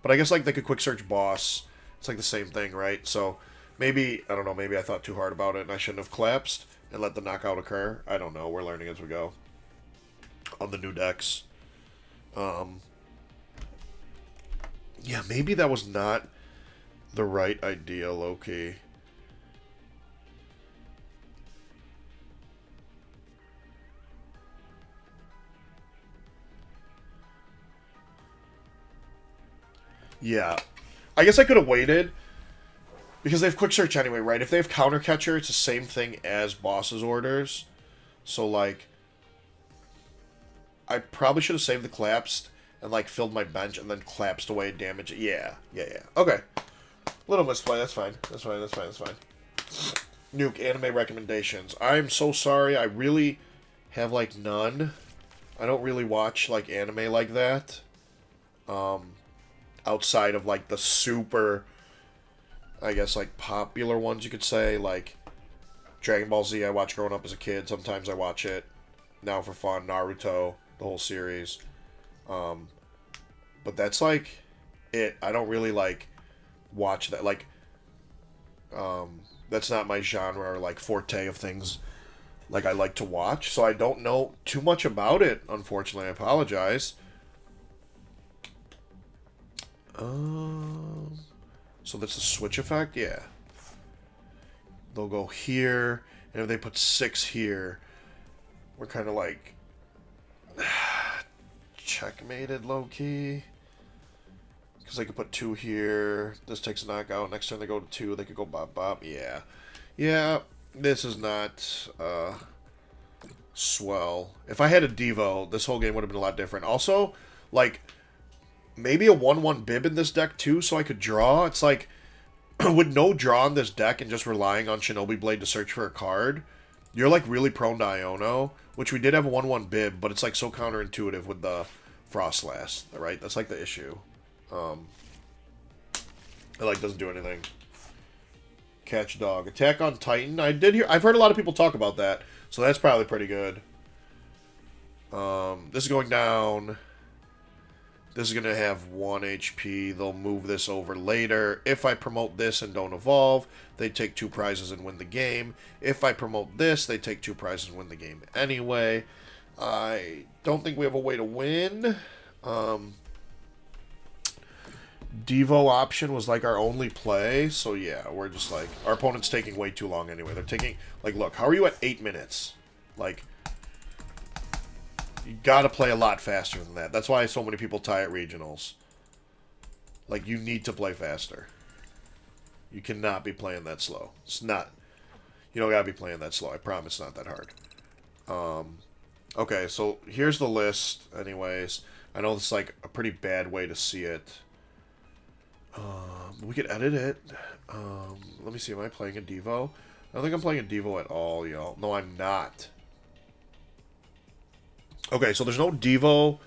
[SPEAKER 1] But I guess, like, they could quick search Boss. It's, like, the same thing, right? So... Maybe, I don't know, maybe I thought too hard about it and I shouldn't have collapsed and let the knockout occur. I don't know. We're learning as we go on the new decks. Yeah, maybe that was not the right idea, low-key. Yeah. I guess I could have waited. Because they have quick search anyway, right? If they have counter catcher, it's the same thing as boss's orders. So, like, I probably should have saved the collapsed and, like, filled my bench and then collapsed away damage. Yeah. Okay. Little misplay, that's fine. That's fine. Nuke, anime recommendations. I'm so sorry, I really have, like, none. I don't really watch, like, anime like that. Outside of, like, the super... I guess, like, popular ones, you could say, like Dragon Ball Z I watched growing up as a kid. Sometimes I watch it now for fun. Naruto, the whole series. But that's, like, it. I don't really, like, watch that. Like, that's not my genre or, like, forte of things, like, I like to watch. So I don't know too much about it, unfortunately. I apologize. So that's the switch effect? Yeah. They'll go here, and if they put 6 here, we're kind of like checkmated low-key. Because they could put 2 here. This takes a knockout. Next turn they go to 2. They could go bop. Yeah. Yeah, this is not swell. If I had a Devo, this whole game would have been a lot different. Also, like... Maybe a 1-1 bib in this deck, too, so I could draw. It's like, with no draw in this deck and just relying on Shinobi Blade to search for a card, you're, like, really prone to Iono, which we did have a 1-1 bib, but it's, like, so counterintuitive with the Frostlass, right? That's, like, the issue. It, like, doesn't do anything. Catch Dog. Attack on Titan. I've heard a lot of people talk about that, so that's probably pretty good. This is going down... This is going to have 1 HP. They'll move this over later. If I promote this and don't evolve, they take 2 prizes and win the game. If I promote this, they take 2 prizes and win the game anyway. I don't think we have a way to win. Devo option was like our only play. So yeah, we're just like, our opponent's taking way too long anyway. They're taking, like, look, how are you at 8 minutes? Like... You gotta play a lot faster than that. That's why so many people tie at regionals. Like, you need to play faster. You cannot be playing that slow. It's not... You don't gotta be playing that slow. I promise it's not that hard. Okay, so here's the list, anyways. I know this is, like, a pretty bad way to see it. We could edit it. Let me see, am I playing a Devo? I don't think I'm playing a Devo at all, y'all. No, I'm not. Okay, so there's no Devo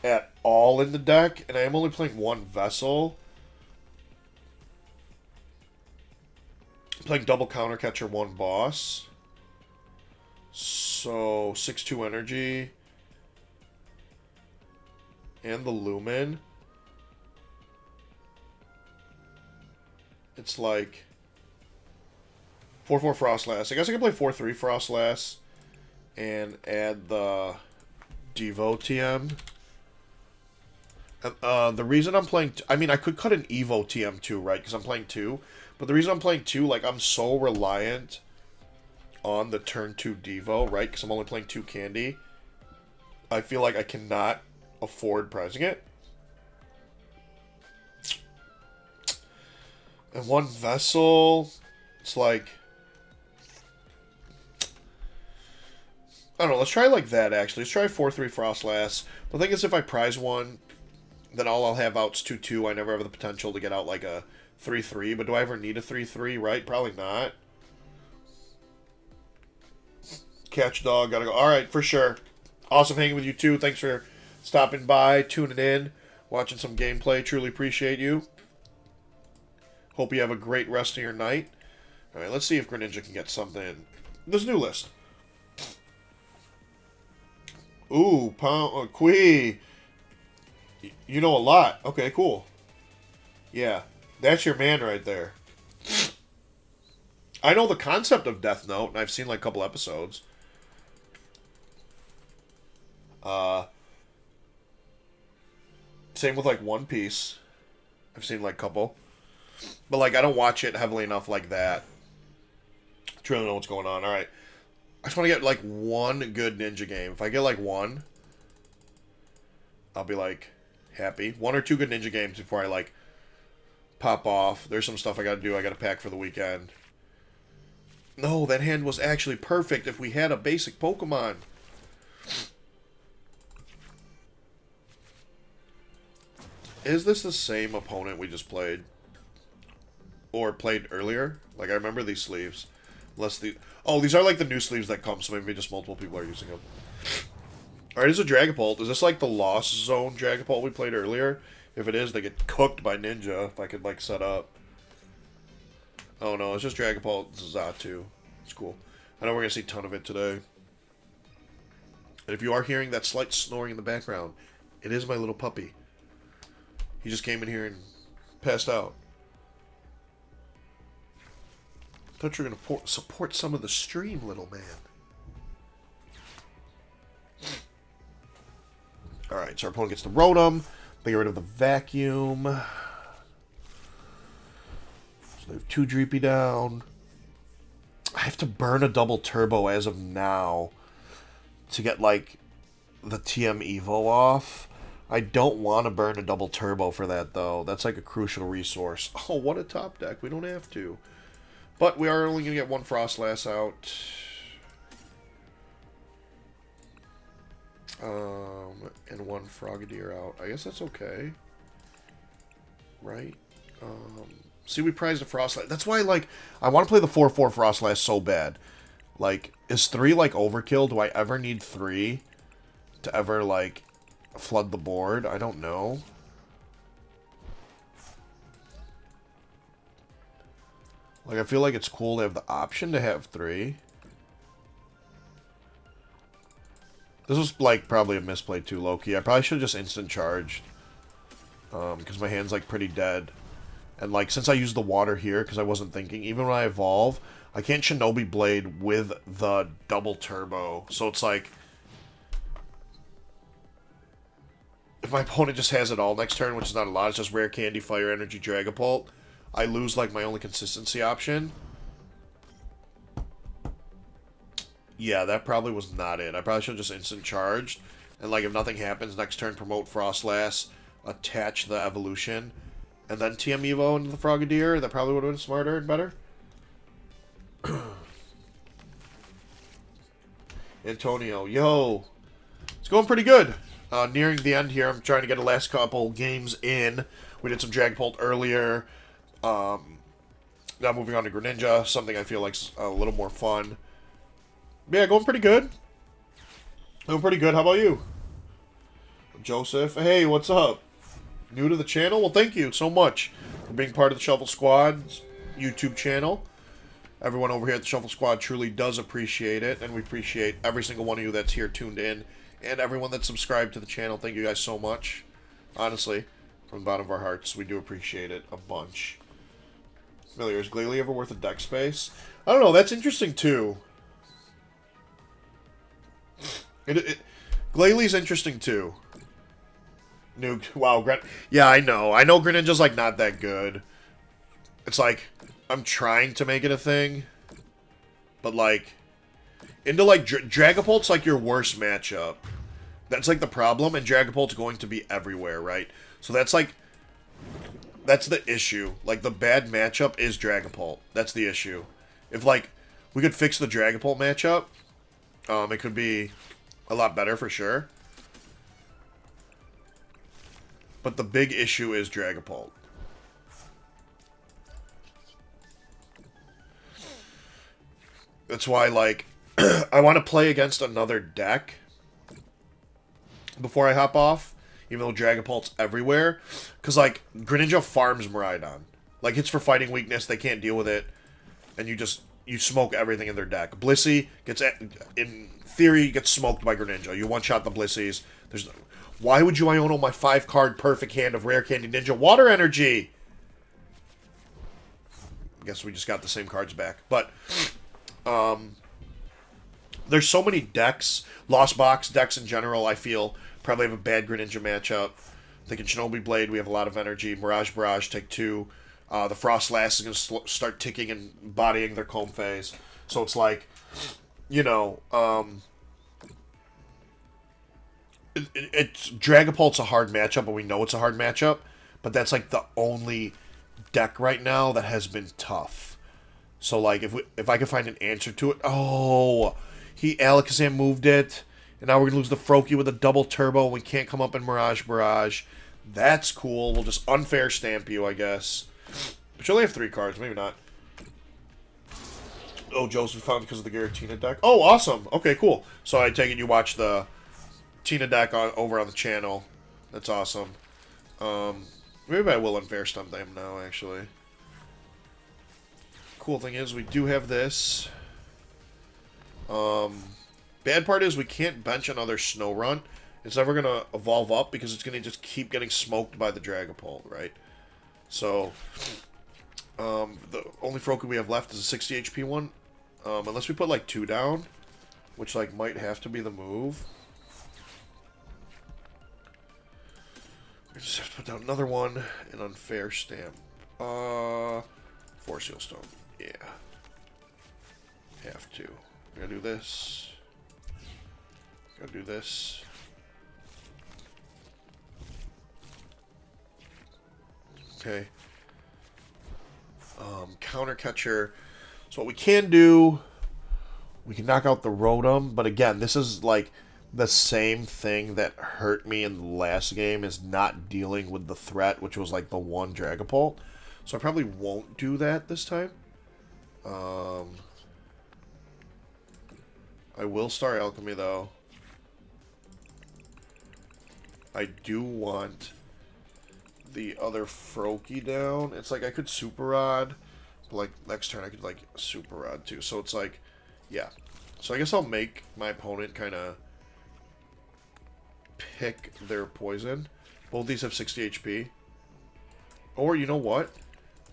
[SPEAKER 1] at all in the deck, and I am only playing 1 Vessel. I'm playing double Counter Catcher, 1 Boss. So, 6-2 energy. And the Lumen. it's like 4/4 Frostlass. I guess I can play 4/3 Frostlass and add the Devo TM. The reason I'm playing... I mean, I could cut an Evo TM too, right? Because I'm playing 2. But the reason I'm playing 2, like, I'm so reliant on the turn 2 Devo, right? Because I'm only playing 2 Candy. I feel like I cannot afford prizing it. And 1 Vessel... It's like... I don't know, let's try like that, actually. Let's try 4/3 Frostlass. The thing is, if I prize one, then all I'll have out's 2/2. I never have the potential to get out like a 3/3. But do I ever need a 3/3, right? Probably not. Catch Dog, gotta go. Alright, for sure. Awesome hanging with you, too. Thanks for stopping by, tuning in, watching some gameplay. Truly appreciate you. Hope you have a great rest of your night. Alright, let's see if Greninja can get something. This new list. Ooh, Quee. You know a lot. Okay, cool. Yeah, that's your man right there. I know the concept of Death Note, and I've seen like a couple episodes. Same with like One Piece. I've seen like a couple. But like, I don't watch it heavily enough like that to really know what's going on. Alright. I just want to get, like, one good ninja game. If I get, like, one, I'll be, like, happy. 1 or 2 good ninja games before I, like, pop off. There's some stuff I gotta do. I gotta pack for the weekend. No, that hand was actually perfect if we had a basic Pokemon. Is this the same opponent we just played? Or played earlier? Like, I remember these sleeves. Unless the... Oh, these are like the new sleeves that come, so maybe just multiple people are using them. Alright, it's a Dragapult. Is this like the Lost Zone Dragapult we played earlier? If it is, they get cooked by Ninja, if I could like set up. Oh no, it's just Dragapult Zatu. It's cool. I know we're going to see a ton of it today. And if you are hearing that slight snoring in the background, it is my little puppy. He just came in here and passed out. I thought you were going to support some of the stream, little man. Alright, so our opponent gets the Rotom. They get rid of the Vacuum. So they have 2 Dreepy down. I have to burn a double turbo as of now to get, like, the TM Evo off. I don't want to burn a double turbo for that, though. That's, like, a crucial resource. Oh, what a top deck. We don't have to. But we are only going to get 1 Frostlass out. And 1 Frogadier out. I guess that's okay. Right? See, we prized a Frostlass. That's why, like, I want to play the 4/4 Frostlass so bad. Like, is 3, like, overkill? Do I ever need 3 to ever, like, flood the board? I don't know. Like, I feel like it's cool to have the option to have 3. This was, like, probably a misplay too, low-key. I probably should have just instant charged. Because my hand's, like, pretty dead. And, like, since I used the water here, because I wasn't thinking, even when I evolve, I can't Shinobi Blade with the double turbo. So it's like, if my opponent just has it all next turn, which is not a lot, it's just Rare Candy, Fire Energy, Dragapult, I lose, like, my only consistency option. Yeah, that probably was not it. I probably should have just instant charged. And, like, if nothing happens, next turn, promote Frostlass, attach the evolution, and then TM Evo into the Frogadier. That probably would have been smarter and better. Antonio, yo. It's going pretty good. Nearing the end here. I'm trying to get the last couple games in. We did some Dragapult earlier. Now moving on to Greninja, something I feel like's a little more fun. Yeah, going pretty good. Going pretty good. How about you? Joseph, hey, what's up? New to the channel? Well, thank you so much for being part of the Shuffle Squad's YouTube channel. Everyone over here at the Shuffle Squad truly does appreciate it, and we appreciate every single one of you that's here tuned in, and everyone that's subscribed to the channel. Thank you guys so much. Honestly, from the bottom of our hearts, we do appreciate it a bunch. Familiar, is Glalie ever worth a deck space? I don't know, that's interesting too. Glalie interesting too. Nuke. Wow, yeah, I know. I know Greninja's like not that good. It's like I'm trying to make it a thing, but like into like Dragapult's like your worst matchup. That's like the problem, and Dragapult's going to be everywhere, right? So that's like that's the issue. Like the bad matchup is Dragapult. That's the issue. If like we could fix the Dragapult matchup, it could be a lot better for sure. But the big issue is Dragapult. That's why, like, I want to play against another deck before I hop off, even though Dragapult's everywhere. Because, like, Greninja farms Miraidon. Like, it's for fighting weakness, they can't deal with it, and you smoke everything in their deck. Blissey gets, in theory, gets smoked by Greninja. You one-shot the Blisseys. Why would you Iono my 5-card perfect hand of Rare Candy Ninja Water Energy? I guess we just got the same cards back. But, there's so many decks. Lost Box decks in general, I feel, probably have a bad Greninja matchup. I think in Shinobi Blade, we have a lot of energy. Mirage Barrage, take 2. The Frostlass is going to start ticking and bodying their Comb Phase. So it's like, you know, it's Dragapult's a hard matchup, and we know it's a hard matchup, but that's like the only deck right now that has been tough. So like if I can find an answer to it, he Alakazam moved it, and now we're gonna lose the Froakie with a double turbo. And we can't come up in Mirage Barrage. That's cool. We'll just unfair stamp you, I guess. But you only have 3 cards, maybe not. Oh, Joseph found because of the Giratina deck. Oh, awesome. Okay, cool. So I take it you watch the Tina deck over on the channel. That's awesome. Maybe I will unfair stump them now, actually. Cool thing is, we do have this. Bad part is we can't bench another Snorunt. It's never going to evolve up because it's going to just keep getting smoked by the Dragapult, right? So, the only Froakie we have left is a 60 HP one. Unless we put like 2 down, which like might have to be the move. We just have to put down another one, an unfair stamp. 4 Seal Stone. Yeah. Have to. We're gonna do this. Gonna do this. Okay. Counter Catcher. So what we can do, we can knock out the Rotom, but again, this is like the same thing that hurt me in the last game, is not dealing with the threat, which was like the 1 Dragapult. So I probably won't do that this time. I will Star Alchemy though. I do want the other Froakie down. It's like I could Super Rod, but like next turn I could like Super Rod too. So it's like, yeah. So I guess I'll make my opponent kind of pick their poison. Both these have 60 HP. Or you know what?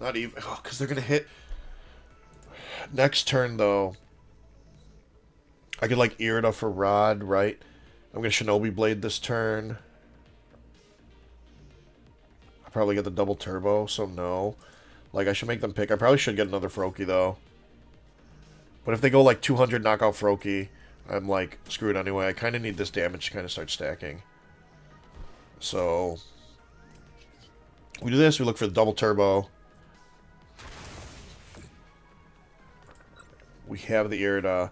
[SPEAKER 1] Not even, because they're gonna hit. Next turn though, I could like Irida for Rod, right? I'm gonna Shinobi Blade this turn. I probably get the double turbo, so no. Like, I should make them pick. I probably should get another Froakie, though. But if they go, like, 200 knockout Froakie, I'm, like, screwed anyway. I kind of need this damage to kind of start stacking. So, we do this. We look for the double turbo. We have the Irida.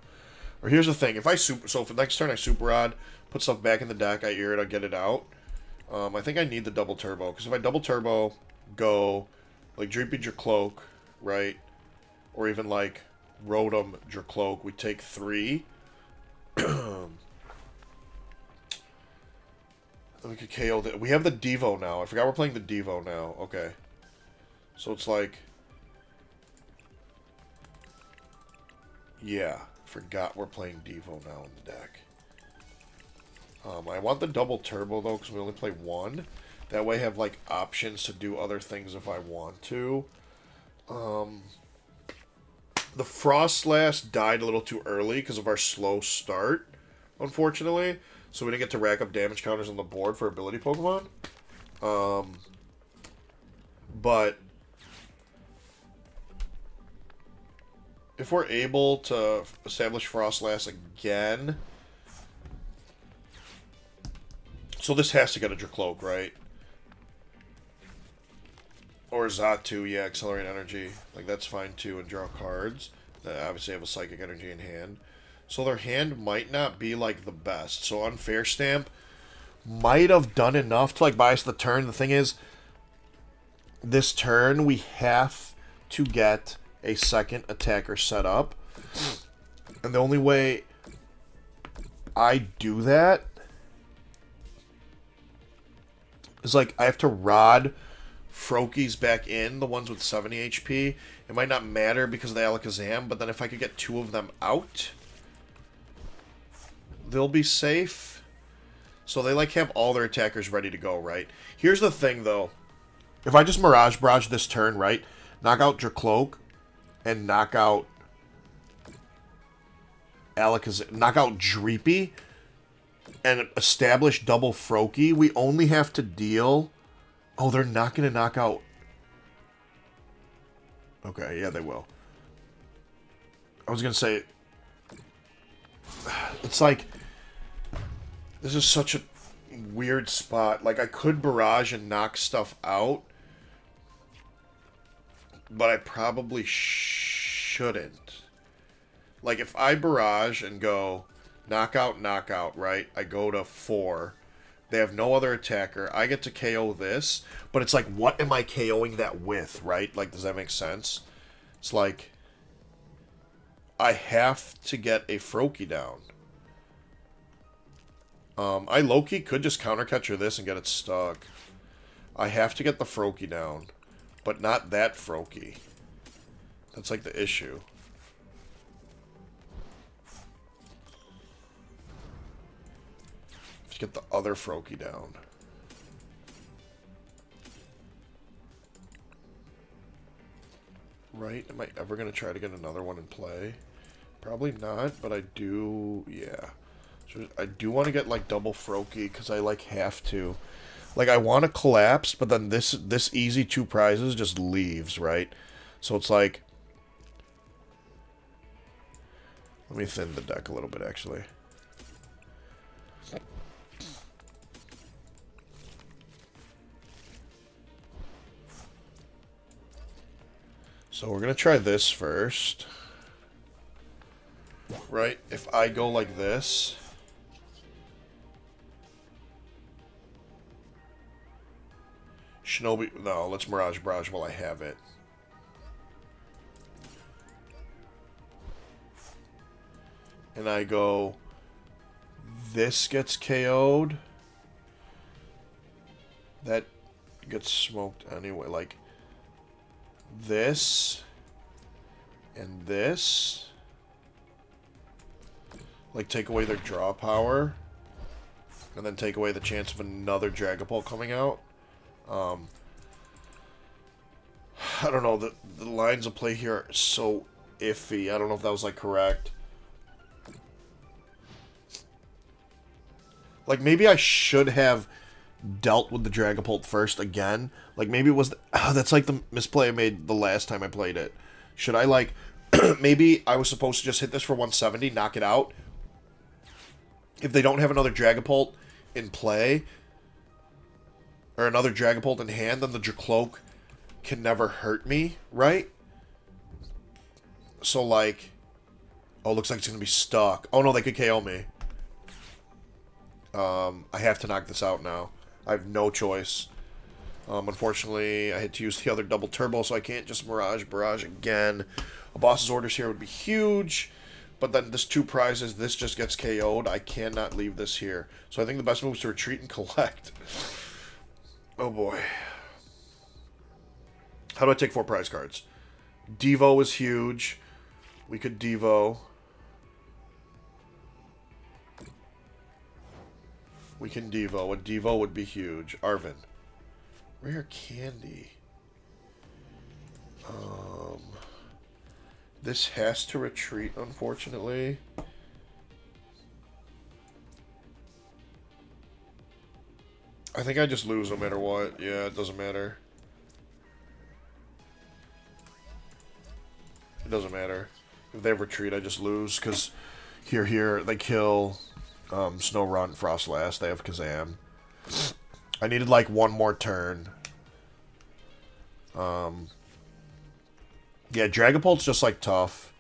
[SPEAKER 1] Or here's the thing. If I super... So, for next turn, I Super Rod, put stuff back in the deck, I Irida, get it out. I think I need the double turbo, because if I double turbo, go, like, Dreepy Dracloak, right? Or even, like, Rotom Dracloak, we take 3. Then we could KO the... We have the Devo now. I forgot we're playing the Devo now. Okay. So it's like... Yeah. Forgot we're playing Devo now in the deck. I want the double turbo, though, because we only play 1. That way I have, like, options to do other things if I want to. The Frostlass died a little too early because of our slow start, unfortunately. So we didn't get to rack up damage counters on the board for ability Pokemon. But if we're able to establish Frostlass again... So this has to get a Dracloak, right? Or Zatu, yeah, Accelerate Energy. Like, that's fine, too, and draw cards. They obviously have a Psychic Energy in hand. So their hand might not be, like, the best. So Unfair Stamp might have done enough to, like, buy us the turn. The thing is, this turn, we have to get a second attacker set up. And the only way I do that is, like, I have to Rod Froakies back in, the ones with 70 HP. It might not matter because of the Alakazam, but then if I could get 2 of them out, they'll be safe. So they, like, have all their attackers ready to go, right? Here's the thing, though. If I just Mirage Barrage this turn, right, knock out Dracloak and knock out Alakazam, knock out Dreepy, and establish double Froakie, we only have to deal... Oh, they're not going to knock out... Okay, yeah, they will. I was going to say... It's like... This is such a weird spot. Like, I could Barrage and knock stuff out, but I probably shouldn't. Like, if I Barrage and go... Knockout, right? I go to 4. They have no other attacker. I get to KO this, but it's like, what am I KOing that with, right? Like, does that make sense? It's like, I have to get a Froakie down. I low-key could just counter-catcher this and get it stuck. I have to get the Froakie down, but not that Froakie. That's like the issue. Get the other Froakie down. Right? Am I ever going to try to get another one in play? Probably not, but I do... Yeah. So I do want to get, like, double Froakie, because I, like, have to. Like, I want to collapse, but then this easy 2 prizes just leaves, right? So it's like... Let me thin the deck a little bit, actually. So we're going to try this first. Right? If I go like this... Shinobi... No, let's Mirage Barrage while I have it. And I go... This gets KO'd. That gets smoked anyway. Like... This and this, like, take away their draw power, and then take away the chance of another Dragapult coming out. I don't know, the lines of play here are so iffy. I don't know if that was, like, correct. Like, maybe I should have dealt with the Dragapult first again. Like, maybe it was... that's like the misplay I made the last time I played it. Should I, like... maybe I was supposed to just hit this for 170, knock it out. If they don't have another Dragapult in play, or another Dragapult in hand, then the Dracloak can never hurt me, right? So, like... Oh, looks like it's going to be stuck. Oh, no, they could KO me. I have to knock this out now. I have no choice. Unfortunately, I had to use the other double turbo, so I can't just Mirage Barrage again. A boss's orders here would be huge, but then this 2 prizes, this just gets KO'd. I cannot leave this here. So I think the best move is to retreat and collect. Oh boy. How do I take 4 prize cards? Devo is huge. We could Devo. We can Devo. A Devo would be huge. Arvin. Rare Candy. This has to retreat, unfortunately. I think I just lose no matter what. Yeah, it doesn't matter. It doesn't matter. If they retreat, I just lose, because here, they kill Snorunt, Frostlass, they have Kazam. I needed, like, one more turn. Yeah, Dragapult's just, like, tough.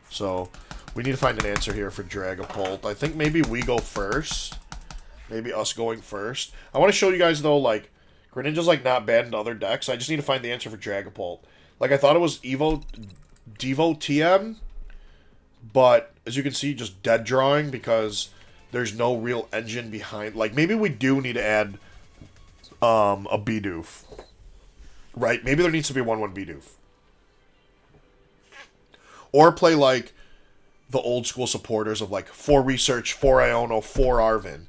[SPEAKER 1] So, we need to find an answer here for Dragapult. I think maybe we go first. Maybe us going first. I want to show you guys, though, like, Greninja's, like, not bad in other decks. I just need to find the answer for Dragapult. Like, I thought it was Devo TM, but, as you can see, just dead drawing, because there's no real engine behind. Like, maybe we do need to add a Bidoof. Right? Maybe there needs to be a 1/1 Bidoof. Or play, like, the old school supporters of, like, 4 Research, 4 Iono, 4 Arven.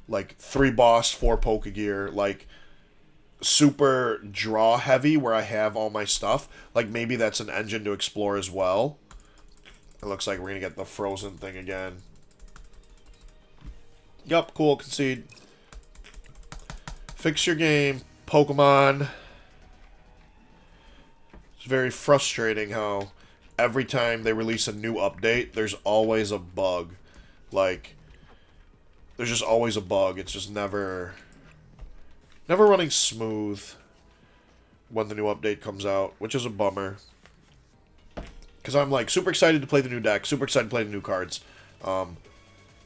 [SPEAKER 1] Like, 3 Boss, 4 Pokegear. Like, super draw heavy where I have all my stuff. Like, maybe that's an engine to explore as well. It looks like we're going to get the frozen thing again. Yup, cool, concede. Fix your game, Pokemon. It's very frustrating how every time they release a new update, there's always a bug. Like, there's just always a bug. It's just never running smooth when the new update comes out, which is a bummer. Because I'm, like, super excited to play the new deck, super excited to play the new cards. And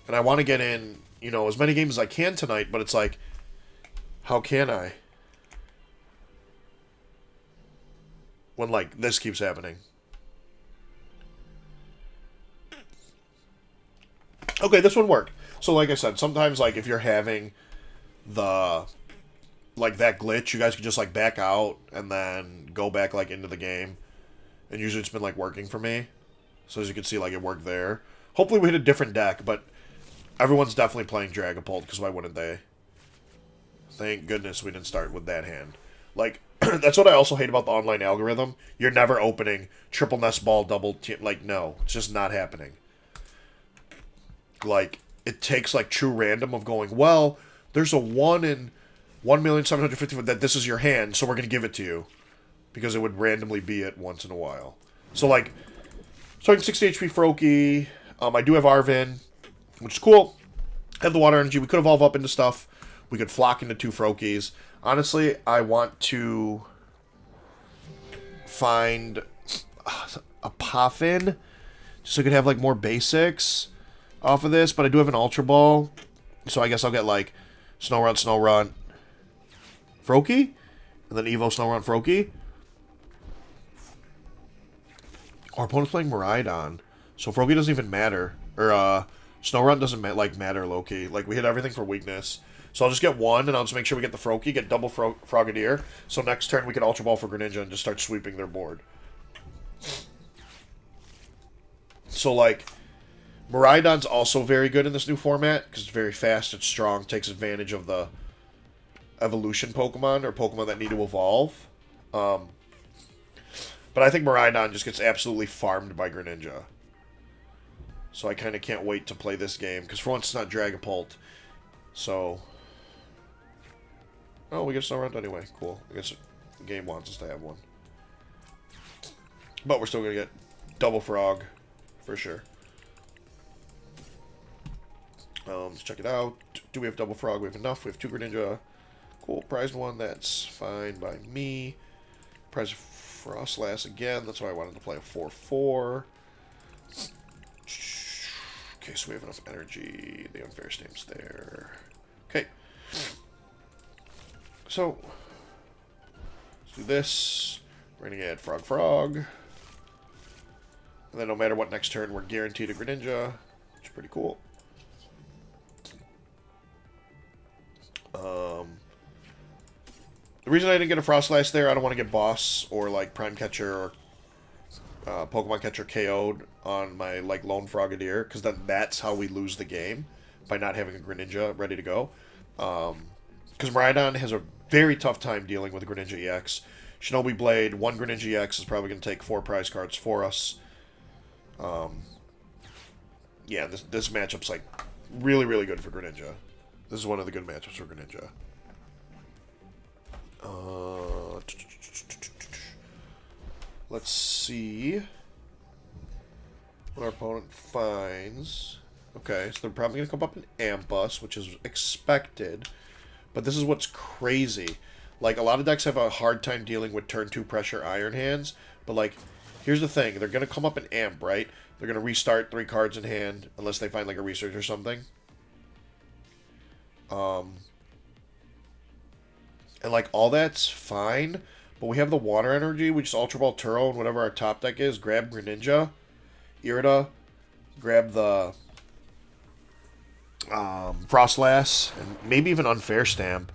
[SPEAKER 1] I want to get in, you know, as many games as I can tonight, but it's like, how can I? When, like, this keeps happening. Okay, this one worked. So, like I said, sometimes, like, if you're having the, like, that glitch, you guys can just, like, back out and then go back, like, into the game. And usually it's been, like, working for me. So, as you can see, like, it worked there. Hopefully we hit a different deck, but everyone's definitely playing Dragapult, because why wouldn't they? Thank goodness we didn't start with that hand. Like, that's what I also hate about the online algorithm. You're never opening triple nest ball, double team. Like, no, it's just not happening. Like, it takes, like, true random of going, well, there's a 1 in 1,750,000 that this is your hand, so we're going to give it to you. Because it would randomly be it once in a while. So, like, starting 60 HP Froakie. I do have Arven, which is cool. Have the water energy. We could evolve up into stuff. We could flock into 2 Froakies. Honestly, I want to find a Poffin, just so I could have, like, more basics off of this. But I do have an Ultra Ball, so I guess I'll get, like, Snorunt, Froakie, and then Evo Snorunt, Froakie. Our opponent's playing Miraidon, so Froakie doesn't even matter. Or, Snorunt doesn't, matter, low-key. Like, we hit everything for weakness. So I'll just get 1, and I'll just make sure we get the Froakie, get double Frogadier. So next turn we can Ultra Ball for Greninja and just start sweeping their board. So, like, Miraidon's also very good in this new format, because it's very fast, it's strong, takes advantage of the evolution Pokemon, or Pokemon that need to evolve. But I think Miraidon just gets absolutely farmed by Greninja. So I kind of can't wait to play this game, because for once it's not Dragapult. So, oh, we get Snorunt anyway. Cool. I guess the game wants us to have one. But we're still going to get double Frog, for sure. Let's check it out. Do we have double Frog? We have enough. We have 2 Greninja. Cool. Prized 1. That's fine by me. Prize Frostlass again. That's why I wanted to play a 4/4. Okay, so we have enough energy. The unfair stame's there. Okay. So, let's do this. We're going to get Frog. And then no matter what next turn, we're guaranteed a Greninja, which is pretty cool. The reason I didn't get a Frostlass there, I don't want to get Boss or, like, Prime Catcher or Pokemon Catcher KO'd on my, like, Lone Frogadier, because then that's how we lose the game, by not having a Greninja ready to go. Because Miraidon has a very tough time dealing with Greninja EX. Shinobi Blade, 1 Greninja EX is probably going to take 4 prize cards for us. Yeah, this matchup's like really, really good for Greninja. This is one of the good matchups for Greninja. Let's see what our opponent finds. Okay, so they're probably going to come up in Ambus, which is expected. But this is what's crazy. Like, a lot of decks have a hard time dealing with turn 2 pressure Iron Hands. But, like, here's the thing. They're going to come up in Amp, right? They're going to restart 3 cards in hand, unless they find, like, a research or something. And, like, all that's fine. But we have the Water Energy, which is Ultra Ball, Turo, and whatever our top deck is. Grab Greninja, Irida, grab the Frostlass, and maybe even Unfair Stamp.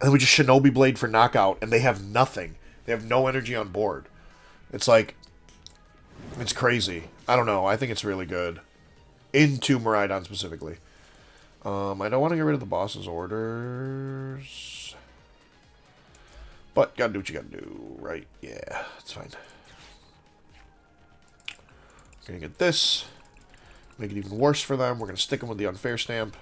[SPEAKER 1] And then we just Shinobi Blade for knockout, and they have nothing. They have no energy on board. It's like, it's crazy. I don't know. I think it's really good. Into Miraidon specifically. I don't want to get rid of the boss's orders. But, gotta do what you gotta do, right? Yeah, that's fine. Gonna get this. Make it even worse for them. We're gonna stick them with the Unfair Stamp.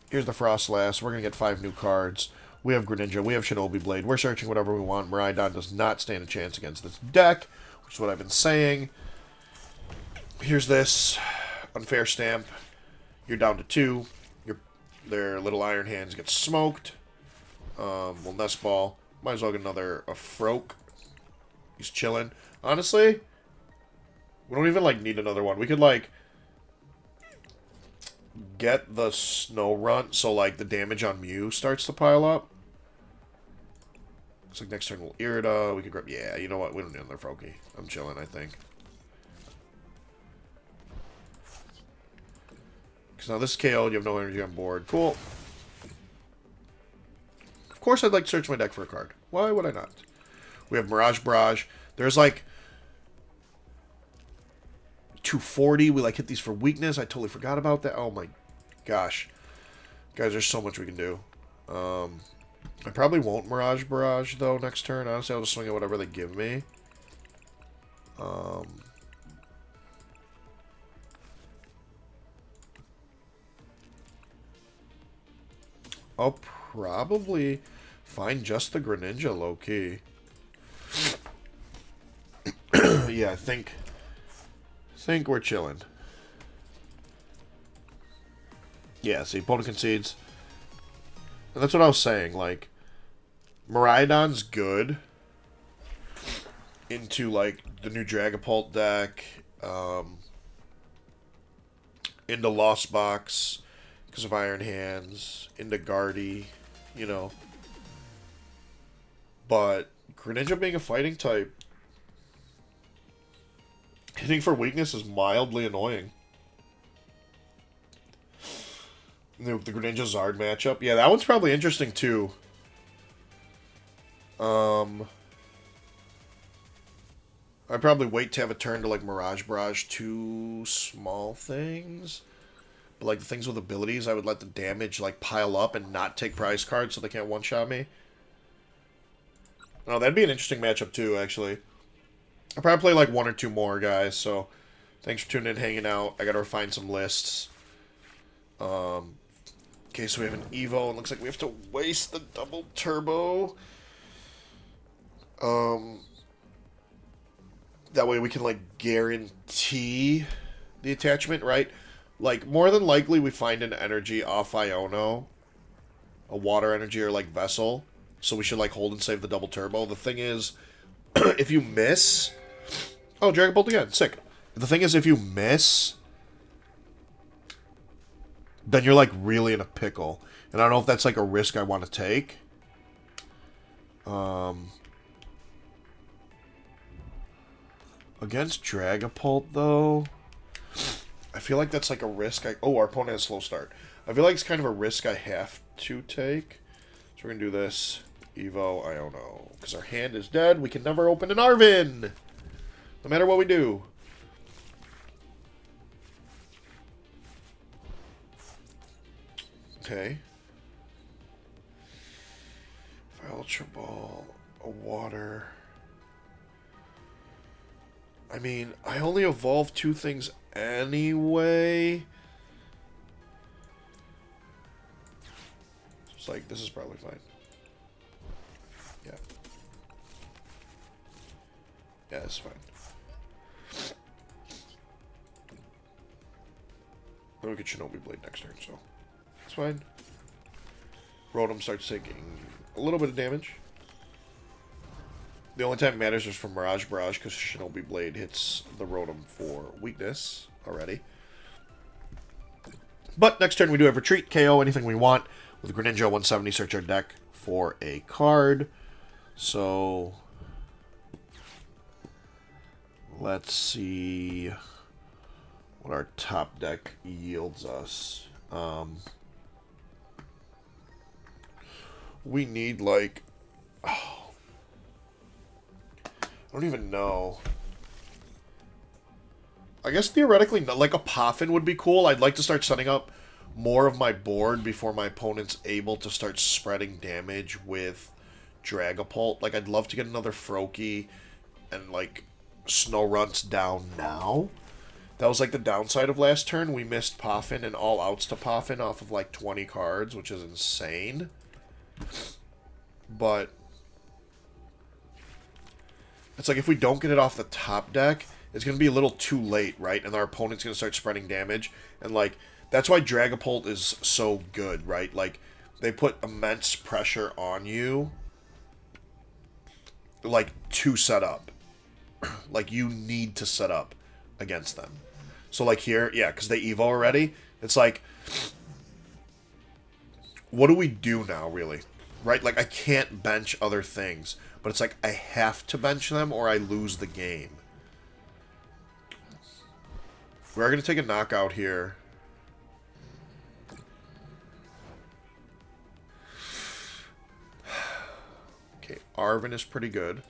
[SPEAKER 1] Here's the Frostlass. We're gonna get 5 new cards. We have Greninja. We have Shinobi Blade. We're searching whatever we want. Miraidon does not stand a chance against this deck, which is what I've been saying. Here's this Unfair Stamp. You're down to 2. Their little Iron Hands get smoked. Well, Nest Ball. Might as well get another Froak. He's chilling. Honestly, we don't even, like, need another one. We could, like, get the Snow Runt so, like, the damage on Mew starts to pile up. Looks like next turn we'll Irida. We could grab... Yeah, you know what? We don't need another Froakie. I'm chilling, I think. Because now this is KO'd. You have no energy on board. Cool. Of course I'd like to search my deck for a card. Why would I not? We have Mirage Barrage. There's, like, 240. We, like, hit these for weakness. I totally forgot about that. Oh, my gosh. Guys, there's so much we can do. I probably won't Mirage Barrage, though, next turn. Honestly, I'll just swing at whatever they give me. I'll probably find just the Greninja, low-key. Yeah, I think we're chilling. Yeah, see, opponent concedes. And that's what I was saying, like, Miraidon's good into, like, the new Dragapult deck, into Lost Box, because of Iron Hands, into Guardy, you know. But Greninja being a fighting type, hitting for weakness is mildly annoying. The Greninja Zard matchup. Yeah, that one's probably interesting too. I'd probably wait to have a turn to like Mirage Barrage 2 small things. But like the things with abilities, I would let the damage like pile up and not take prize cards so they can't one-shot me. Oh, that'd be an interesting matchup too, actually. I'll probably play like 1 or 2 more, guys, so thanks for tuning in, hanging out. I gotta refine some lists. Okay, so we have an Evo, and looks like we have to waste the double turbo. That way we can, like, guarantee the attachment, right? Like, more than likely we find an energy off Iono. A water energy or, like, Vessel. So we should, like, hold and save the double turbo. The thing is, if you miss... Oh, Dragapult again. Sick. The thing is, if you miss... then you're, like, really in a pickle. And I don't know if that's, like, a risk I want to take. Against Dragapult, though... I feel like that's, like, a risk Oh, our opponent has a slow start. I feel like it's kind of a risk I have to take. So we're going to do this. Evo, Iono. Because our hand is dead. We can never open an Arvin! No matter what we do. Okay. Ultra Ball, a water. I mean, I only evolved 2 things anyway. It's like, this is probably fine. Yeah. Yeah, it's fine. Then we get Shinobi Blade next turn, so it's fine. Rotom starts taking a little bit of damage. The only time it matters is from Mirage Barrage, because Shinobi Blade hits the Rotom for weakness already. But next turn we do have Retreat, KO, anything we want. With Greninja 170, search our deck for a card. So let's see what our top deck yields us. We need, like... Oh, I don't even know. I guess theoretically, like a Poffin would be cool. I'd like to start setting up more of my board before my opponent's able to start spreading damage with Dragapult. Like, I'd love to get another Froakie and, like, Snorunt's down now. That was, like, the downside of last turn. We missed Poffin and all outs to Poffin off of, like, 20 cards, which is insane. But it's like, if we don't get it off the top deck, it's going to be a little too late, right? And our opponent's going to start spreading damage. And, like, that's why Dragapult is so good, right? Like, they put immense pressure on you, like, to set up. Like, you need to set up against them. So, like, here, yeah, because they Evo already. It's like, what do we do now, really? Right? Like, I can't bench other things. But it's like, I have to bench them or I lose the game. We're going to take a knockout here. Okay, Arven is pretty good.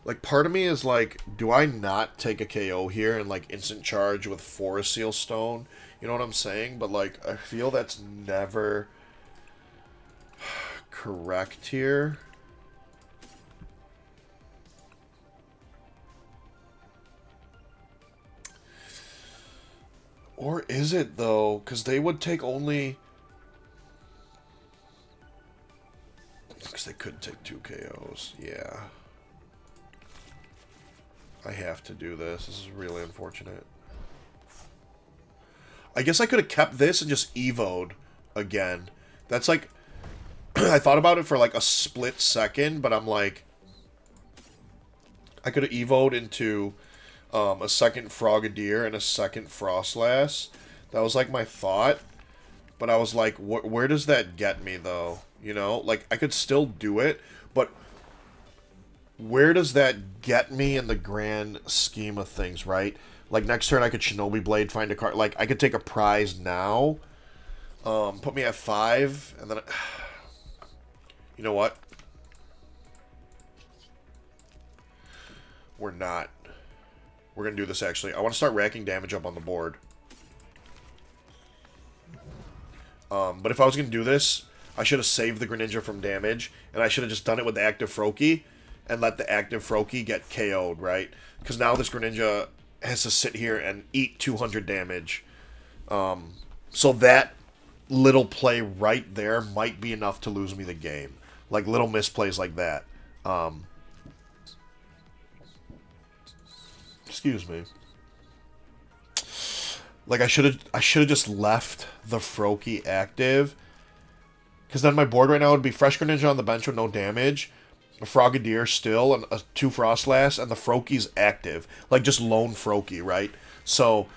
[SPEAKER 1] Like, part of me is like, do I not take a KO here and, like, instant charge with Forest Seal Stone? You know what I'm saying? But, like, I feel that's never correct here. Or is it, though? Because they would take only... Because they could take 2 KOs. Yeah. I have to do this. This is really unfortunate. I guess I could have kept this and just Evo'd again. That's like... I thought about it for like a split second, but I'm like... I could have Evo'd into a second Frogadier and a second Frostlass. That was like my thought. But I was like, where does that get me, though? You know? Like, I could still do it, but... Where does that get me in the grand scheme of things, right? Like, next turn I could Shinobi Blade, find a card. Like, I could take a prize now. Put me at 5, and then... You know what? We're not. We're going to do this, actually. I want to start racking damage up on the board. But if I was going to do this, I should have saved the Greninja from damage, and I should have just done it with the active Froakie, and let the active Froakie get KO'd, right? Because now this Greninja has to sit here and eat 200 damage. So that little play right there might be enough to lose me the game. Like, little misplays like that. Excuse me. Like, I should have just left the Froakie active. Because then my board right now would be Fresh Greninja on the bench with no damage, a Frogadier still, and 2 Frostlass, and the Froakie's active. Like, just lone Froakie, right? So,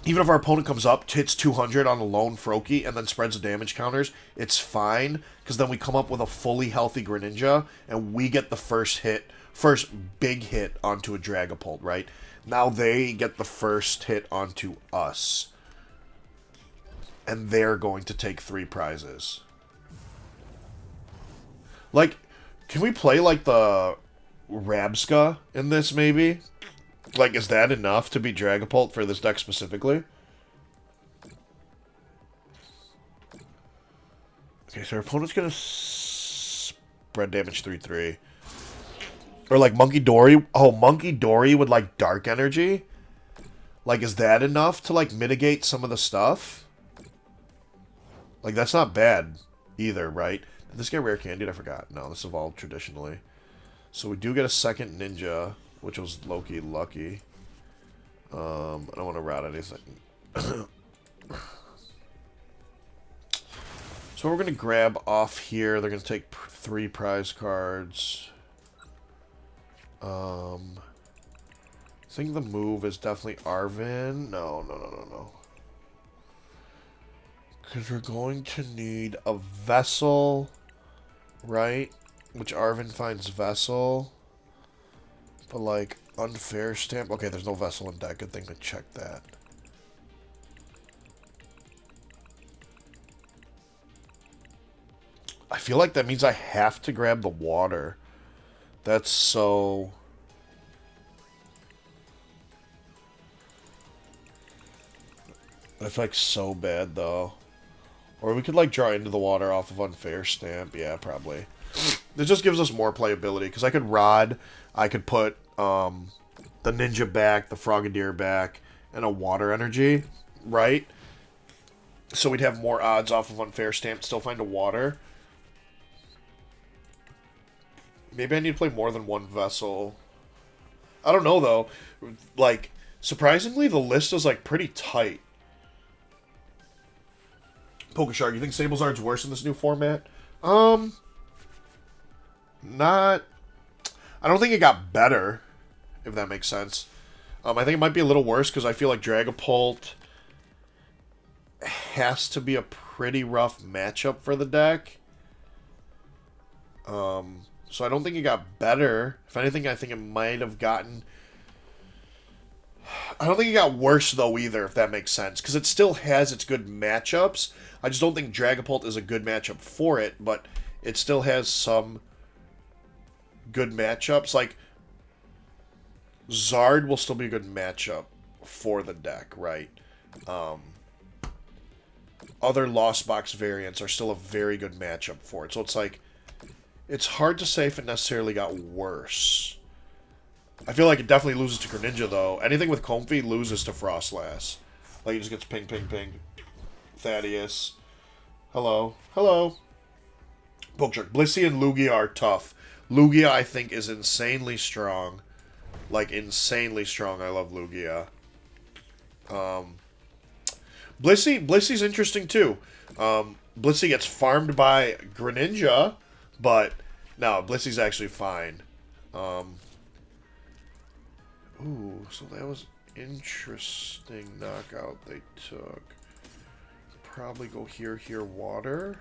[SPEAKER 1] even if our opponent comes up, hits 200 on a lone Froakie, and then spreads the damage counters, it's fine, because then we come up with a fully healthy Greninja, and we get the first big hit onto a Dragapult, right? Now they get the first hit onto us. And they're going to take 3 prizes. Like, can we play, like, the Rabska in this, maybe? Like, is that enough to beat Dragapult for this deck specifically? Okay, so our opponent's gonna spread damage 3/3. Or like Monkey Dory. Oh, Monkey Dory with like Dark Energy? Like, is that enough to like mitigate some of the stuff? Like, that's not bad either, right? Did this get rare candied? I forgot. No, this evolved traditionally. So we do get a second ninja, which was Loki lucky. I don't want to route anything. So we're going to grab off here. They're going to take 3 prize cards. I think the move is definitely Arvin. No. Because we're going to need a Vessel, right? Which Arvin finds Vessel. But, like, Unfair Stamp. Okay, there's no Vessel in deck. Good thing to check that. I feel like that means I have to grab the water. That's so... That's, like, so bad, though. Or we could, like, draw into the water off of Unfair Stamp. Yeah, probably. This just gives us more playability. Because I could Rod. I could put the Ninja back, the Frogadier back, and a Water Energy. Right? So we'd have more odds off of Unfair Stamp. Still find a Water. Maybe I need to play more than one Vessel. I don't know, though. Like, surprisingly, the list is, like, pretty tight. Pokeshark, you think Sablezard's worse in this new format? Not... I don't think it got better, if that makes sense. I think it might be a little worse, because I feel like Dragapult has to be a pretty rough matchup for the deck. So I don't think it got better. If anything, I think it might have gotten... I don't think it got worse, though, either, if that makes sense. Because it still has its good matchups. I just don't think Dragapult is a good matchup for it, but it still has some good matchups. Like, Zard will still be a good matchup for the deck, right? Other Lost Box variants are still a very good matchup for it. So it's like... It's hard to say if it necessarily got worse. I feel like it definitely loses to Greninja, though. Anything with Comfy loses to Frostlass. Like, it just gets ping, ping, ping. Thaddeus. Hello. Hello. Pokeshark. Blissey and Lugia are tough. Lugia, I think, is insanely strong. Like, insanely strong. I love Lugia. Blissey's interesting, too. Blissey gets farmed by Greninja, but no, Blissey's actually fine. Ooh, so that was interesting knockout they took. Probably go here, water.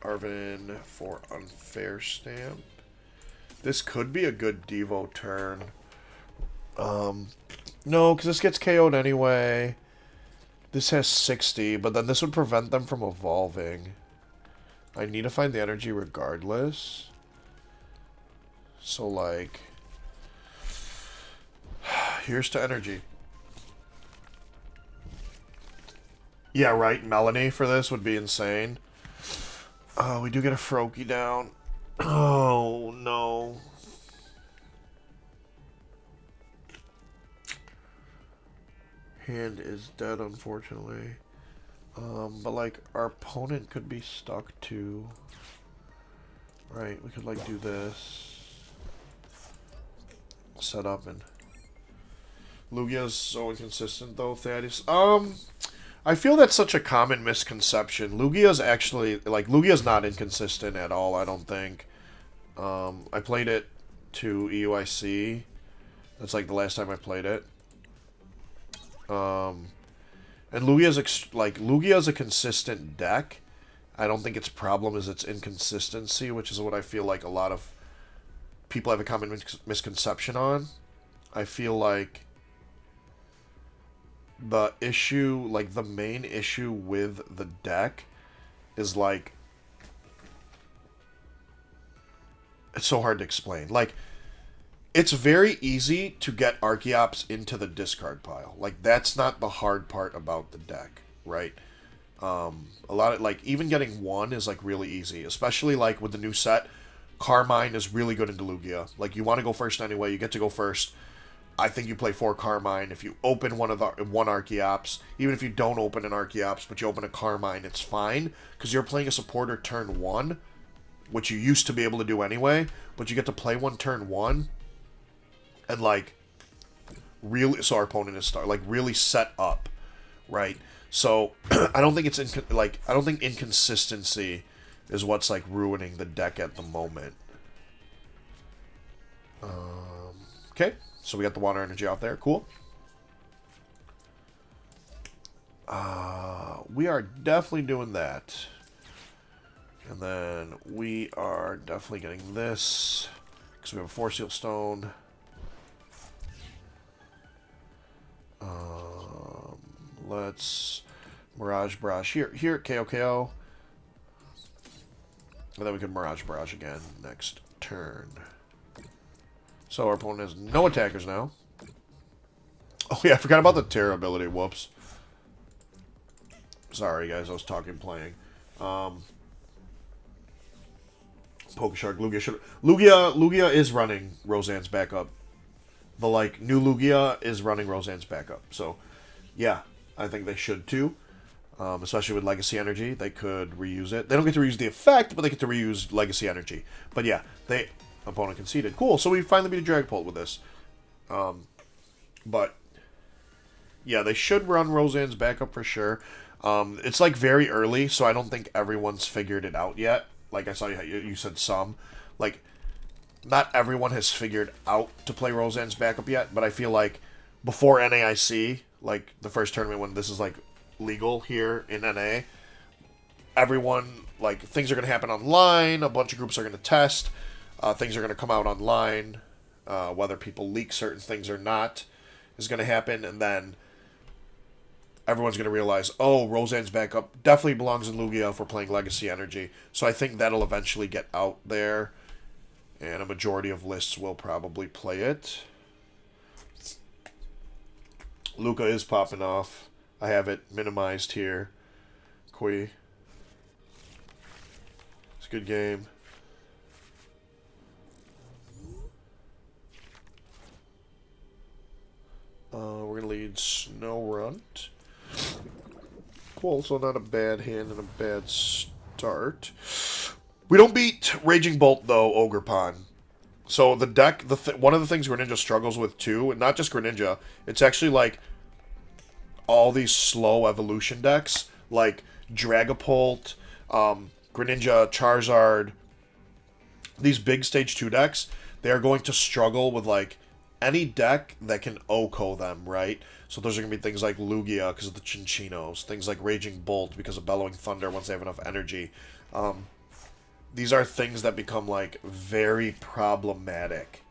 [SPEAKER 1] Arvin for Unfair Stamp. This could be a good Devo turn. No, because this gets KO'd anyway. This has 60, but then this would prevent them from evolving. I need to find the energy regardless. So, like... Here's to energy. Yeah, right. Melanie for this would be insane. We do get a Froakie down. Oh, no. Hand is dead, unfortunately. But, like, our opponent could be stuck too. Right, we could, like, do this. Set up and... Lugia's so inconsistent, though, Thaddeus. I feel that's such a common misconception. Lugia's actually... Like, Lugia's not inconsistent at all, I don't think. I played it to EUIC. That's, like, the last time I played it. And Lugia's a consistent deck. I don't think its problem is its inconsistency, which is what I feel like a lot of people have a common misconception on. I feel like the issue, like the main issue with the deck is like, it's so hard to explain. Like, it's very easy to get Archeops into the discard pile. Like, that's not the hard part about the deck, right? A lot of, like, even getting one is, like, really easy. Especially, like, with the new set. Carmine is really good into Lugia. Like, you want to go first anyway, you get to go first. I think you play 4 Carmine. If you open one Archeops, even if you don't open an Archeops, but you open a Carmine, it's fine. Because you're playing a supporter turn 1, which you used to be able to do anyway. But you get to play one turn 1. And, like, really, so our opponent is really set up, right? So, I don't think it's, I don't think inconsistency is what's, like, ruining the deck at the moment. Okay. So we got the water energy off there. Cool. We are definitely doing that. And then we are definitely getting this. Because we have a Force Seal Stone. Let's Mirage Barrage here at KO. And then we can Mirage Barrage again next turn. So our opponent has no attackers now. Oh yeah, I forgot about the Terra ability. Whoops. Sorry guys, I was talking playing. Pokeshark, Lugia is running Roseanne's backup. The like new Lugia is running Roseanne's backup. So yeah, I think they should too. Especially with Legacy Energy, they could reuse it. They don't get to reuse the effect, but they get to reuse Legacy Energy. But yeah, opponent conceded. Cool, so we finally beat a Dragapult with this. But yeah, they should run Roseanne's backup for sure. It's like very early, so I don't think everyone's figured it out yet. Like I saw you said some. Like, not everyone has figured out to play Roseanne's backup yet, but I feel like before NAIC, like the first tournament when this is like legal here in NA, everyone, like, things are going to happen online, a bunch of groups are going to test, things are going to come out online, whether people leak certain things or not is going to happen, and then everyone's going to realize, oh, Roseanne's backup definitely belongs in Lugia if we're playing Legacy Energy. So I think that'll eventually get out there, and a majority of lists will probably play it. Luca is popping off. I have it minimized here. Kui. It's a good game. We're going to lead Snorunt. Cool, so not a bad hand and a bad start. We don't beat Raging Bolt, though, Ogerpon. So the deck, one of the things Greninja struggles with, too, and not just Greninja, it's actually, like, all these slow evolution decks, like Dragapult, Greninja, Charizard, these big Stage 2 decks, they are going to struggle with, like, any deck that can OHKO them, right? So those are going to be things like Lugia because of the Chinchinos, things like Raging Bolt because of Bellowing Thunder once they have enough energy. These are things that become, like, very problematic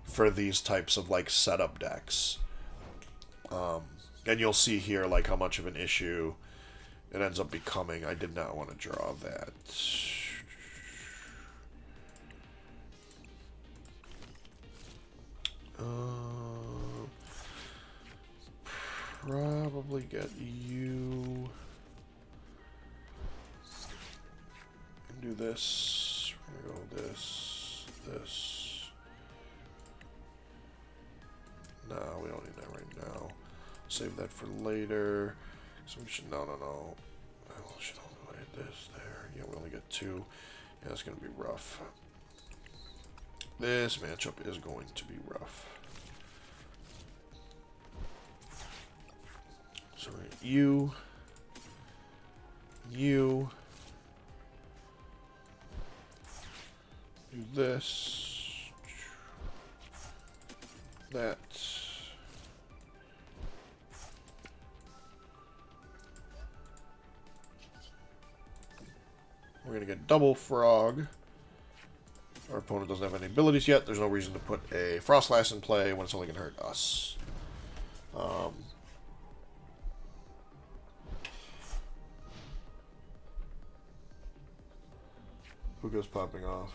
[SPEAKER 1] for these types of, like, setup decks. And you'll see here, like, how much of an issue it ends up becoming. I did not want to draw that. Probably get you. And do this. We're gonna go this. No, we don't need that right now. Save that for later. So we should, no. We should only lay this there. Yeah, we only get 2. Yeah, it's going to be rough. This matchup is going to be rough. So you. Do this. That. We're going to get double frog. Our opponent doesn't have any abilities yet. There's no reason to put a Frostlass in play when it's only going to hurt us. Who goes popping off?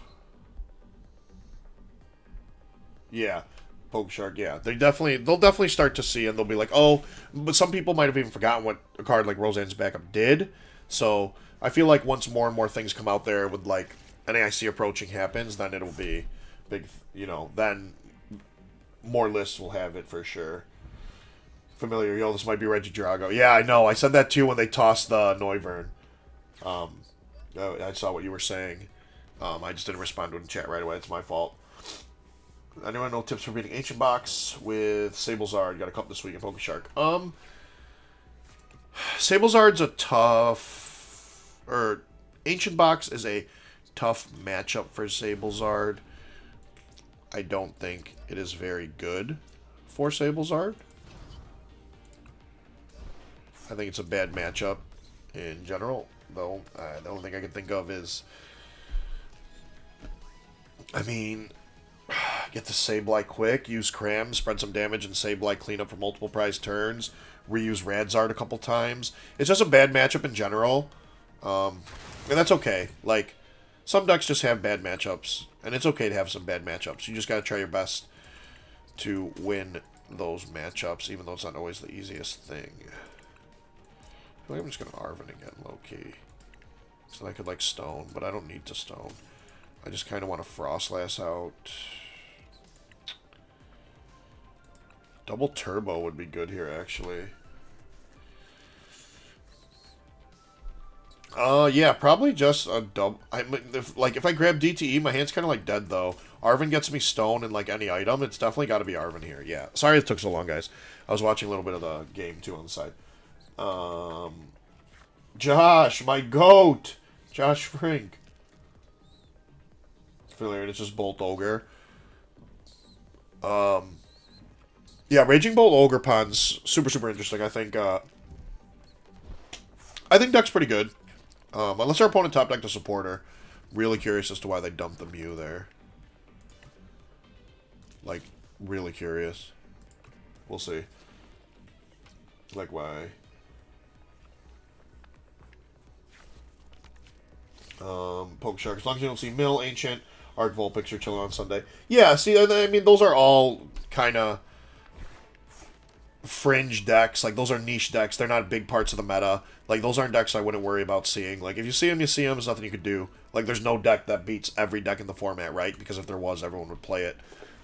[SPEAKER 1] Yeah. Pokeshark, yeah. They'll definitely start to see, and they'll be like, oh, but some people might have even forgotten what a card like Roseanne's backup did. So I feel like once more and more things come out there with like NAIC approaching happens, then it'll be big. You know, then more lists will have it for sure. Familiar, yo, this might be Regidrago. Yeah, I know. I said that too when they tossed the Noivern. I saw what you were saying. I just didn't respond to it in chat right away. It's my fault. Anyone know tips for beating Ancient Box with Sablezard? Got a cup this week in PokeShark. Sablezard's a tough... Ancient Box is a tough matchup for Sablezard. I don't think it is very good for Sablezard. I think it's a bad matchup in general, though. The only thing I can think of is... I mean... Get the Sableye quick, use Cram, spread some damage, and Sableye clean up for multiple prize turns. Reuse Radzard a couple times. It's just a bad matchup in general. And that's okay. Like, some decks just have bad matchups. And it's okay to have some bad matchups. You just gotta try your best to win those matchups, even though it's not always the easiest thing. I feel like I'm just gonna Arven again, low-key. So I could, like, Stone, but I don't need to Stone. I just kind of want to Frostlass out. Double Turbo would be good here, actually. Yeah, probably just a double. If I grab DTE, my hand's kind of like dead though. Arven gets me Stone and like any item. It's definitely got to be Arven here. Yeah, sorry it took so long, guys. I was watching a little bit of the game too on the side. Josh, my goat, Josh Frink. Familiar, it's just Bolt Ogre. Yeah, Raging Bolt Ogre Pond's super interesting. I think deck's pretty good. Unless our opponent top decked a supporter. Really curious as to why they dumped the Mew there. Like, really curious. We'll see. Like, why? PokeShark. As long as you don't see Mill, Ancient, Arc Vulpix, or chilling on Sunday. Yeah, see, I mean, those are all kind of fringe decks. Like, those are niche decks. They're not big parts of the meta. Like, those aren't decks I wouldn't worry about seeing. Like, if you see them, you see them. There's nothing you could do. Like, there's no deck that beats every deck in the format, right? Because if there was, everyone would play it.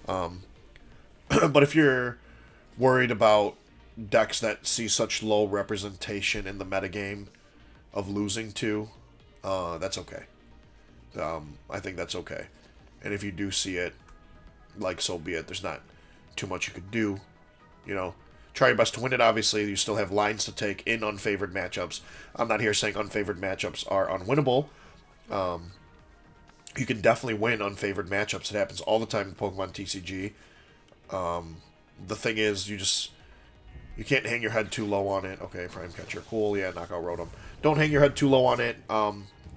[SPEAKER 1] But if you're worried about decks that see such low representation in the metagame of losing to, that's okay. I think that's okay. And if you do see it, like, so be it. There's not too much you could do, you know. Try your best to win it, obviously. You still have lines to take in unfavored matchups. I'm not here saying unfavored matchups are unwinnable. You can definitely win unfavored matchups. It happens all the time in Pokemon TCG. The thing is, you can't hang your head too low on it. Okay, Prime Catcher, cool. Yeah, Knockout Rotom. Don't hang your head too low on it.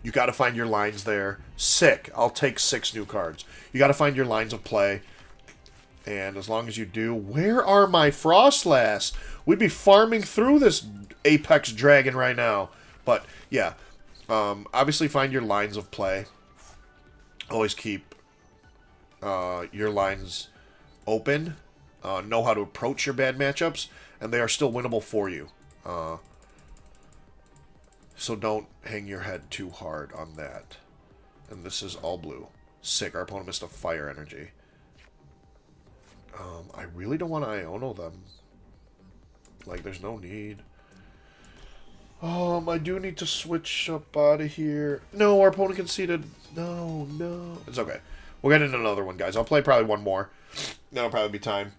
[SPEAKER 1] You got to find your lines there. Sick. I'll take 6 new cards. You got to find your lines of play. And as long as you do, where are my Frostlass? We'd be farming through this Apex Dragon right now. But, yeah. Obviously, find your lines of play. Always keep your lines open. Know how to approach your bad matchups. And they are still winnable for you. So don't hang your head too hard on that. And this is all blue. Sick. Our opponent missed a fire energy. I really don't want to Iono them. Like, there's no need. I do need to switch up out of here. No, our opponent conceded. No. It's okay. We'll get into another one, guys. I'll play probably one more. That'll probably be time.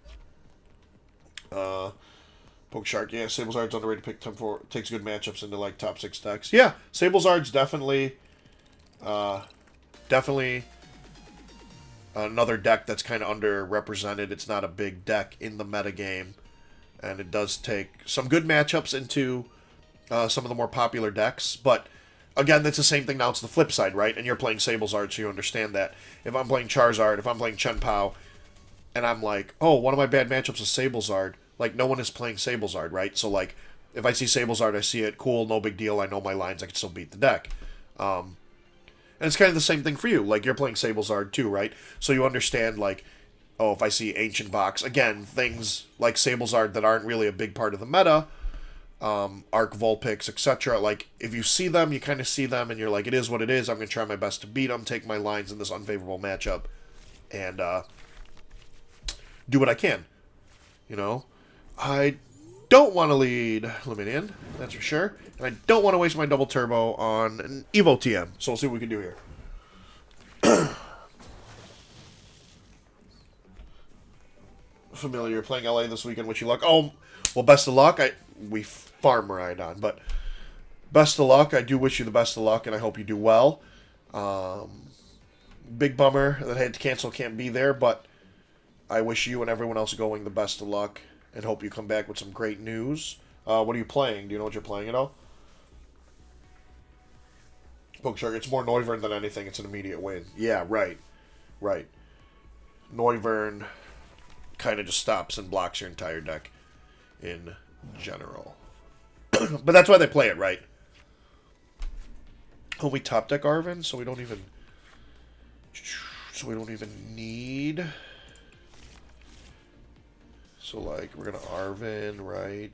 [SPEAKER 1] PokeShark, yeah, Sablezard's underrated pick. Takes good matchups into, like, top 6 decks. Yeah, Sablezard's definitely another deck that's kind of underrepresented. It's not a big deck in the metagame. And it does take some good matchups into some of the more popular decks. But, again, that's the same thing now. It's the flip side, right? And you're playing Sablezard, so you understand that. If I'm playing Charizard, if I'm playing Chien-Pao, and I'm like, oh, one of my bad matchups is Sablezard. Like, no one is playing Sablezard, right? So, like, if I see Sablezard, I see it, cool, no big deal. I know my lines. I can still beat the deck. And it's kind of the same thing for you. Like, you're playing Sablezard too, right? So you understand, like, oh, if I see Ancient Box, again, things like Sablezard that aren't really a big part of the meta, Arc Vulpix, etc. Like, if you see them, you kind of see them, and you're like, it is what it is. I'm going to try my best to beat them, take my lines in this unfavorable matchup, and do what I can. You know? I don't want to lead Luminion, that's for sure. And I don't want to waste my double turbo on an Evo TM. So we'll see what we can do here. Familiar, playing LA this weekend. Wish you luck. Oh, well, best of luck. We farm Miraidon, but best of luck. I do wish you the best of luck, and I hope you do well. Big bummer that I had to cancel, can't be there, but I wish you and everyone else going the best of luck, and hope you come back with some great news. What are you playing? Do you know what you're playing at all? Pokeshark, it's more Noivern than anything. It's an immediate win. Yeah, right. Right. Noivern kind of just stops and blocks your entire deck in general. But that's why they play it, right? Oh, we top deck Arven, so we don't even need. So like we're gonna Arven, right?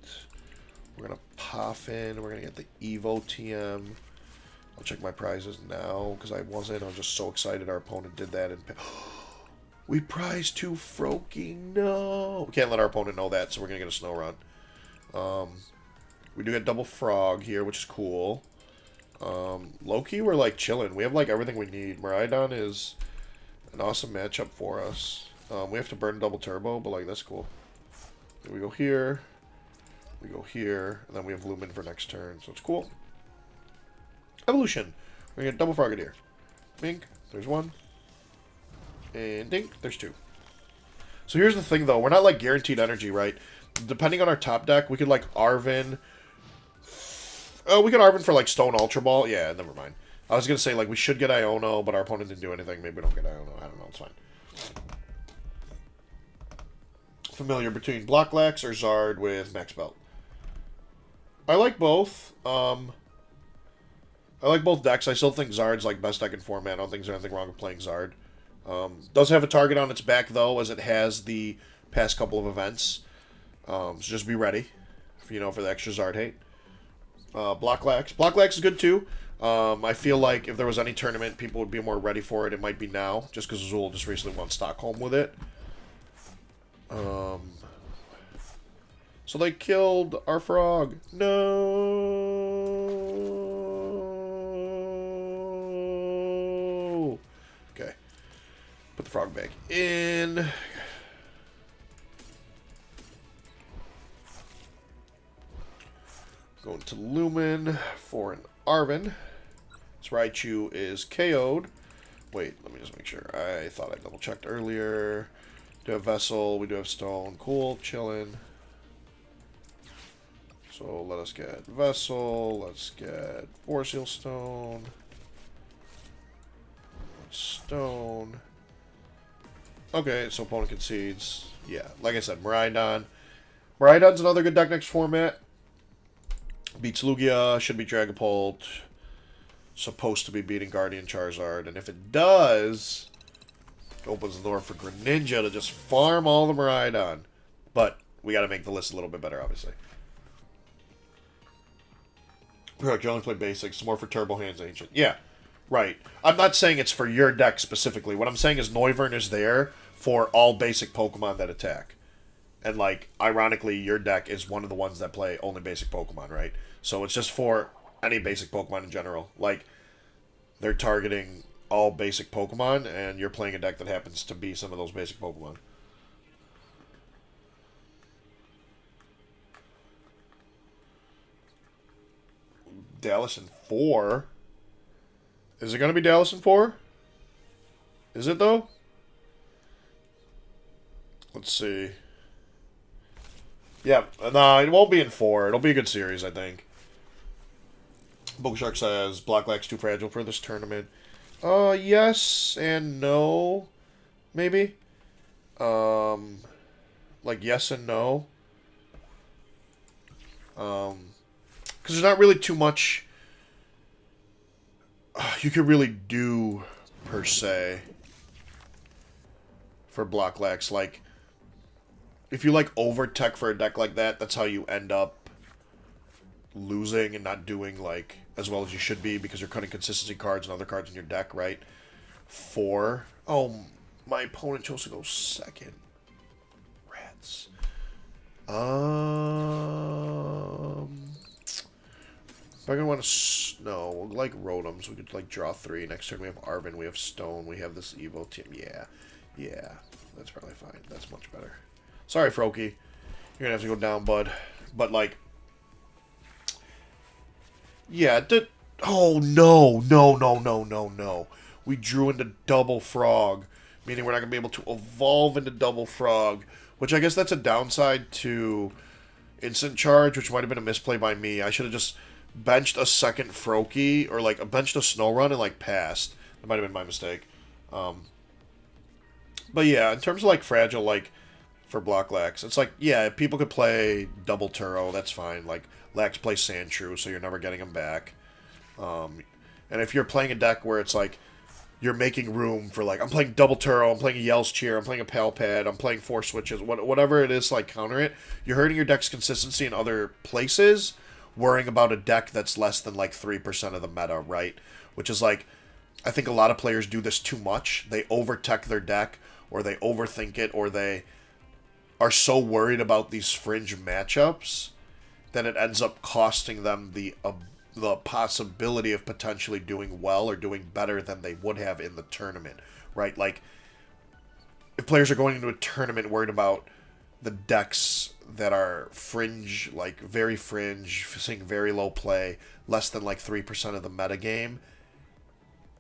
[SPEAKER 1] We're gonna Poffin, we're gonna get the Evo TM. I'll check my prizes now because I was just so excited our opponent did that and we prize 2 Froakie. No, we can't let our opponent know that, so we're gonna get a Snow Run. We do get double Frog here, which is cool. Low-key, we're like chilling. We have like everything we need. Miraidon is an awesome matchup for us. We have to burn double turbo, but like that's cool. Then we go here, we go here, and then we have Lumen for next turn, so it's cool. Evolution. We're gonna get double Frogadier. Bink, there's 1. And dink, there's 2. So here's the thing though, we're not like guaranteed energy, right? Depending on our top deck, we could like Arven. Oh, we could Arven for like Stone Ultra Ball. Yeah, never mind. I was gonna say like we should get Iono, but our opponent didn't do anything. Maybe we don't get Iono. I don't know. It's fine. Familiar between Blocklax or Zard with Max Belt. I like both. I like both decks. I still think Zard's like best deck in format. I don't think there's anything wrong with playing Zard. Does have a target on its back though, as it has the past couple of events. So just be ready, for the extra Zard hate. Blocklax. Blocklax is good too. I feel like if there was any tournament, people would be more ready for it. It might be now, just because Azul just recently won Stockholm with it. So they killed our frog. No. Okay. Put the frog back in. Going to Lumen for an Arven. This Raichu is KO'd. Wait, let me just make sure. I thought I double checked earlier. We do have Vessel. We do have Stone. Cool. Chillin'. So let us get Vessel. Let's get Force Seal Stone. Stone. Okay, so opponent concedes. Yeah, like I said, Miraidon. Miraidon's another good deck next format. Beats Lugia, should beat Dragapult. Supposed to be beating Guardian Charizard. And if it does, it opens the door for Greninja to just farm all the Miraidon. But we got to make the list a little bit better, obviously. Correct, you only play basics. It's more for Turbo Hands Ancient. Yeah, right. I'm not saying it's for your deck specifically. What I'm saying is Noivern is there for all basic Pokemon that attack. And, like, ironically, your deck is one of the ones that play only basic Pokemon, right? So it's just for any basic Pokemon in general. Like, they're targeting all basic Pokemon, and you're playing a deck that happens to be some of those basic Pokemon. Dallas in 4? Is it going to be Dallas in 4? Is it, though? Let's see. Yeah, no, it won't be in 4. It'll be a good series, I think. Bookshark says, Blocklax too fragile for this tournament. Yes and no. Maybe. Like, yes and no. Because there's not really too much you could really do, per se, for Blocklax. Like, if you like over tech for a deck like that, that's how you end up losing and not doing, like, as well as you should be because you're cutting consistency cards and other cards in your deck, right? 4. Oh, my opponent chose to go second. Rats. If I gonna want to... No, we'll, like, Rotoms. We could, like, draw 3. Next turn we have Arven, we have Stone, we have this Evo team. Yeah. Yeah. That's probably fine. That's much better. Sorry, Froakie. You're gonna have to go down, bud. But, like... Yeah, oh, no. No. We drew into Double Frog, meaning we're not going to be able to evolve into Double Frog, which I guess that's a downside to Instant Charge, which might have been a misplay by me. I should have just benched a second Froakie, or, like, benched a Snow Run and, like, passed. That might have been my mistake. But, yeah, in terms of, like, Fragile, like, for block Lax, it's like, yeah, people could play double Turo, that's fine. Like, Lax plays Sandshrew, so you're never getting him back. And if you're playing a deck where it's like, you're making room for, like, I'm playing double Turo, I'm playing a Yell's Cheer, I'm playing a Pal Pad, I'm playing 4 switches, whatever it is, like, counter it, you're hurting your deck's consistency in other places, worrying about a deck that's less than, like, 3% of the meta, right? Which is, like, I think a lot of players do this too much. They over-tech their deck, or they overthink it, or they are so worried about these fringe matchups that it ends up costing them the possibility of potentially doing well or doing better than they would have in the tournament, right? Like, if players are going into a tournament worried about the decks that are fringe, like very fringe, seeing very low play, less than like 3% of the metagame,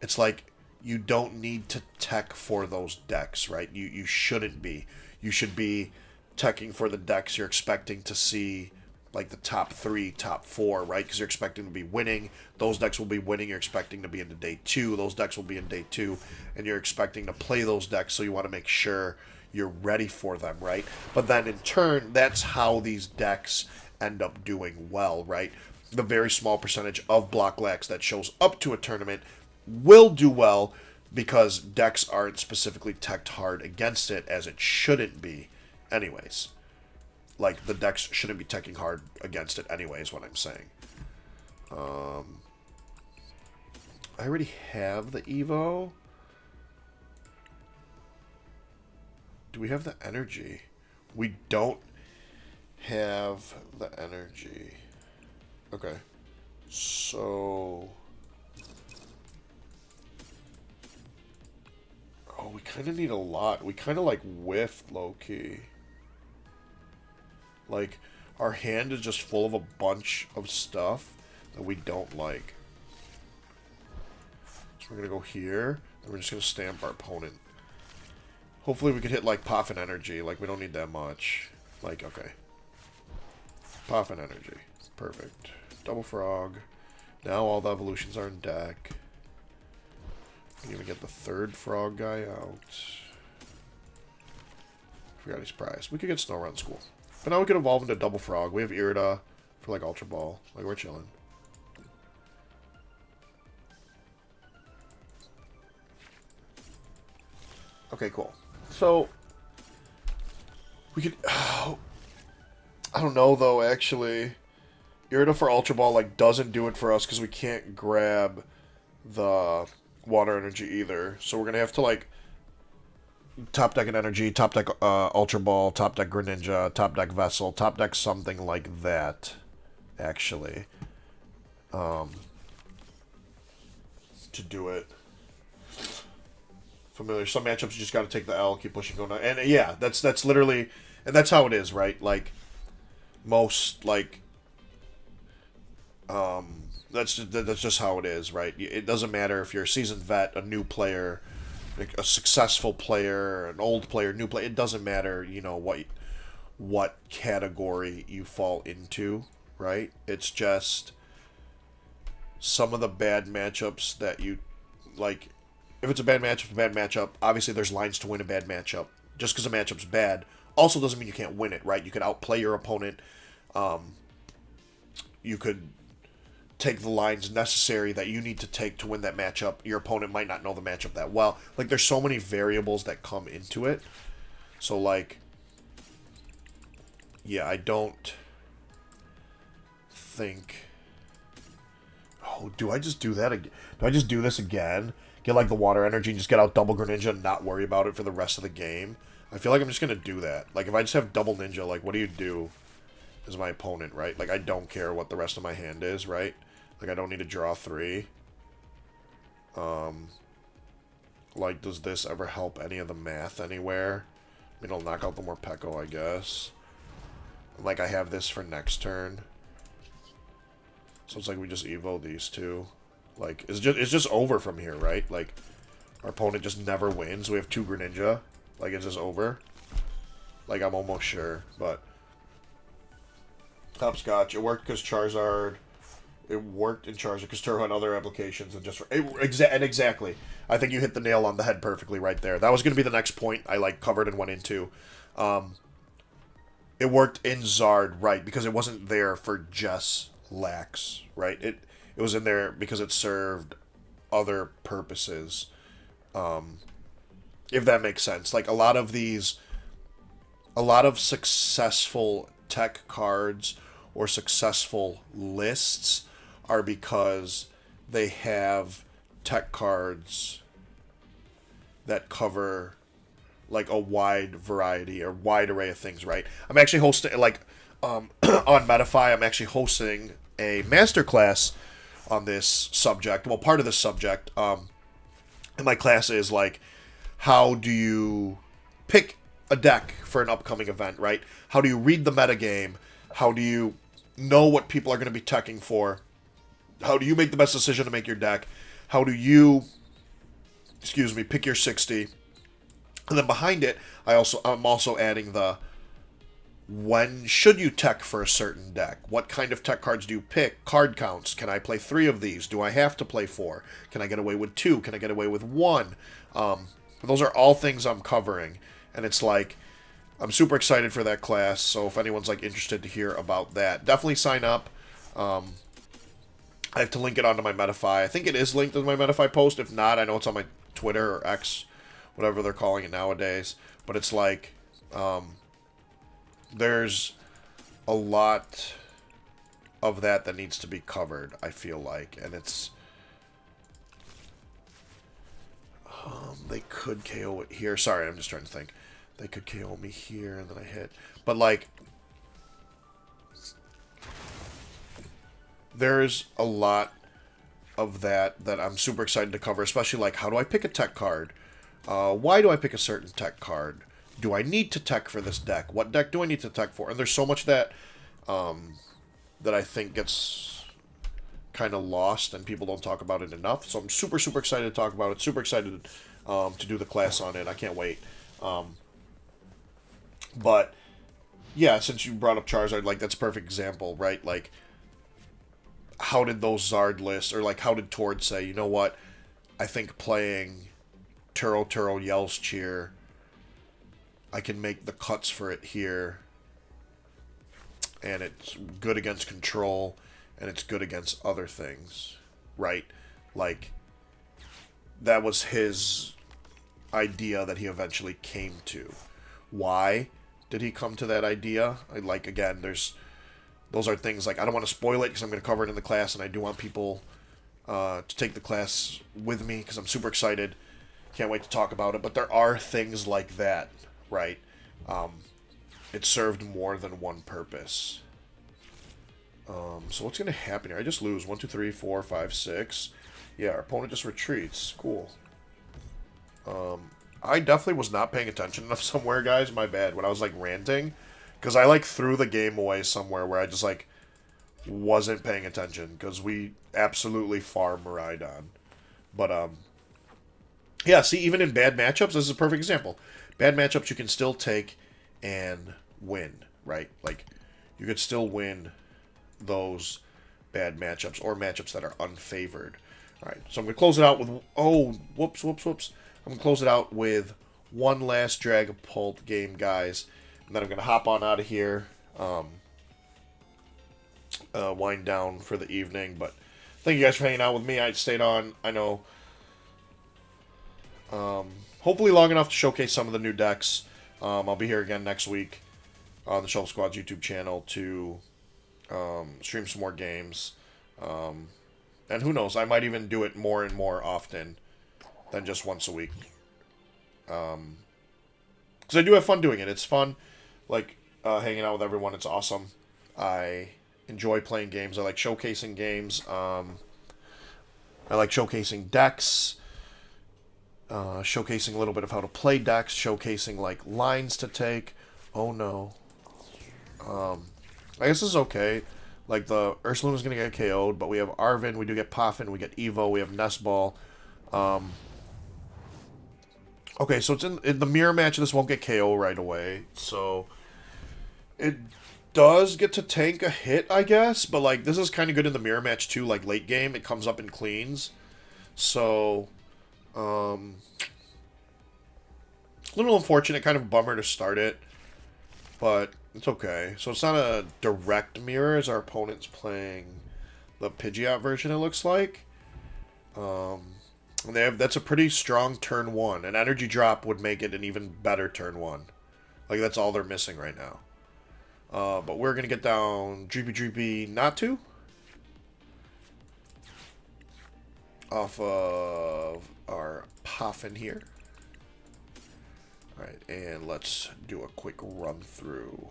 [SPEAKER 1] it's like you don't need to tech for those decks, right? You shouldn't be. You should be teching for the decks you're expecting to see, like the top 3, top 4, right? Because you're expecting to be winning. Those decks will be winning. You're expecting to be into day 2. Those decks will be in day 2. And you're expecting to play those decks, so you want to make sure you're ready for them, right? But then in turn, that's how these decks end up doing well, right? The very small percentage of block Lax that shows up to a tournament will do well because decks aren't specifically teched hard against it, as it shouldn't be anyways. Like, the decks shouldn't be teching hard against it anyways, what I'm saying. I already have the Evo. Do we have the energy? We don't have the energy. Okay. So... Oh, we kind of need a lot. We kind of, like, whiffed low-key. Like, our hand is just full of a bunch of stuff that we don't like. So we're going to go here, and we're just going to stamp our opponent. Hopefully we could hit, like, Poff and Energy. Like, we don't need that much. Like, okay. Poff and Energy. Perfect. Double Frog. Now all the evolutions are in deck. We can even get the 3rd frog guy out. Forgot he's prized. We could get Snow Run School. But now we can evolve into Double Frog. We have Irida for, like, Ultra Ball. Like, we're chilling. Okay, cool. So, we could... Oh, I don't know, though, actually. Irida for Ultra Ball, like, doesn't do it for us because we can't grab the water energy either. So we're going to have to, like, top deck an energy, top deck Ultra Ball, top deck Greninja, top deck Vessel, top deck something like that, actually, to do it. Familiar. Some matchups you just got to take the L, keep pushing, going down. And yeah, that's literally, and that's how it is, right? Like, most, like, that's just how it is, right? It doesn't matter if you're a seasoned vet, a new player, like a successful player, an old player, new player. It doesn't matter, you know, what category you fall into, right? It's just some of the bad matchups that you, like, if it's a bad matchup, it's a bad matchup. Obviously, there's lines to win a bad matchup. Just because a matchup's bad also doesn't mean you can't win it, right? You could outplay your opponent. You could take the lines necessary that you need to take to win that matchup. Your opponent might not know the matchup that well. Like, there's so many variables that come into it. So, like, yeah, I don't think... Oh, do I just do that again? Do I just do this again? Get, like, the water energy and just get out double Greninja and not worry about it for the rest of the game? I feel like I'm just going to do that. Like, if I just have double Ninja, like, what do you do as my opponent, right? Like, I don't care what the rest of my hand is, right? Like, I don't need to draw 3. Like, does this ever help any of the math anywhere? I mean, it'll knock out the Morpeko, I guess. Like, I have this for next turn. So it's like we just evo these two. Like, it's just over from here, right? Like, our opponent just never wins. We have 2 Greninja. Like, it's just over. Like, I'm almost sure, but... Hopscotch. It worked because Charizard... It worked in Charizard because Turo had other applications and just... exactly. I think you hit the nail on the head perfectly right there. That was going to be the next point I, like, covered and went into. It worked in Zard, right, because it wasn't there for just Lax, right? It was in there because it served other purposes. If that makes sense. Like, a lot of successful tech cards or successful lists are because they have tech cards that cover, like, a wide variety or wide array of things, right? I'm actually hosting, like, on Metafy, I'm actually hosting a masterclass on this subject. Well, part of this subject. And my class is, like, how do you pick a deck for an upcoming event, right? How do you read the metagame? How do you know what people are going to be teching for? How do you make the best decision to make your deck? How do you, pick your 60? And then behind it, I'm also adding the when should you tech for a certain deck? What kind of tech cards do you pick? Card counts. Can I play 3 of these? Do I have to play 4? Can I get away with 2? Can I get away with 1? Those are all things I'm covering. And it's like, I'm super excited for that class. So if anyone's like interested to hear about that, definitely sign up. I have to link it onto my Metafy. I think it is linked to my Metafy post. If not, I know it's on my Twitter or X, whatever they're calling it nowadays. But it's like, there's a lot of that needs to be covered, I feel like. And it's... they could KO it here. Sorry, I'm just trying to think. They could KO me here, and then I hit. But, like, there's a lot of that I'm super excited to cover, especially, like, how do I pick a tech card? Why do I pick a certain tech card? Do I need to tech for this deck? What deck do I need to tech for? And there's so much that that I think gets kind of lost and people don't talk about it enough. So I'm super, super excited to talk about it. Super excited to do the class on it. I can't wait. But, yeah, since you brought up Charizard, like, that's a perfect example, right? Like, how did those Zard lists, or, like, how did Tord say, you know what, I think playing Turo Yells Cheer, I can make the cuts for it here, and it's good against control, and it's good against other things, right? Like, that was his idea that he eventually came to. Why did he come to that idea? Like, again, those are things, like, I don't want to spoil it because I'm going to cover it in the class, and I do want people to take the class with me because I'm super excited. Can't wait to talk about it. But there are things like that, right? It served more than one purpose. So what's going to happen here? I just lose. 1, 2, 3, 4, 5, 6. Yeah, our opponent just retreats. Cool. I definitely was not paying attention enough somewhere, guys. My bad. When I was, like, ranting. Because I, like, threw the game away somewhere where I just, like, wasn't paying attention. Because we absolutely farm Miraidon. But, yeah, see, even in bad matchups, this is a perfect example. Bad matchups you can still take and win, right? Like, you could still win those bad matchups or matchups that are unfavored. All right, so I'm going to close it out with... Oh, whoops. I'm going to close it out with one last Dragapult game, guys. And then I'm going to hop on out of here. Wind down for the evening. But thank you guys for hanging out with me. I stayed on, I know... hopefully long enough to showcase some of the new decks. I'll be here again next week on the Shelf Squad's YouTube channel to stream some more games. And who knows, I might even do it more and more often than just once a week. Because I do have fun doing it. It's fun, like, hanging out with everyone. It's awesome. I enjoy playing games. I like showcasing games. I like showcasing decks. Showcasing a little bit of how to play decks. Showcasing, like, lines to take. Oh, no. I guess this is okay. Like, the Ursaluna's going to get KO'd, but we have Arven, we do get Poffin, we get Evo, we have Nestball. Okay, so it's in the mirror match, this won't get KO right away. So, it does get to tank a hit, I guess. But, like, this is kind of good in the mirror match, too. Like, late game, it comes up in cleans. So, a little unfortunate, kind of a bummer to start it. But it's okay. So it's not a direct mirror as our opponent's playing the Pidgeot version, it looks like. And that's a pretty strong turn 1. An energy drop would make it an even better turn 1. Like, that's all they're missing right now. But we're going to get down Dreepy Natu. Off of our Poffin here. Alright, and let's do a quick run through.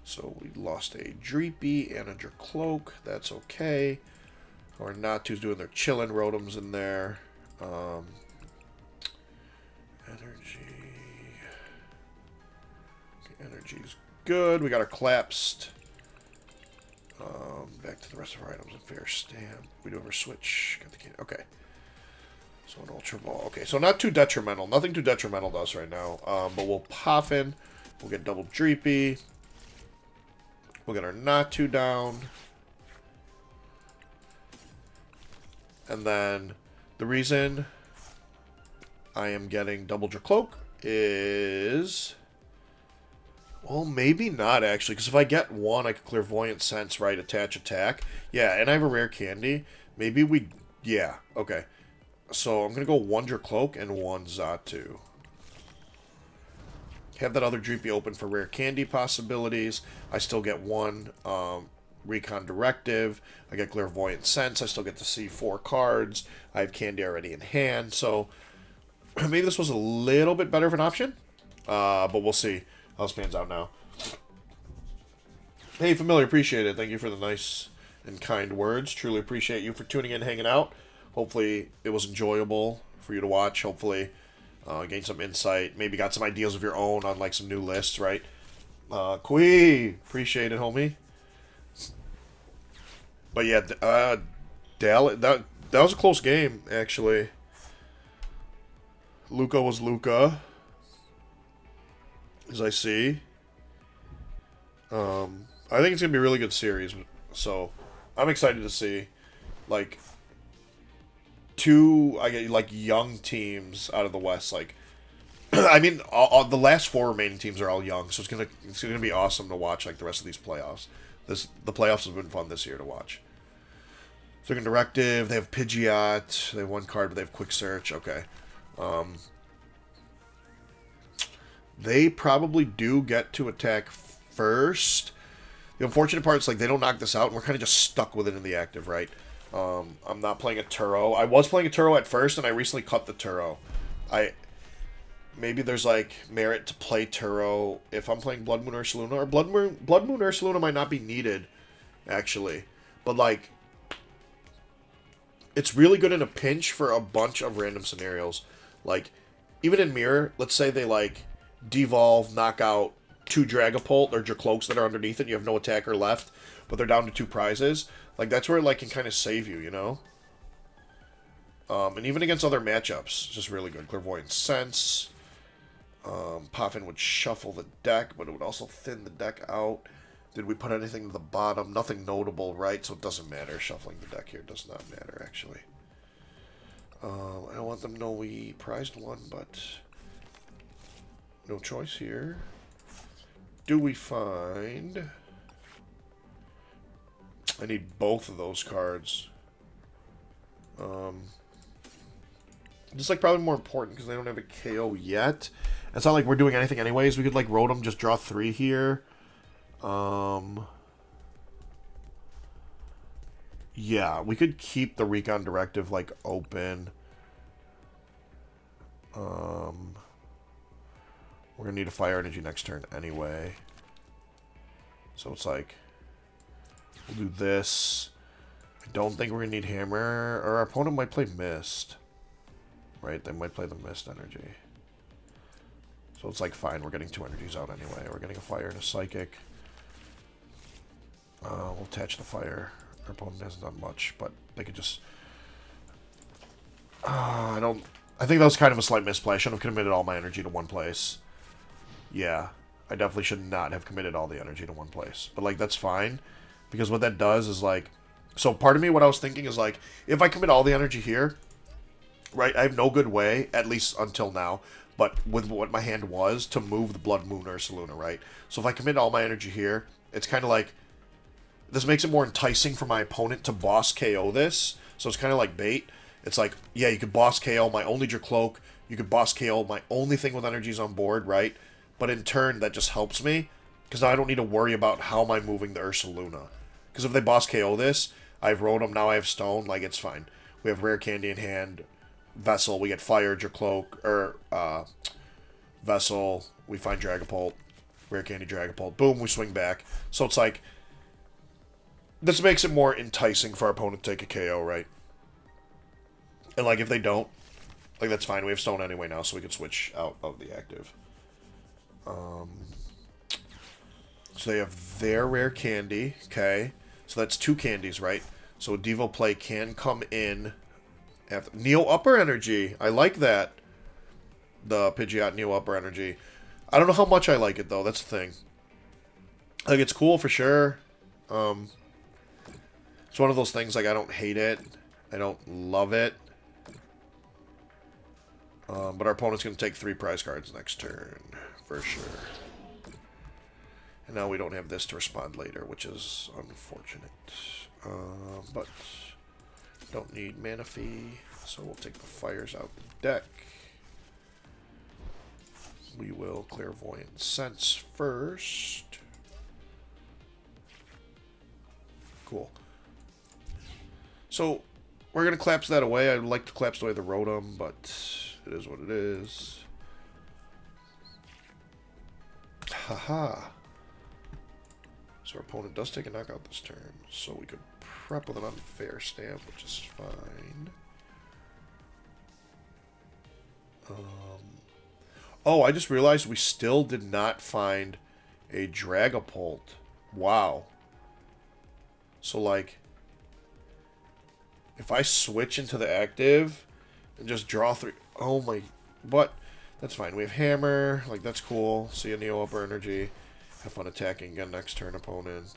[SPEAKER 1] So we lost a Dreepy and a Jercloak. That's okay. Or Natu's doing their chillin' Rotoms in there. Energy's good. We got our collapsed. Back to the rest of our items. Fair stamp. We do have our switch. Got the key. Okay. So an Ultra Ball. Okay, so not too detrimental. Nothing too detrimental to us right now. But we'll Poffin. We'll get double Dreepy. We'll get our Natu down. And then the reason I am getting double Jercloak is... Well, maybe not, actually. Because if I get one, I could Clairvoyant Sense, right? Attach, attack. Yeah, and I have a rare candy. Maybe we... Yeah, okay. So I'm going to go one Jercloak and one Xatu. Have that other Dreepy open for rare candy possibilities. I still get one Recon Directive. I get Clairvoyant Sense. I still get to see 4 cards. I have candy already in hand. So maybe this was a little bit better of an option. But we'll see how this pans out now. Hey, Familiar, appreciate it. Thank you for the nice and kind words. Truly appreciate you for tuning in, hanging out. Hopefully it was enjoyable for you to watch. Hopefully gain some insight. Maybe got some ideas of your own on like some new lists, right? Quee, appreciate it, homie. But yeah, that was a close game, actually. Luca was Luca, as I see. I think it's gonna be a really good series, so I'm excited to see, like, two young teams out of the West. Like, I mean, the last 4 remaining teams are all young, so it's gonna be awesome to watch like the rest of these playoffs. The playoffs have been fun this year to watch. Second Directive, they have Pidgeot, they have 1 card, but they have Quick Search. Okay. They probably do get to attack first. The unfortunate part is, like, they don't knock this out, and we're kind of just stuck with it in the active, right? I'm not playing a Turo. I was playing a Turo at first, and I recently cut the Turo. Maybe there's, like, merit to play Turo if I'm playing Blood Moon Ursaluna, or Blood Moon Ursaluna might not be needed, actually. But, like, it's really good in a pinch for a bunch of random scenarios. Like, even in Mirror, let's say they, like, devolve, knock out 2 Dragapult or Jercloaks that are underneath it, and you have no attacker left, but they're down to 2 prizes. Like, that's where it, like, can kind of save you, you know? And even against other matchups, it's just really good. Clairvoyant Sense. Poffin would shuffle the deck, but it would also thin the deck out. Did we put anything to the bottom? Nothing notable, right? So it doesn't matter. Shuffling the deck here does not matter, actually. I don't want them to know we prized one, but no choice here. Do we find... I need both of those cards. Just, like, probably more important because they don't have a KO yet. It's not like we're doing anything anyways. We could, like, Rotom, just draw 3 here. Yeah, we could keep the Recon Directive, like, open. We're going to need a Fire Energy next turn anyway. So it's like, we'll do this. I don't think we're going to need Hammer. Or our opponent might play Mist. Right? They might play the Mist energy. So it's like, fine, we're getting 2 energies out anyway. We're getting a Fire and a Psychic. We'll attach the Fire. Our opponent hasn't done much, but they could just... I think that was kind of a slight misplay. I should have committed all my energy to one place. Yeah, I definitely should not have committed all the energy to one place. But, like, that's fine. Because what that does is, like... So, part of me, what I was thinking is, like, if I commit all the energy here, right, I have no good way, at least until now, but with what my hand was, to move the Blood Moon Ursaluna, right? So, if I commit all my energy here, it's kind of like... This makes it more enticing for my opponent to boss KO this. So, it's kind of like bait. It's like, yeah, you could boss KO my only Jercloak. You could boss KO my only thing with energies on board, right? But in turn, that just helps me. Because now I don't need to worry about how am I moving the Ursaluna. Because if they boss KO this, I have Rotom, now I have Stone, like, it's fine. We have Rare Candy in hand, Vessel, we get Fire, Jercloak, or, Vessel, we find Dragapult, Rare Candy, Dragapult, boom, we swing back. So it's like, this makes it more enticing for our opponent to take a KO, right? And, like, if they don't, like, that's fine. We have Stone anyway now, so we can switch out of the active. So they have their Rare Candy, okay? So that's 2 candies, right? So a Devo play can come in. After Neo Upper Energy. I like that. The Pidgeot Neo Upper Energy. I don't know how much I like it, though. That's the thing. Like, it's cool for sure. It's one of those things, like, I don't hate it. I don't love it. But our opponent's going to take 3 prize cards next turn. For sure. And now we don't have this to respond later, which is unfortunate. But don't need Mana Fee, so we'll take the fires out the deck. We will Clairvoyant Sense first. Cool. So, we're going to collapse that away. I'd like to collapse away the Rotom, but it is what it is. Haha. So our opponent does take a knockout this turn, so we could prep with an Unfair Stamp, which is fine. Oh, I just realized we still did not find a Dragapult. Wow. So, like, if I switch into the active and just draw 3... Oh, my... But that's fine. We have Hammer. Like, that's cool. See a Neo Upper Energy. Have fun attacking again next turn, opponent.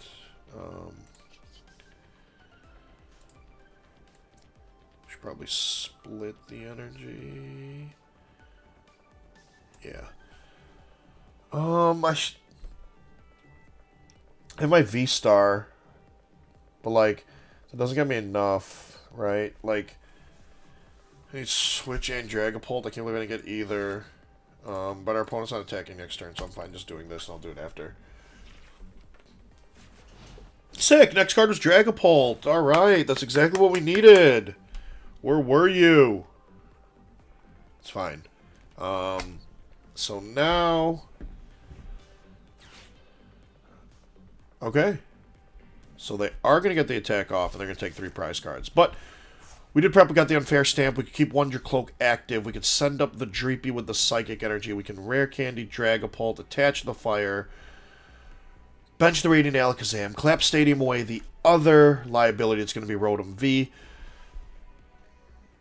[SPEAKER 1] Should probably split the energy. Yeah. I have my V-Star, but, like, it doesn't get me enough, right? Like, I need Switch and Dragapult. I can't believe I didn't get either. But our opponent's not attacking next turn, so I'm fine just doing this, and I'll do it after. Sick! Next card was Dragapult. Alright, that's exactly what we needed. Where were you? It's fine. So now... Okay. So they are going to get the attack off, and they're going to take 3 prize cards. But we did prep. We got the Unfair Stamp. We could keep Wonder Cloak active. We could send up the Dreepy with the Psychic Energy. We can Rare Candy, Dragapult, attach the Fire, bench the Radiant Alakazam, collapse Stadium away. The other liability is going to be Rotom V.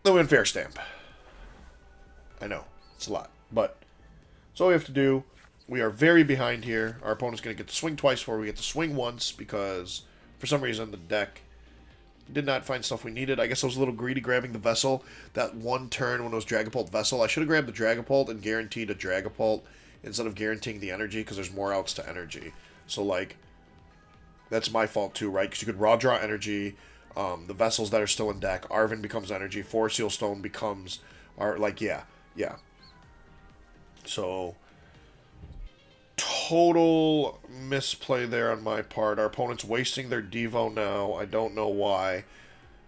[SPEAKER 1] Then we Unfair Stamp. I know. It's a lot. But that's all we have to do. We are very behind here. Our opponent's going to get to swing twice before we get to swing once because, for some reason, the deck did not find stuff we needed. I guess I was a little greedy grabbing the Vessel that one turn when it was Dragapult Vessel. I should have grabbed the Dragapult and guaranteed a Dragapult instead of guaranteeing the energy because there's more outs to energy. So, like, that's my fault too, right? Because you could raw draw energy. The Vessels that are still in deck. Arven becomes energy. Forest Seal Stone becomes... yeah. So... total misplay there on my part. Our opponent's wasting their Devo now. I don't know why.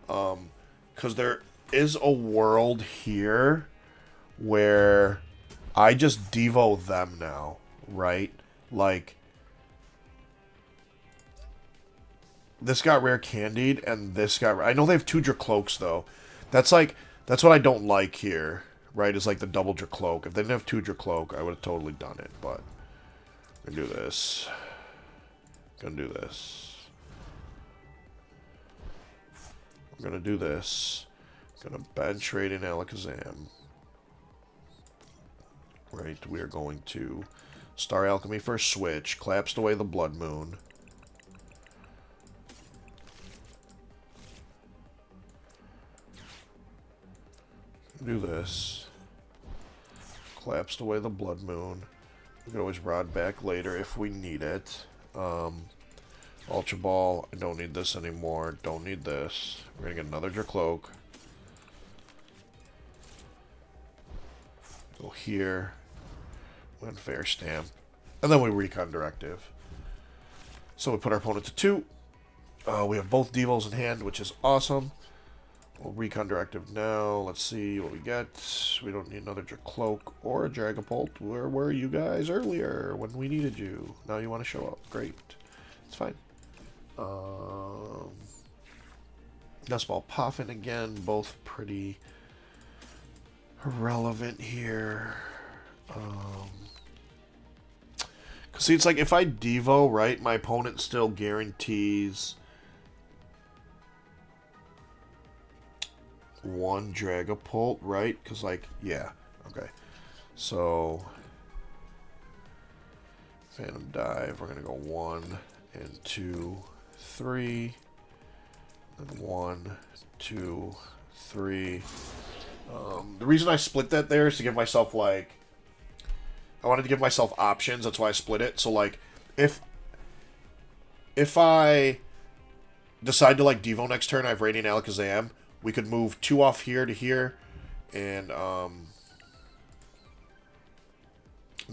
[SPEAKER 1] Because there is a world here where I just Devo them now, right? Like, this got rare candied, and this got... I know they have 2 Dracloaks, though. That's like... That's what I don't like here, right? Is like the double Dracloak. If they didn't have 2 Dracloak, I would have totally done it, but... I'm gonna do this. I'm gonna do this. I'm gonna do this. I'm gonna bench Radiant Alakazam. Right, we are going to Star Alchemy for a switch. Collapsed away the Blood Moon. Do this. Collapsed away the Blood Moon. We can always rod back later if we need it. Ultra Ball. I don't need this anymore. Don't need this. We're going to get another Dracloak. Go here. Win Fair Stamp. And then we Recon Directive. So we put our opponent to 2. We have both Devos in hand, which is awesome. We'll Recon Directive now. Let's see what we get. We don't need another Dracloak or a Dragapult. Where were you guys earlier when we needed you? Now you want to show up. Great. It's fine. Nestball Poffin again. Both pretty irrelevant here. Cause see, it's like if I Devo, right, my opponent still guarantees 1 Dragapult, right? Because, like, yeah. Okay. So, Phantom Dive. We're going to go 1 and 2, 3. And 1, 2, 3. The reason I split that there is to give myself, like... I wanted to give myself options. That's why I split it. So, like, if I decide to, like, Devo next turn, I have Radiant Alakazam. We could move 2 off here to here, and, I'm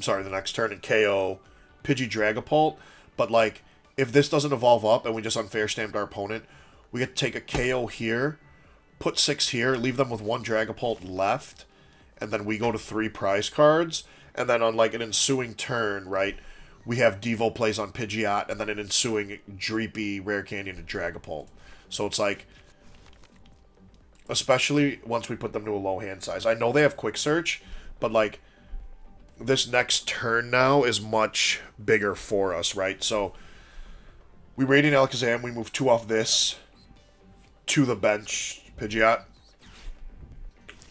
[SPEAKER 1] sorry, the next turn, and KO Pidgey Dragapult, but, like, if this doesn't evolve up, and we just unfair stamped our opponent, we get to take a KO here, put 6 here, leave them with 1 Dragapult left, and then we go to 3 prize cards, and then on, like, an ensuing turn, right, we have Devo plays on Pidgeot, and then an ensuing Dreepy, Rare Candy, and a Dragapult. So it's like... Especially once we put them to a low hand size. I know they have Quick Search, but, like, this next turn now is much bigger for us, right? So, we Radiant Alakazam, we move 2 off this to the bench Pidgeot.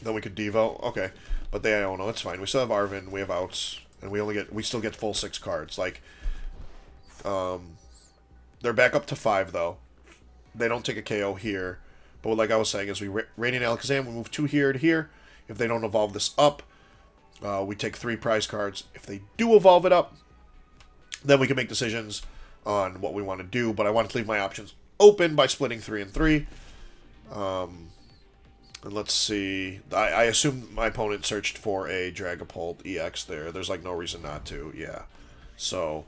[SPEAKER 1] Then we could Devo. Okay. But they Iono, it's fine. We still have Arven, we have outs, and we still get full 6 cards. Like, they're back up to 5, though. They don't take a KO here. But like I was saying, is we Radiant Alakazam, we move 2 here to here. If they don't evolve this up, we take 3 prize cards. If they do evolve it up, then we can make decisions on what we want to do. But I want to leave my options open by splitting 3 and 3. And let's see. I assume my opponent searched for a Dragapult EX there. There's like no reason not to. Yeah. So,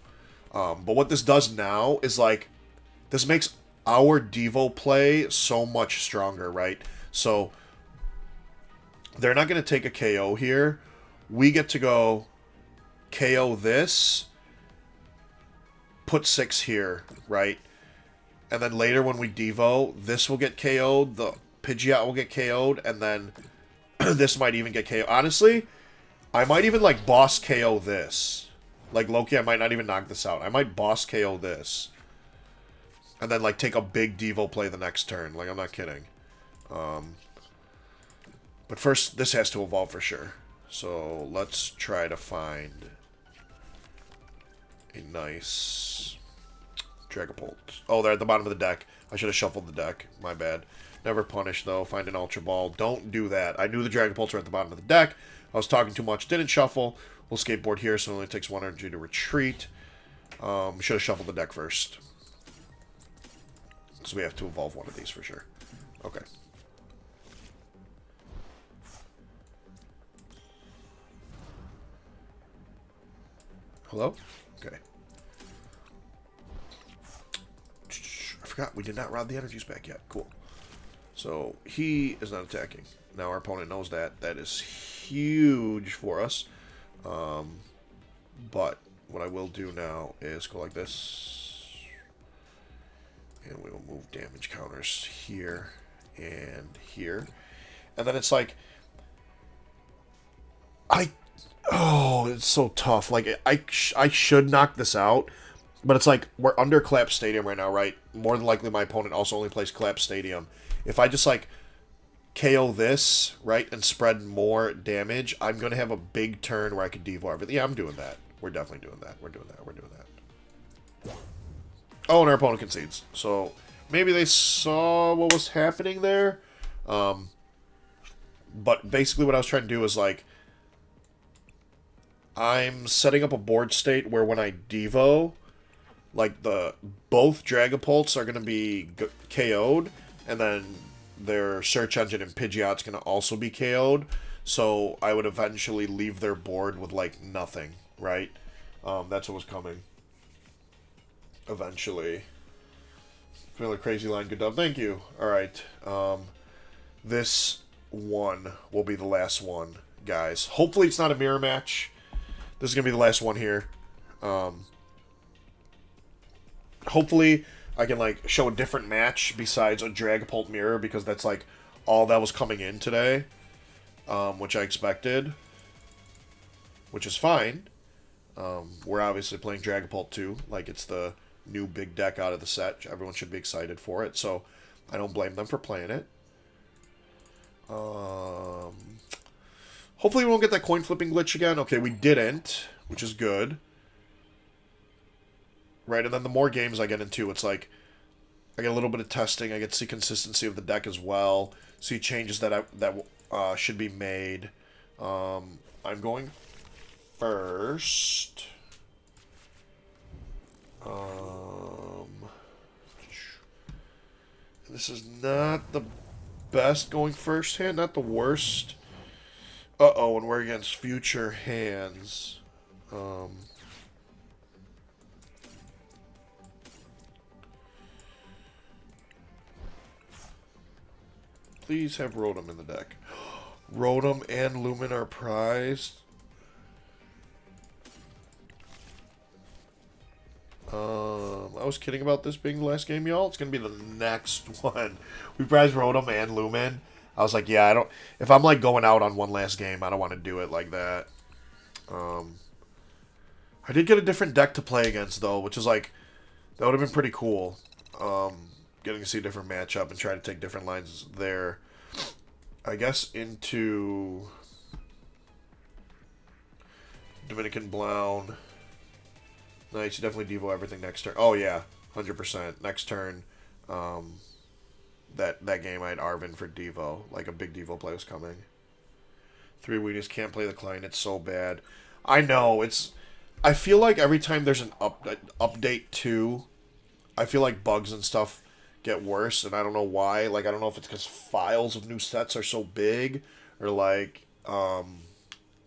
[SPEAKER 1] but what this does now is like, this makes our Devo play so much stronger, right? So, they're not going to take a KO here. We get to go KO this, put 6 here, right? And then later when we Devo, this will get KO'd, the Pidgeot will get KO'd, and then this might even get KO'd. Honestly, I might even, like, boss KO this. Like, Loki, I might not even knock this out. I might boss KO this. And then, like, take a big Devo play the next turn. Like, I'm not kidding. But first, this has to evolve for sure. So, let's try to find a nice Dragapult. Oh, they're at the bottom of the deck. I should have shuffled the deck. My bad. Never punish, though. Find an Ultra Ball. Don't do that. I knew the Dragapults were at the bottom of the deck. I was talking too much. Didn't shuffle. We'll skateboard here, so it only takes 1 energy to retreat. Should have shuffled the deck first. So we have to evolve one of these for sure. Okay. Hello? Okay. I forgot, we did not rob the energies back yet. Cool. So, he is not attacking. Now our opponent knows that. That is huge for us. But what I will do now is go like this. And we will move damage counters here and here. And then it's like... Oh, it's so tough. Like, I should knock this out. But it's like, we're under Collapse Stadium right now, right? More than likely my opponent also only plays Collapse Stadium. If I just, like, KO this, right, and spread more damage, I'm going to have a big turn where I could Devo everything. Yeah, I'm doing that. We're definitely doing that. We're doing that. We're doing that. Oh, and our opponent concedes. So, maybe they saw what was happening there. But basically what I was trying to do is, like, I'm setting up a board state where when I Devo... Like, both Dragapults are going to be KO'd, and then their Search Engine and Pidgeot's going to also be KO'd, so I would eventually leave their board with, like, nothing, right? That's what was coming. Eventually. Really crazy line, good dub, thank you. Alright, this one will be the last one, guys. Hopefully it's not a mirror match. This is going to be the last one here. Hopefully, I can, like, show a different match besides a Dragapult mirror, because that's, like, all that was coming in today, which I expected, which is fine. We're obviously playing Dragapult 2, like, it's the new big deck out of the set. Everyone should be excited for it, so I don't blame them for playing it. Hopefully we won't get that coin flipping glitch again. Okay, we didn't, which is good. Right, and then the more games I get into, it's like, I get a little bit of testing, I get to see consistency of the deck as well, see changes that should be made. I'm going first. This is not the best going first hand, not the worst. Uh-oh, and we're against future hands. Please have Rotom in the deck. Rotom and Lumen are prized. I was kidding about this being the last game, y'all. It's going to be the next one. We prized Rotom and Lumen. I was like, yeah, I don't... If I'm, like, going out on one last game, I don't want to do it like that. I did get a different deck to play against, though, which is, like... That would have been pretty cool. Getting to see a different matchup and trying to take different lines there. I guess into Dominican Blown. Nice, you definitely Devo everything next turn. Oh yeah, 100%. Next turn, that game I had Arvin for Devo. Like a big Devo play was coming. 3 weenies, can't play the client, it's so bad. I know, it's... I feel like every time there's an update 2, I feel like bugs and stuff get worse, and I don't know why. Like, I don't know if it's because files of new sets are so big, or like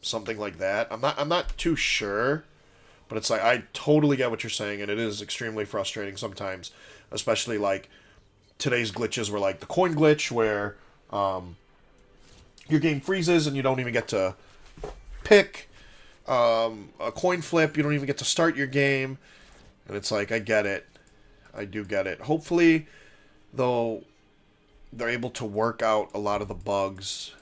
[SPEAKER 1] something like that. I'm not too sure, but it's like I totally get what you're saying, and it is extremely frustrating sometimes, especially like today's glitches were like the coin glitch where your game freezes and you don't even get to pick a coin flip. You don't even get to start your game, and it's like I get it. I do get it. Hopefully, though, they're able to work out a lot of the bugs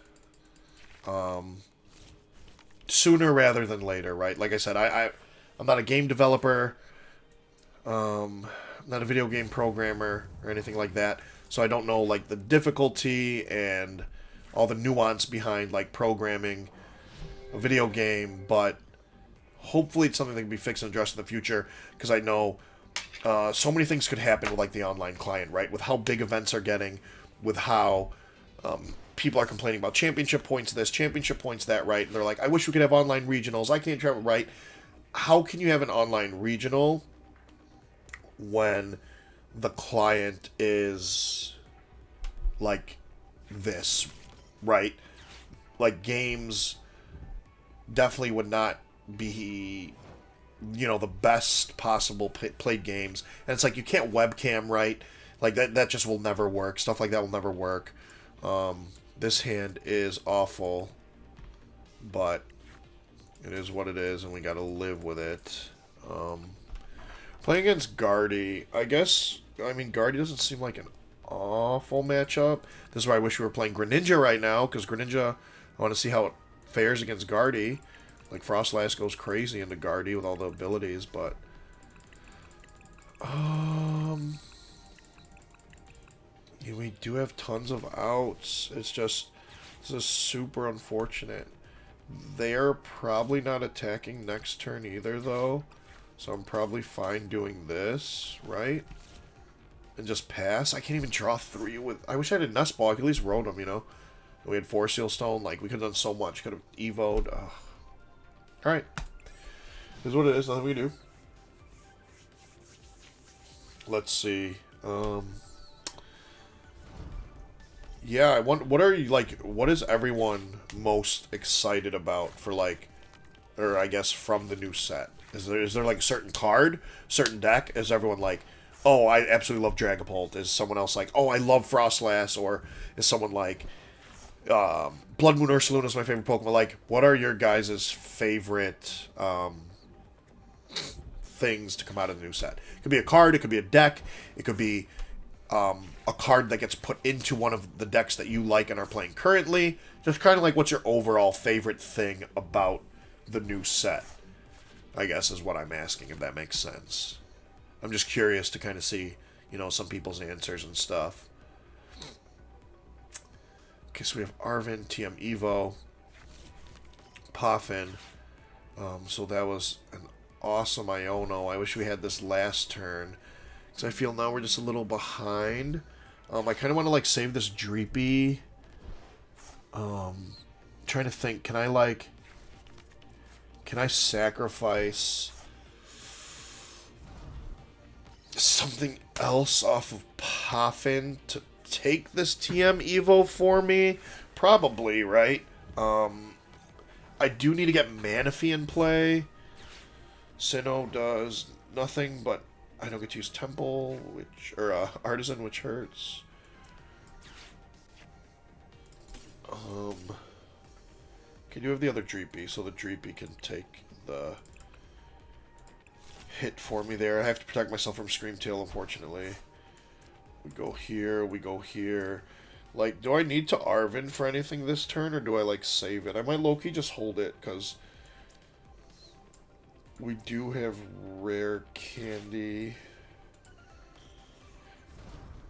[SPEAKER 1] sooner rather than later, right? Like I said, I'm not a game developer. I'm not a video game programmer or anything like that, so I don't know, like, the difficulty and all the nuance behind, like, programming a video game, but hopefully it's something that can be fixed and addressed in the future, because I know... so many things could happen with, like, the online client, right? With how big events are getting, with how people are complaining about championship points this, championship points that, right? And they're like, I wish we could have online regionals. I can't travel, right? How can you have an online regional when the client is like this, right? Like, games definitely would not be you know, the best possible played games, and it's like you can't webcam right, like that just will never work. Stuff like that will never work. This hand is awful, but it is what it is, and we gotta live with it. Playing against Guardy, I guess. I mean, Guardy doesn't seem like an awful matchup. This is why I wish we were playing Greninja right now, because Greninja, I want to see how it fares against Guardy. Like, Frostlass goes crazy into Guardy with all the abilities, but... yeah, we do have tons of outs. It's just... This is super unfortunate. They're probably not attacking next turn either, though. So I'm probably fine doing this, right? And just pass. I can't even draw 3 with... I wish I had a Nest Ball. I could at least road them, you know? We had 4 Seal Stone. Like, we could have done so much. Could have evoed. Alright. This is what it is. Nothing we can do. Let's see. Yeah, I want... What are you, like... What is everyone most excited about for, like... Or, I guess, from the new set? Is there like, a certain card? Certain deck? Is everyone, like... Oh, I absolutely love Dragapult. Is someone else like... Oh, I love Frostlass. Or is someone like... Blood Moon Ursaluna is my favorite Pokemon. Like, what are your guys' favorite things to come out of the new set? It could be a card, it could be a deck, it could be a card that gets put into one of the decks that you like and are playing currently. Just kind of like, what's your overall favorite thing about the new set, I guess, is what I'm asking, if that makes sense. I'm just curious to kind of see, you know, some people's answers and stuff. Okay, so we have Arven, TM Evo, Poffin. So that was an awesome Iono. I wish we had this last turn, because I feel now we're just a little behind. I kind of want to, like, save this Dreepy. Trying to think, can I sacrifice something else off of Poffin to take this TM Evo for me? Probably, right? I do need to get Manaphy in play. Sinnoh does nothing, but I don't get to use Temple, Artisan, which hurts. Can you have the other Dreepy, so the Dreepy can take the hit for me there. I have to protect myself from Screamtail, unfortunately. We go here, we go here. Like, do I need to Arven for anything this turn, or do I, like, save it? I might low-key just hold it, because we do have Rare Candy.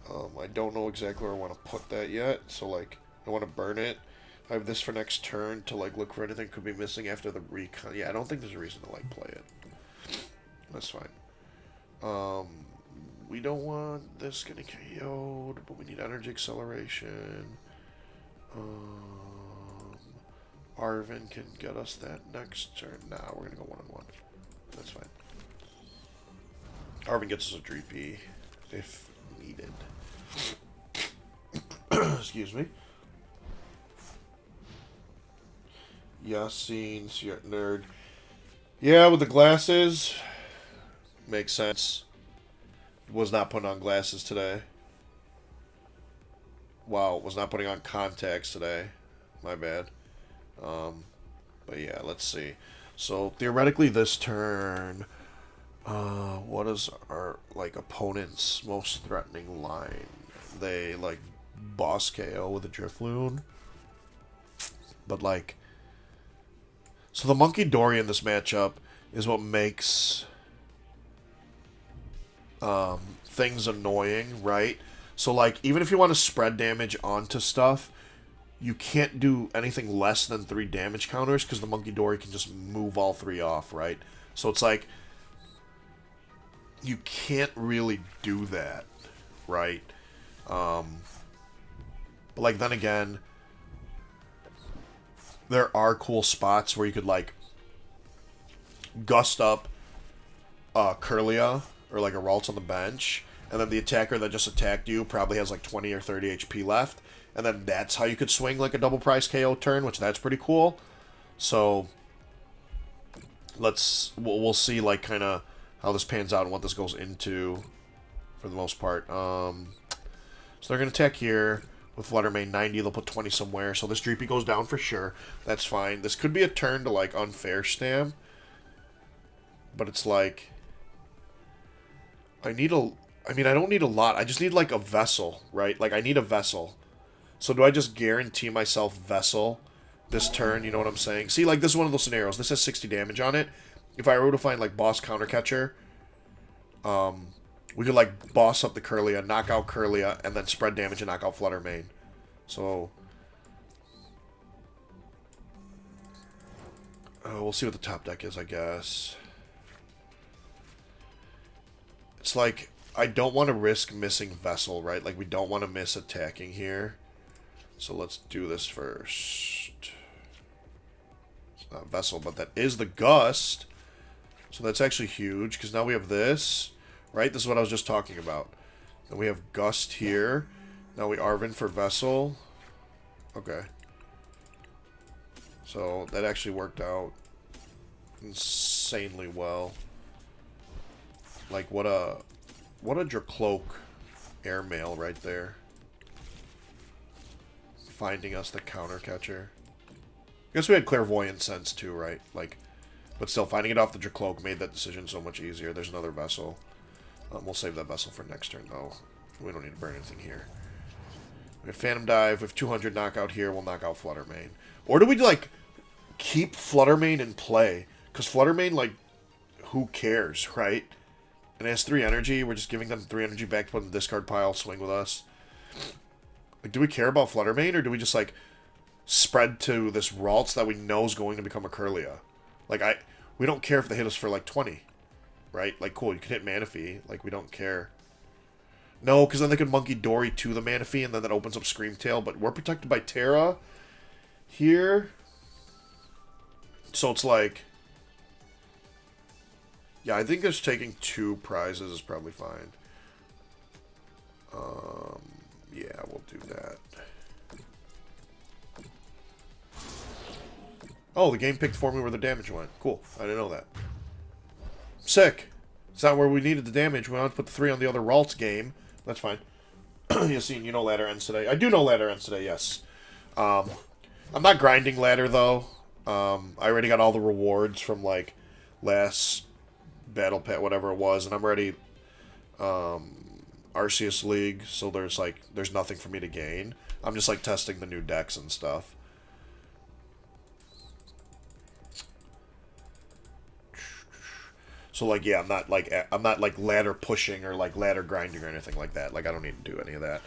[SPEAKER 1] I don't know exactly where I want to put that yet, so, like, I want to burn it. I have this for next turn to, like, look for anything could be missing after the recon. Yeah, I don't think there's a reason to, like, play it. That's fine. We don't want this getting KO'd, but we need Energy Acceleration. Arven can get us that next turn. Nah, we're gonna go 1-on-1. That's fine. Arven gets us a Dreepy if needed. Excuse me. Yassine, Nerd. Yeah, with the glasses. Makes sense. Was not putting on glasses today. Wow, was not putting on contacts today. My bad. But yeah, let's see. So theoretically this turn, what is our, like, opponent's most threatening line? They, like, boss KO with a Drifloon. But, like, so the Monkey Dory in this matchup is what makes things annoying, right? So, like, even if you want to spread damage onto stuff, you can't do anything less than 3 damage counters, because the Monkey Dory can just move all 3 off, right? So it's like, you can't really do that, right? But, like, then again, there are cool spots where you could, like, gust up Kirlia, or, like, a Ralts on the bench, and then the attacker that just attacked you probably has, like, 20 or 30 HP left, and then that's how you could swing, like, a double price KO turn, which that's pretty cool. So, we'll see like kind of how this pans out and what this goes into for the most part. So they're gonna attack here with Flutter Mane 90. They'll put 20 somewhere. So this Dreepy goes down for sure. That's fine. This could be a turn to like unfair stam, but it's like I mean, I don't need a lot. I just need like a vessel, right? Like I need a vessel. So do I just guarantee myself vessel this turn? You know what I'm saying? See, like this is one of those scenarios. This has 60 damage on it. If I were to find like boss counter catcher, we could like boss up the Kirlia, knock out Kirlia, and then spread damage and knock out Flutter Mane. So we'll see what the top deck is, I guess. It's like I don't want to risk missing Vessel, right? Like we don't want to miss attacking here. So let's do this first. It's not Vessel, but that is the Gust. So that's actually huge, because now we have this, right? This is what I was just talking about. Then we have Gust here. Now we Arven for Vessel. Okay. So that actually worked out insanely well. Like, what a Dracloak airmail right there. Finding us the counter catcher. I guess we had Clairvoyant Sense too, right? Like, but still, finding it off the Dracloak made that decision so much easier. There's another Vessel. We'll save that Vessel for next turn, though. We don't need to burn anything here. We have Phantom Dive. We have 200 knockout here. We'll knock out Flutter Mane. Or do we, like, keep Flutter Mane in play? Because Flutter Mane, like, who cares, right? And it has 3 energy. We're just giving them 3 energy back to put in the discard pile, swing with us. Like, do we care about Flutter Mane, or do we just, like, spread to this Ralts that we know is going to become a Kirlia? Like, we don't care if they hit us for, like, 20. Right? Like, cool, you can hit Manaphy. Like, we don't care. No, because then they could Monkey Dory to the Manaphy, and then that opens up Screamtail. But we're protected by Terra here. So it's like... Yeah, I think just taking 2 prizes is probably fine. Yeah, we'll do that. Oh, the game picked for me where the damage went. Cool. I didn't know that. Sick. It's not where we needed the damage. We want to put the 3 on the other Ralts game. That's fine. You know ladder ends today. I do know ladder ends today, yes. I'm not grinding ladder, though. I already got all the rewards from, like, last Battle Pet, whatever it was, and I'm already Arceus League, so there's nothing for me to gain. I'm just, like, testing the new decks and stuff. So, like, yeah, I'm not like ladder pushing or like ladder grinding or anything like that. Like, I don't need to do any of that.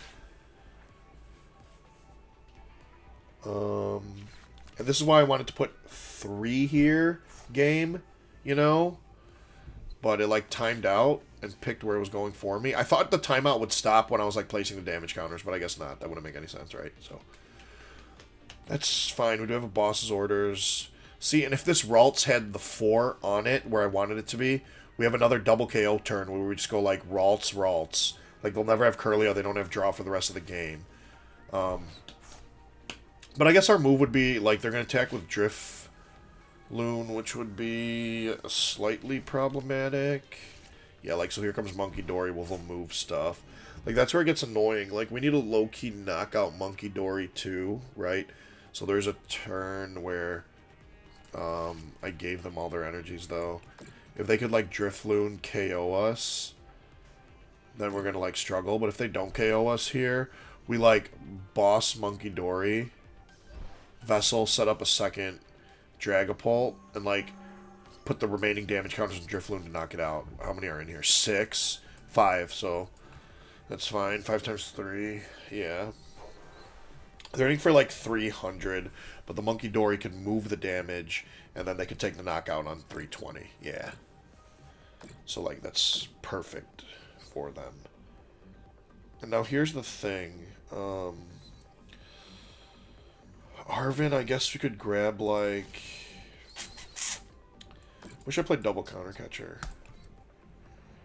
[SPEAKER 1] And this is why I wanted to put 3 here, game, you know? But it, like, timed out and picked where it was going for me. I thought the timeout would stop when I was, like, placing the damage counters, but I guess not. That wouldn't make any sense, right? So, that's fine. We do have a boss's orders. See, and if this Ralts had the 4 on it, where I wanted it to be, we have another double KO turn where we just go, like, Ralts. Like, they'll never have Kirlia, they don't have draw for the rest of the game. But I guess our move would be, like, they're going to attack with Drift Loon, which would be slightly problematic. Yeah, like, so here comes Monkey Dory, we'll move stuff. Like, that's where it gets annoying. Like, we need a low-key knockout Monkey Dory, too, right? So there's a turn where... I gave them all their energies, though. If they could, like, Drifloon KO us, then we're gonna, like, struggle. But if they don't KO us here, we, like, boss Monkey Dory, Vessel, set up a second Dragapult, and, like, put the remaining damage counters in Drifloon to knock it out. How many are in here? 6? 5, so that's fine. 5 times 3, yeah. They're aiming for, like, 300, but the Monkey Dory can move the damage, and then they can take the knockout on 320. Yeah. So, like, that's perfect for them. And now here's the thing. Arven, I guess we could grab, like... Wish I played double counter catcher.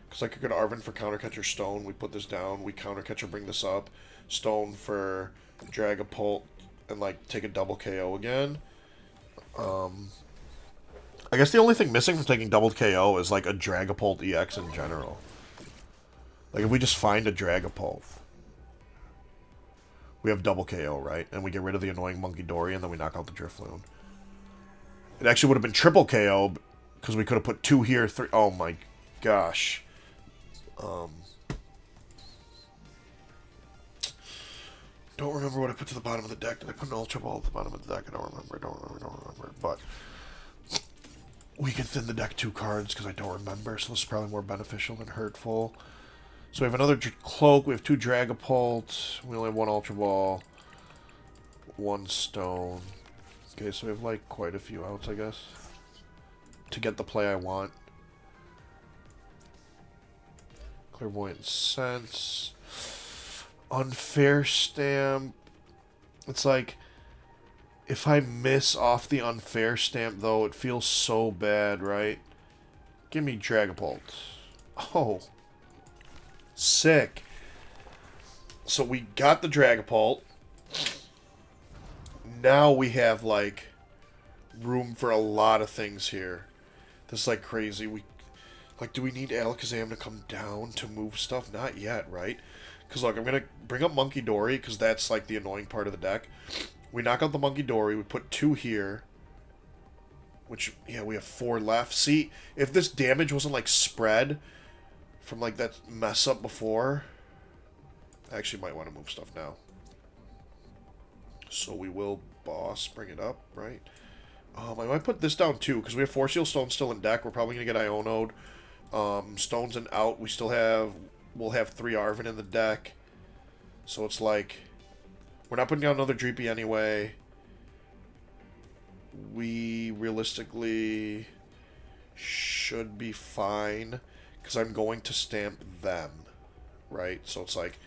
[SPEAKER 1] Because I could go to Arven for counter catcher Stone. We put this down. We counter catcher, bring this up. Stone for... Dragapult and like take a double KO again. I guess the only thing missing from taking double KO is, like, a Dragapult EX in general. Like, if we just find a Dragapult, we have double KO, right? And we get rid of the annoying Monkey Dory, and then we knock out the Drifloon. It actually would have been triple KO, because we could have put 2 here, 3... Oh my gosh. Don't remember what I put to the bottom of the deck. Did I put an Ultra Ball at the bottom of the deck? I don't remember. But we can thin the deck 2 cards because I don't remember, so this is probably more beneficial than hurtful. So we have another Cloak, we have 2 Dragapult, we only have 1 Ultra Ball, 1 Stone. Okay, so we have, like, quite a few outs, I guess, to get the play I want. Clairvoyant Sense. Unfair Stamp. It's like, if I miss off the Unfair Stamp, though, it feels so bad, right? Give me Dragapult. Oh. Sick. So we got the Dragapult. Now we have, like, room for a lot of things here. This is, like, crazy. Like, do we need Alakazam to come down to move stuff? Not yet, right? Because, look, I'm going to bring up Monkey Dory, because that's, like, the annoying part of the deck. We knock out the Monkey Dory, we put 2 here. Which, yeah, we have 4 left. See, if this damage wasn't, like, spread from, like, that mess up before, I actually might want to move stuff now. So we will boss, bring it up, right? I might put this down, too, because we have 4 Seal Stones still in deck. We're probably going to get Iono'd. Stones and out, we'll have 3 Arven in the deck. So it's like, we're not putting down another Dreepy anyway. We realistically should be fine, because I'm going to stamp them, right? So it's like,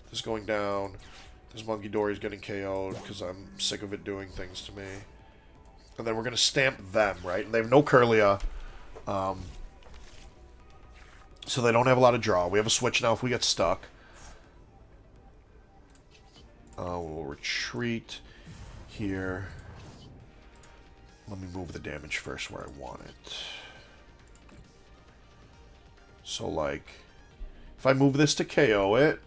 [SPEAKER 1] this going down, this Monkey Dory's getting KO'd, because I'm sick of it doing things to me. And then we're going to stamp them, right? And they have no Curlia. So they don't have a lot of draw. We have a switch now if we get stuck. We'll retreat here. Let me move the damage first where I want it. So, like, if I move this to KO it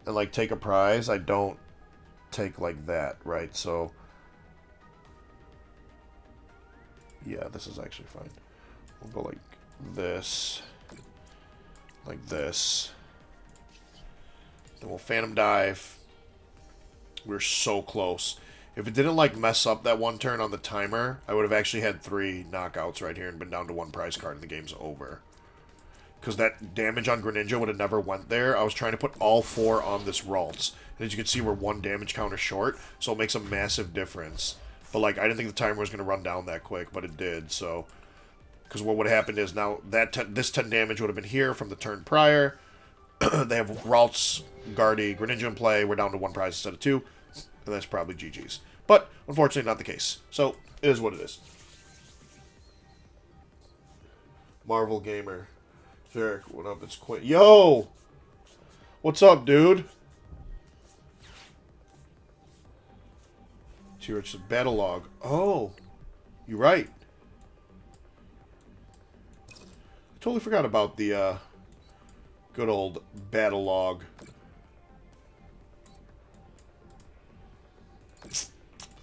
[SPEAKER 1] and, like, take a prize, I don't take, like, that, right? So, yeah, this is actually fine. We'll go like this. Like this. Then we'll Phantom Dive. We're so close. If it didn't, like, mess up that one turn on the timer, I would have actually had 3 knockouts right here and been down to 1 prize card and the game's over. Because that damage on Greninja would have never went there. I was trying to put all 4 on this Ralts. And as you can see, we're 1 damage counter short, so it makes a massive difference. But, like, I didn't think the timer was going to run down that quick, but it did, so... Because what would have happened is now this 10 damage would have been here from the turn prior. They have Ralts, Guardy, Greninja in play. We're down to 1 prize instead of 2. And that's probably GG's. But, unfortunately, not the case. So, it is what it is. Marvel Gamer. Jerrick, what up? It's Quinn. Yo! What's up, dude? T-Rich said battle log. Oh. You're right. Totally forgot about the good old battle log.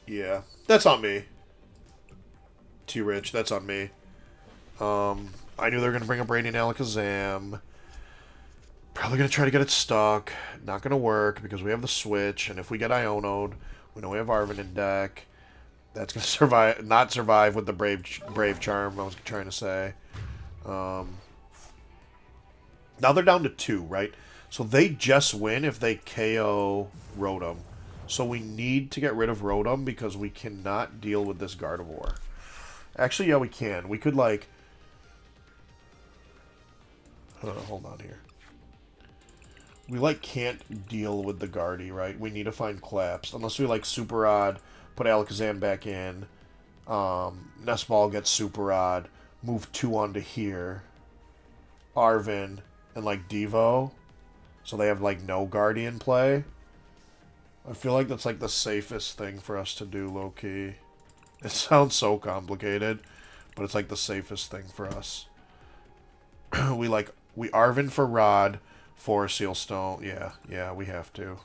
[SPEAKER 1] Yeah, that's on me. T-Rich, that's on me. I knew they were going to bring up Radiant Alakazam. Probably going to try to get it stuck. Not going to work because we have the switch. And if we get Iono'd, we know we have Arven in deck. That's going to survive, not survive with the Brave Charm, I was trying to say. Now they're down to 2, right? So they just win if they KO Rotom. So we need to get rid of Rotom because we cannot deal with this Gardevoir. Actually, yeah, we can. We could, like... hold on here. We, like, can't deal with the Guardy, right? We need to find Collapsed. Unless we, like, Super Rod, put Alakazam back in. Nest Ball gets Super Rod. Move 2 onto here. Arven and, like, Devo. So they have, like, no Guardian play. I feel like that's, like, the safest thing for us to do, low-key. It sounds so complicated. but it's like the safest thing for us. we Arven for Rod, for Seal Stone. Yeah, we have to.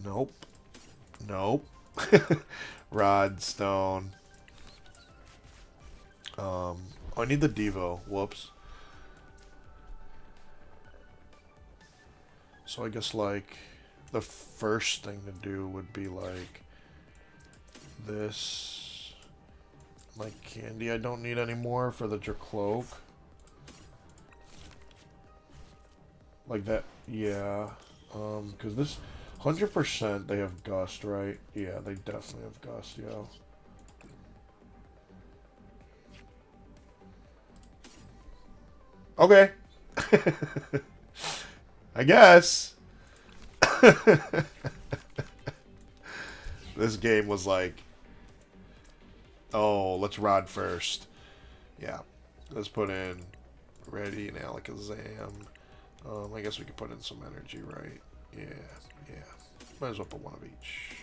[SPEAKER 1] Nope. Rod, Stone. I need the Devo. Whoops. So I guess, like, the first thing to do would be, like, this. Like, candy I don't need anymore for the Dracloak. Like that, yeah. Because this, 100% they have Gust, right? Yeah, they definitely have Gust, yo. Okay. I guess. This game was like, oh, let's Rod first. Yeah. Let's put in Ready and Alakazam. I guess we could put in some energy, right? Yeah. Might as well put one of each.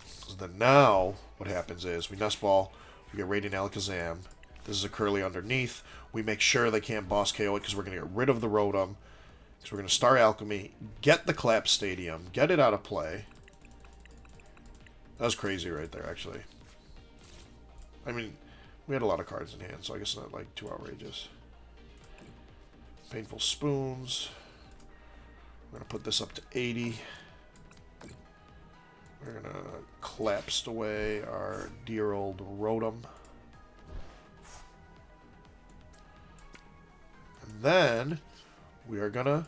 [SPEAKER 1] So then now, what happens is, we Nest Ball, we get Radiant Alakazam. This is a Curly underneath. We make sure they can't boss KO it because we're going to get rid of the Rotom. So we're going to Star Alchemy, get the Clap Stadium, get it out of play. That was crazy right there, actually. I mean, we had a lot of cards in hand, so I guess not, like, too outrageous. Painful Spoons. We're going to put this up to 80. We're going to collapse away our dear old Rotom. And then we are going to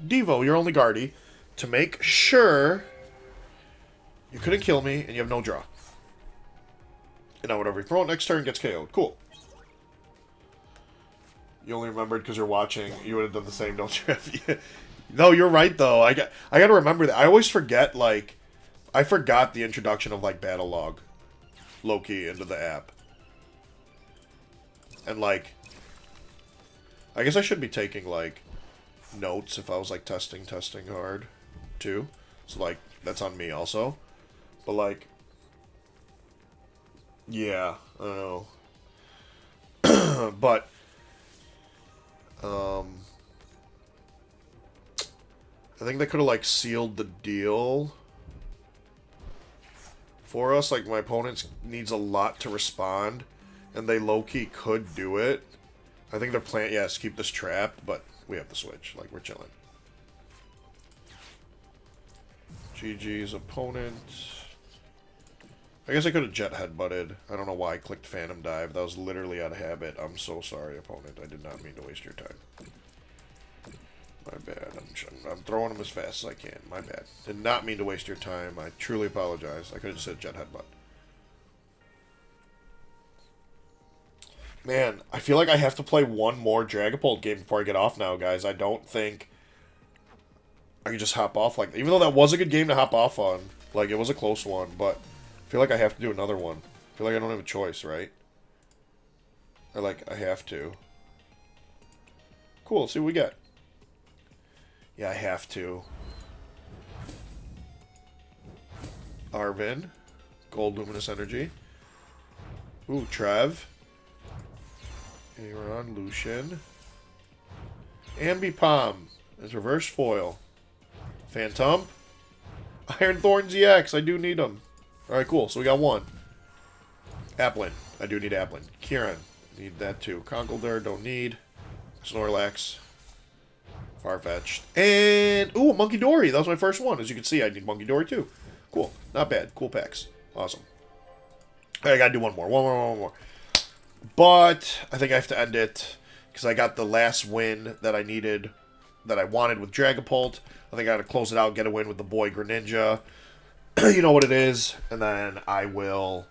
[SPEAKER 1] Devo your only Guardy to make sure you couldn't kill me and you have no draw. And now whatever you throw it next turn gets KO'd. Cool. You only remembered because you're watching. You would have done the same, don't you? No, you're right though. I got to remember that. I always forget, like, I forgot the introduction of, like, Battle Log, low-key, into the app. And, like, I guess I should be taking, like, notes if I was, like, testing hard, too. So, like, that's on me also. But, like, yeah, I don't know. But, I think they could have, like, sealed the deal for us. Like, my opponent needs a lot to respond, and they low-key could do it. I think their plan, yes, keep this trapped, but we have to switch. Like, we're chilling. GG's opponent. I guess I could have Jet Headbutted. I don't know why I clicked Phantom Dive. That was literally out of habit. I'm so sorry, opponent. I did not mean to waste your time. My bad. I'm throwing them as fast as I can. My bad. Did not mean to waste your time. I truly apologize. I could have just said Jet Headbutt. Man, I feel like I have to play one more Dragapult game before I get off now, guys. I don't think I can just hop off like that. Even though that was a good game to hop off on. Like, it was a close one, but I feel like I have to do another one. I feel like I don't have a choice, right? I have to. Cool, let's see what we get. Yeah, I have to. Arven. Gold Luminous Energy. Ooh, Trev. Aeron, Lucian. Ambipom is reverse foil. Phantom. Iron Thorns EX. I do need them. Alright, cool. So we got one. Applin. I do need Applin. Kieran. Need that too. Conkeldurr. Don't need. Snorlax. Farfetch'd. And, ooh, Monkey Dory. That was my first one. As you can see, I need Monkey Dory too. Cool. Not bad. Cool packs. Awesome. I gotta do one more. One more. But I think I have to end it because I got the last win that I needed, that I wanted with Dragapult. I think I gotta close it out, get a win with the boy Greninja. You know what it is. And then I will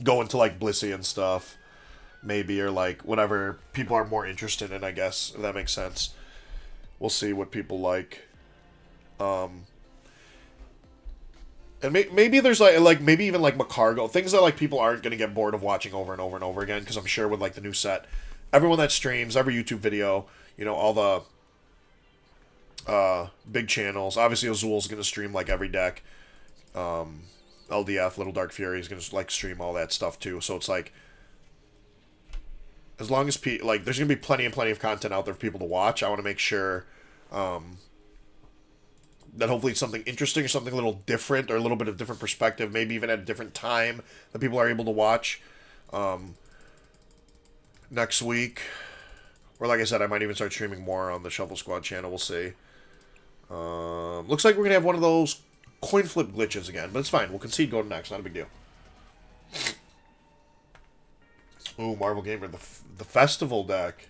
[SPEAKER 1] go into, like, Blissey and stuff. Maybe, or, like, whatever people are more interested in, I guess, if that makes sense. We'll see what people like. And maybe there's, like maybe even, like, Macargo. Things that, like, people aren't going to get bored of watching over and over and over again. Because I'm sure with, like, the new set, everyone that streams, every YouTube video, you know, all the big channels. Obviously, Azul's going to stream like every deck. LDF, Little Dark Fury, is going to like stream all that stuff too. So it's like, as long as like there's going to be plenty of content out there for people to watch. I want to make sure that hopefully it's something interesting or something a little different or a little bit of different perspective, maybe even at a different time that people are able to watch next week. Or like I said, I might even start streaming more on the Shuffle Squad channel. We'll see. Looks like we're going to have one of those coin flip glitches again, but it's fine. We'll concede, go to next. Not a big deal. Ooh, Marvel Gamer, the Festival deck.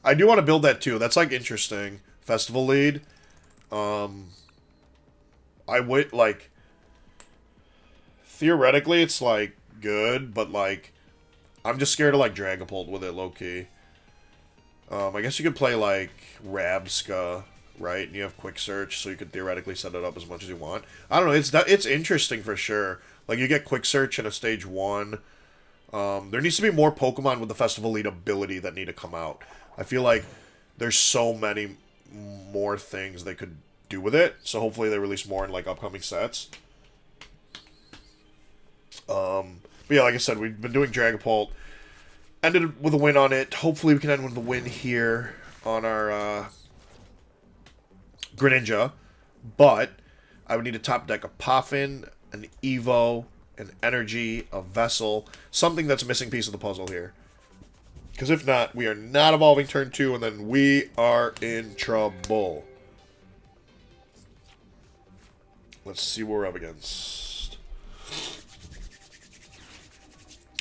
[SPEAKER 1] I do want to build that too. That's like interesting. Festival lead. I would like. Theoretically, it's like good, but like, I'm just scared of like Dragapult with it, low key. I guess you could play like Rabska, right? And you have quick search, so you could theoretically set it up as much as you want. I don't know. It's interesting for sure. Like you get quick search in a stage 1. There needs to be more Pokemon with the Festival lead ability that need to come out. I feel like there's so many more things they could do with it. So hopefully they release more in like upcoming sets. But yeah, like I said, we've been doing Dragapult. Ended with a win on it. Hopefully we can end with a win here on our Greninja. But I would need a top deck of Poffin, an Evo, an Energy, a Vessel. Something that's a missing piece of the puzzle here. Because if not, we are not evolving turn 2, and then we are in trouble. Let's see what we're up against.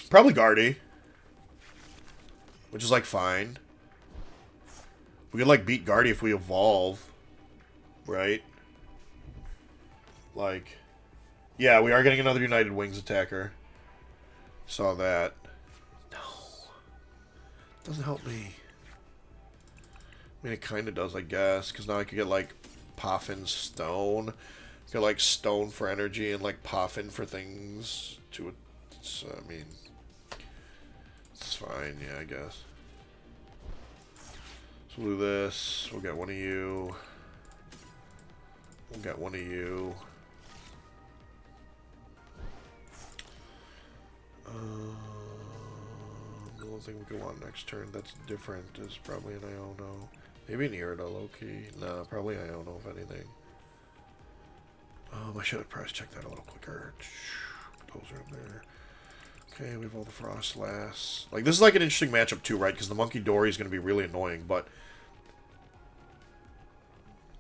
[SPEAKER 1] Probably Guardy. Which is, like, fine. We could, like, beat Guardy if we evolve. Right? Like, yeah, we are getting another United Wings attacker. Saw that. No. Doesn't help me. I mean, it kind of does, I guess. Because now I could get, like, Poffin Stone. Get, like, Stone for energy and, like, Poffin for things. To I mean... It's fine, yeah, I guess. So we'll do this. We'll get one of you. We'll get one of you. The only thing we could want next turn that's different is probably an Iono. Maybe an Irida, low-key. Nah, probably Iono, if anything. I should have press checked that a little quicker. Those are in there. Okay, we have all the Frostlass. Like, this is like an interesting matchup too, right? Because the Monkey Dory is going to be really annoying, but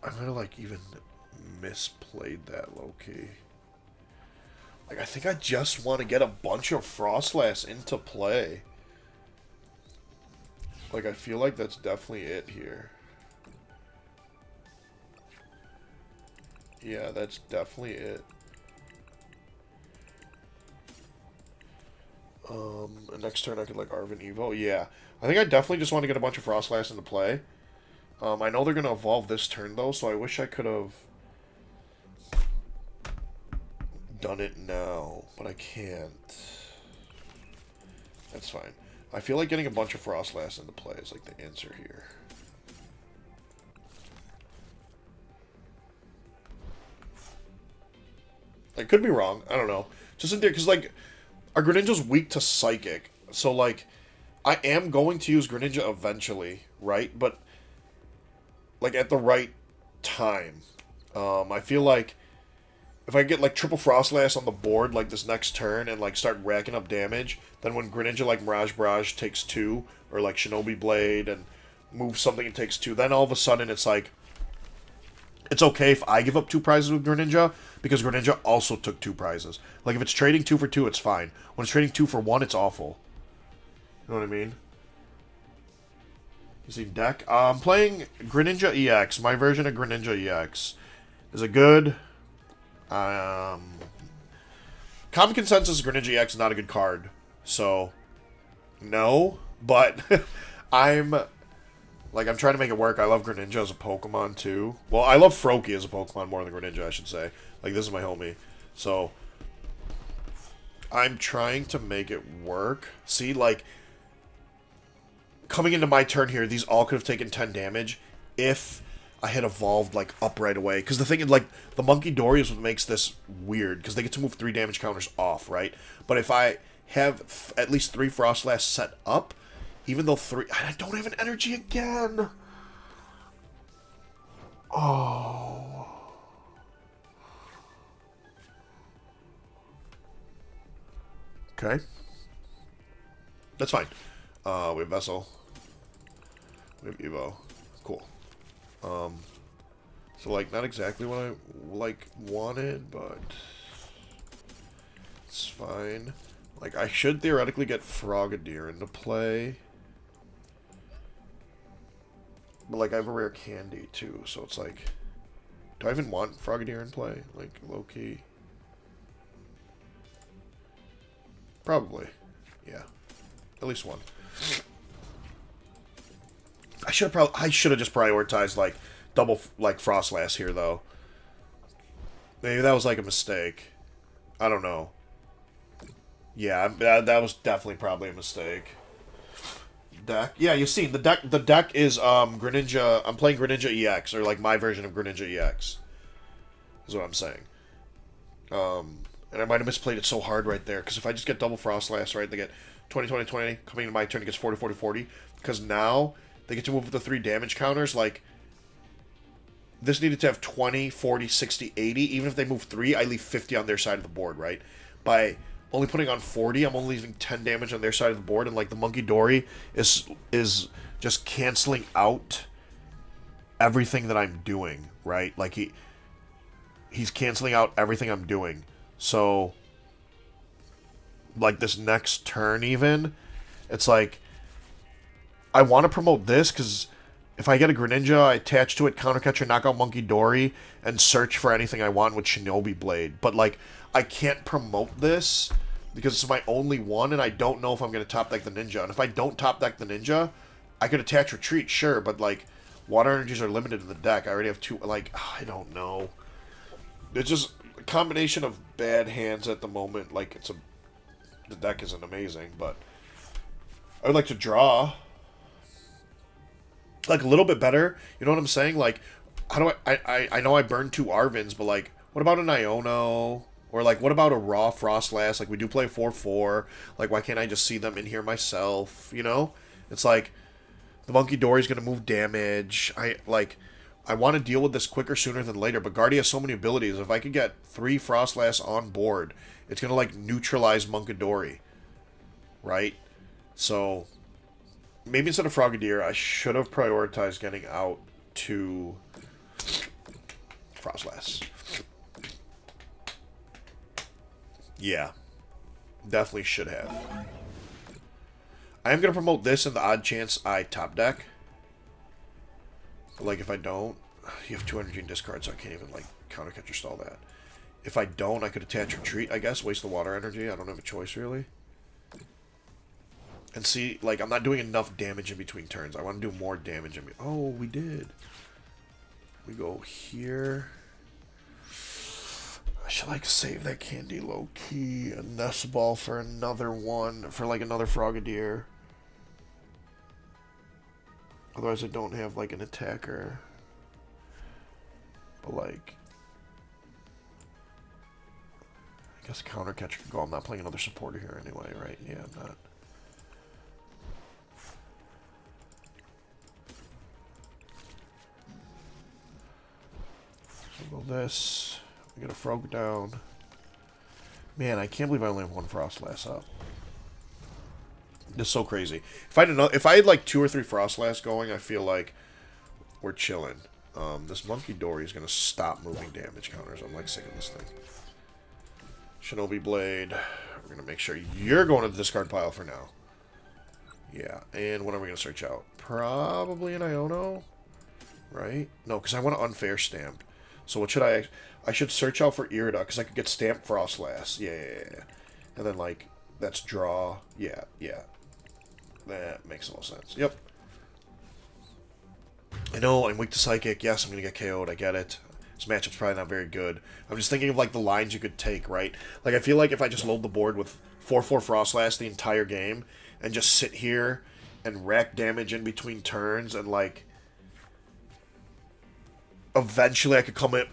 [SPEAKER 1] I might have, like, even misplayed that low-key. Like, I think I just want to get a bunch of Frostlass into play. Like, I feel like that's definitely it here. Yeah, that's definitely it. And next turn I could, like, Arven Evo. Yeah. I think I definitely just want to get a bunch of Frostlass into play. I know they're going to evolve this turn, though, so I wish I could have done it now, but I can't. That's fine. I feel like getting a bunch of Frostlass into play is, like, the answer here. I could be wrong. I don't know. Just in there, because, like, our Greninja's weak to Psychic. So, like, I am going to use Greninja eventually, right? But, like, at the right time. I feel like if I get, like, triple Frostlass on the board, like, this next turn and, like, start racking up damage, then when Greninja, like, Mirage Barrage takes 2, or, like, Shinobi Blade and moves something and takes 2, then all of a sudden it's, like, it's okay if I give up 2 prizes with Greninja, because Greninja also took 2 prizes. Like, if it's trading 2 for 2, it's fine. When it's trading 2 for 1, it's awful. You know what I mean? You see deck? I'm playing Greninja EX. My version of Greninja EX. Is it good? Common consensus, Greninja EX is not a good card. So, no. But, I'm trying to make it work. I love Greninja as a Pokemon, too. Well, I love Froakie as a Pokemon more than Greninja, I should say. Like, this is my homie. So, I'm trying to make it work. See, like, coming into my turn here, these all could have taken 10 damage, if I had evolved, like, up right away. Because the thing is, like, the Monkey Dory is what makes this weird. Because they get to move 3 damage counters off, right? But if I have at least 3 Frostlass set up, even though 3... I don't have an energy again! Oh... Okay. That's fine. We have Vessel. We have Evo. Cool. So, like, not exactly what I, like, wanted, but it's fine. Like, I should theoretically get Frogadier into play. But, like, I have a rare candy, too, so it's like... Do I even want Frogadier in play? Like, low-key? Probably. Yeah. At least one. I should have just prioritized, like, double, like, Frostlass here, though. Maybe that was, like, a mistake. I don't know. Yeah, that was definitely probably a mistake. Deck? Yeah, you see, the deck is, Greninja... I'm playing Greninja EX, or, like, my version of Greninja EX. Is what I'm saying. And I might have misplayed it so hard right there, because if I just get double Frostlass, right, they get 20, 20, 20, coming into my turn, it gets 40, 40, 40, because now they get to move with the 3 damage counters, like, this needed to have 20, 40, 60, 80, even if they move 3, I leave 50 on their side of the board, right? By only putting on 40, I'm only leaving 10 damage on their side of the board, and, like, the Monkey Dory is just canceling out everything that I'm doing, right? Like, he's canceling out everything I'm doing. So, like, this next turn even, it's like, I want to promote this, because if I get a Greninja, I attach to it, Counter Catcher, knock out Monkey Dory, and search for anything I want with Shinobi Blade. But, like, I can't promote this, because it's my only one, and I don't know if I'm going to top deck the Ninja. And if I don't top deck the Ninja, I could attach Retreat, sure, but, like, Water Energies are limited in the deck. I already have 2, like, I don't know. It's just... combination of bad hands at the moment. Like, the deck isn't amazing, but I would like to draw, like, a little bit better. You know what I'm saying? Like, how do I know I burned 2 Arvins, but, like, what about an Iono? Or, like, what about a raw Frostlass? Like, we do play 4/4. Like, why can't I just see them in here myself? You know? It's like, the Monkey Dory's gonna move damage. I want to deal with this quicker sooner than later, but Guardy has so many abilities. If I could get 3 Frostlass on board, it's going to, like, neutralize Monkadori. Right? So, maybe instead of Frogadier, I should have prioritized getting out to Frostlass. Yeah. Definitely should have. I am going to promote this in the odd chance I top deck. Like, if I don't, you have 2 energy in discard, so I can't even, like, Counter Catcher stall that. If I don't, I could attach Retreat, I guess, waste the water energy. I don't have a choice, really. And see, like, I'm not doing enough damage in between turns. I want to do more damage in between. Oh, we did. We go here. I should, like, save that candy low-key. A Nest Ball for another one, for, like, another Frogadier. Otherwise, I don't have, like, an attacker. But, like... I guess Counter Catcher can go. I'm not playing another supporter here anyway, right? Yeah, I'm not. So go this. We get a Frog down. Man, I can't believe I only have 1 Frostlass up. This is so crazy. If I had like 2 or 3 Frostlass going, I feel like we're chilling. This Monkey Dory is gonna stop moving damage counters. I'm like sick of this thing. Shinobi Blade. We're gonna make sure you're going to the discard pile for now. Yeah, and what are we gonna search out? Probably an Iono, right? No, because I want an Unfair Stamp. So what should I? I should search out for Irida because I could get Stamped Frostlass. Yeah. And then like that's draw. Yeah. That makes the most sense. Yep. I know, I'm weak to Psychic. Yes, I'm going to get KO'd. I get it. This matchup's probably not very good. I'm just thinking of, like, the lines you could take, right? Like, I feel like if I just load the board with 4/4 Frostlass the entire game and just sit here and rack damage in between turns and, like, eventually I could come in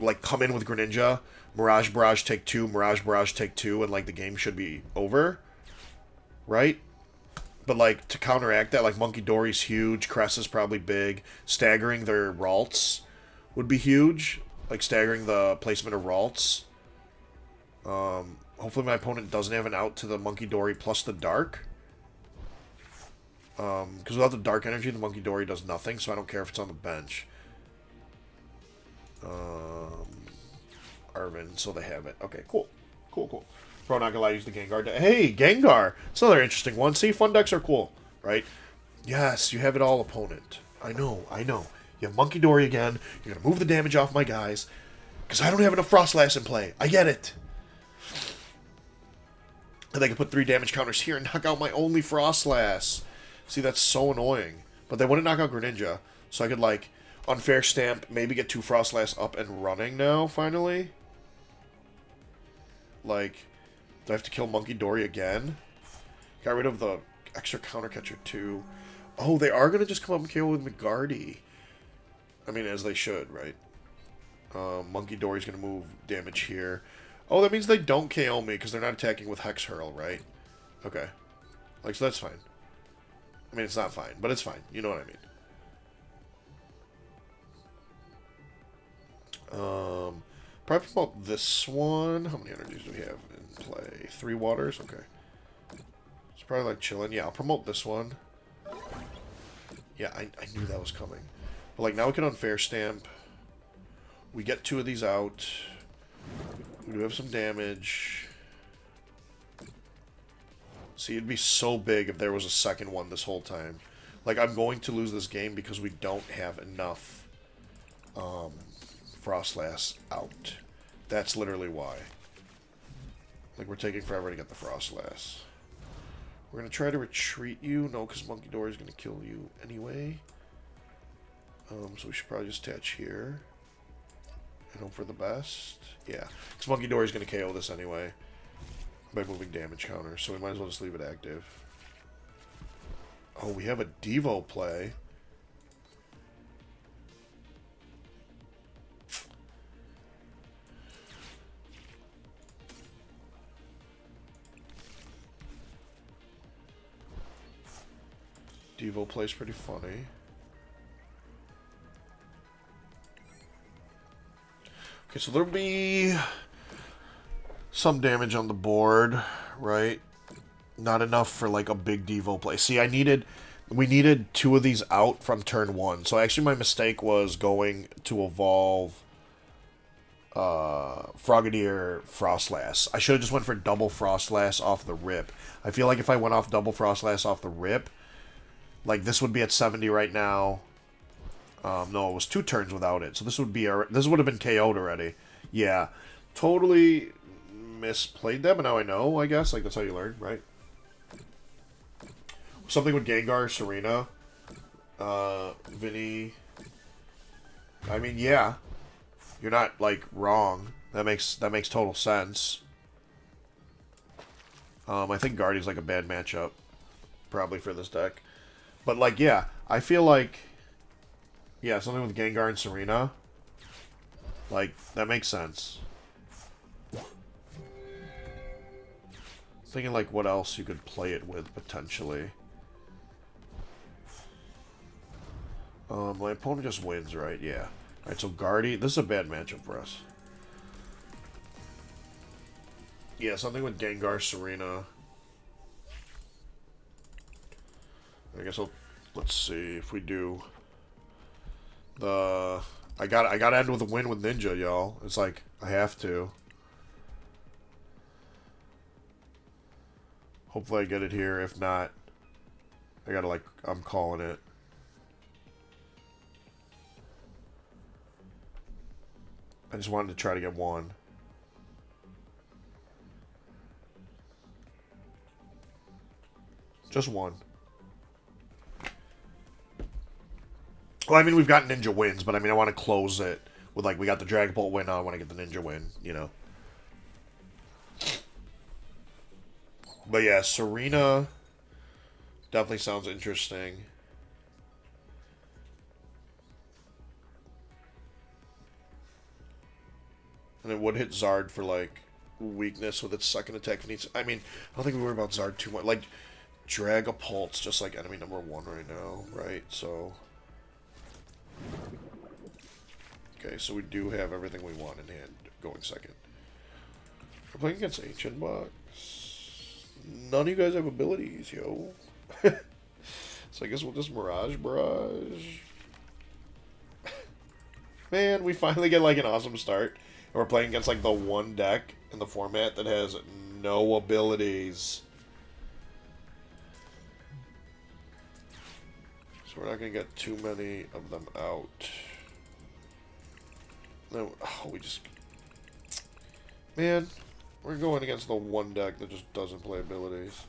[SPEAKER 1] with Greninja, Mirage Barrage take 2, Mirage Barrage take 2, and like the game should be over, right? But like to counteract that, like Monkey Dory's huge, Cress is probably big, staggering their Ralts would be huge, like staggering the placement of Ralts. Hopefully my opponent doesn't have an out to the Monkey Dory plus the Dark. Because without the Dark Energy, the Monkey Dory does nothing, so I don't care if it's on the bench. Arvin, so they have it. Okay, cool. Cool. Pro not gonna lie, use the Gengar. Hey, Gengar! It's another interesting one. See, fun decks are cool, right? Yes, you have it all, opponent. I know. You have Monkey Dory again. You're gonna move the damage off my guys. Because I don't have enough Frostlass in play. I get it. And they can put 3 damage counters here and knock out my only Frostlass. See, that's so annoying. But they wouldn't knock out Greninja. So I could, like, unfair stamp, maybe get 2 Frostlass up and running now, finally. Like, do I have to kill Monkey Dory again? Got rid of the extra counter catcher, too. Oh, they are going to just come up and kill with McGardy. I mean, as they should, right? Monkey Dory's going to move damage here. Oh, that means they don't KO me because they're not attacking with Hex Hurl, right? Okay. Like, so that's fine. I mean, it's not fine, but it's fine. You know what I mean. Probably promote this one. How many energies do we have in play? 3 waters? Okay. It's probably like chilling. Yeah, I'll promote this one. Yeah, I knew that was coming. But like now we can unfair stamp. We get 2 of these out. We do have some damage. See, it'd be so big if there was a second one this whole time. Like, I'm going to lose this game because we don't have enough Frostlass out. That's literally why. Like, we're taking forever to get the Frostlass. We're going to try to retreat you. No, because Monkey Dory is going to kill you anyway. So we should probably just attach here. And hope for the best. Yeah. Because Monkey Dory is going to KO this anyway. By moving damage counter. So we might as well just leave it active. Oh, we have a Devo play. Devo play's pretty funny. Okay, so there'll be some damage on the board, right? Not enough for like a big Devo play. See, we needed 2 of these out from turn 1. So actually my mistake was going to evolve Frogadier Frostlass. I should have just went for double Frostlass off the rip. I feel like if I went off double Frostlass off the rip, like this would be at 70 right now. No, it was 2 turns without it. So this would have been KO'd already. Yeah. Totally misplayed that, but now I know, I guess. Like, that's how you learn, right? Something with Gengar, Serena, Vinny. I mean, yeah. You're not, like, wrong. That makes total sense. I think Guardian's, like, a bad matchup. Probably for this deck. But, like, yeah. I feel like... Yeah, something with Gengar and Serena. Like, that makes sense. Thinking, like, what else you could play it with, potentially. My opponent just wins, right? Yeah. Alright, so Guardy. This is a bad matchup for us. Yeah, something with Gengar, Serena. I guess let's see if we do... I gotta end with a win with Ninja, y'all. It's like, I have to. Hopefully I get it here. If not, I gotta, like, I'm calling it. I just wanted to try to get 1. Just 1. Well, I mean, we've got Ninja wins, but I mean, I want to close it with, like, we got the Dragapult win, now I want to get the Ninja win, you know. But yeah, Serena definitely sounds interesting. And it would hit Zard for, like, weakness with its second attack. If it needs, I mean, I don't think we worry about Zard too much. Like, Dragapult's just, like, enemy number 1 right now, right? So... Okay, so we do have everything we want in hand going second. We're playing against Ancient Box. None of you guys have abilities, yo. So I guess we'll just Mirage Barrage. Man, we finally get, like, an awesome start. And we're playing against, like, the one deck in the format that has no abilities. So we're not going to get too many of them out. No, oh, we just... Man, we're going against the one deck that just doesn't play abilities.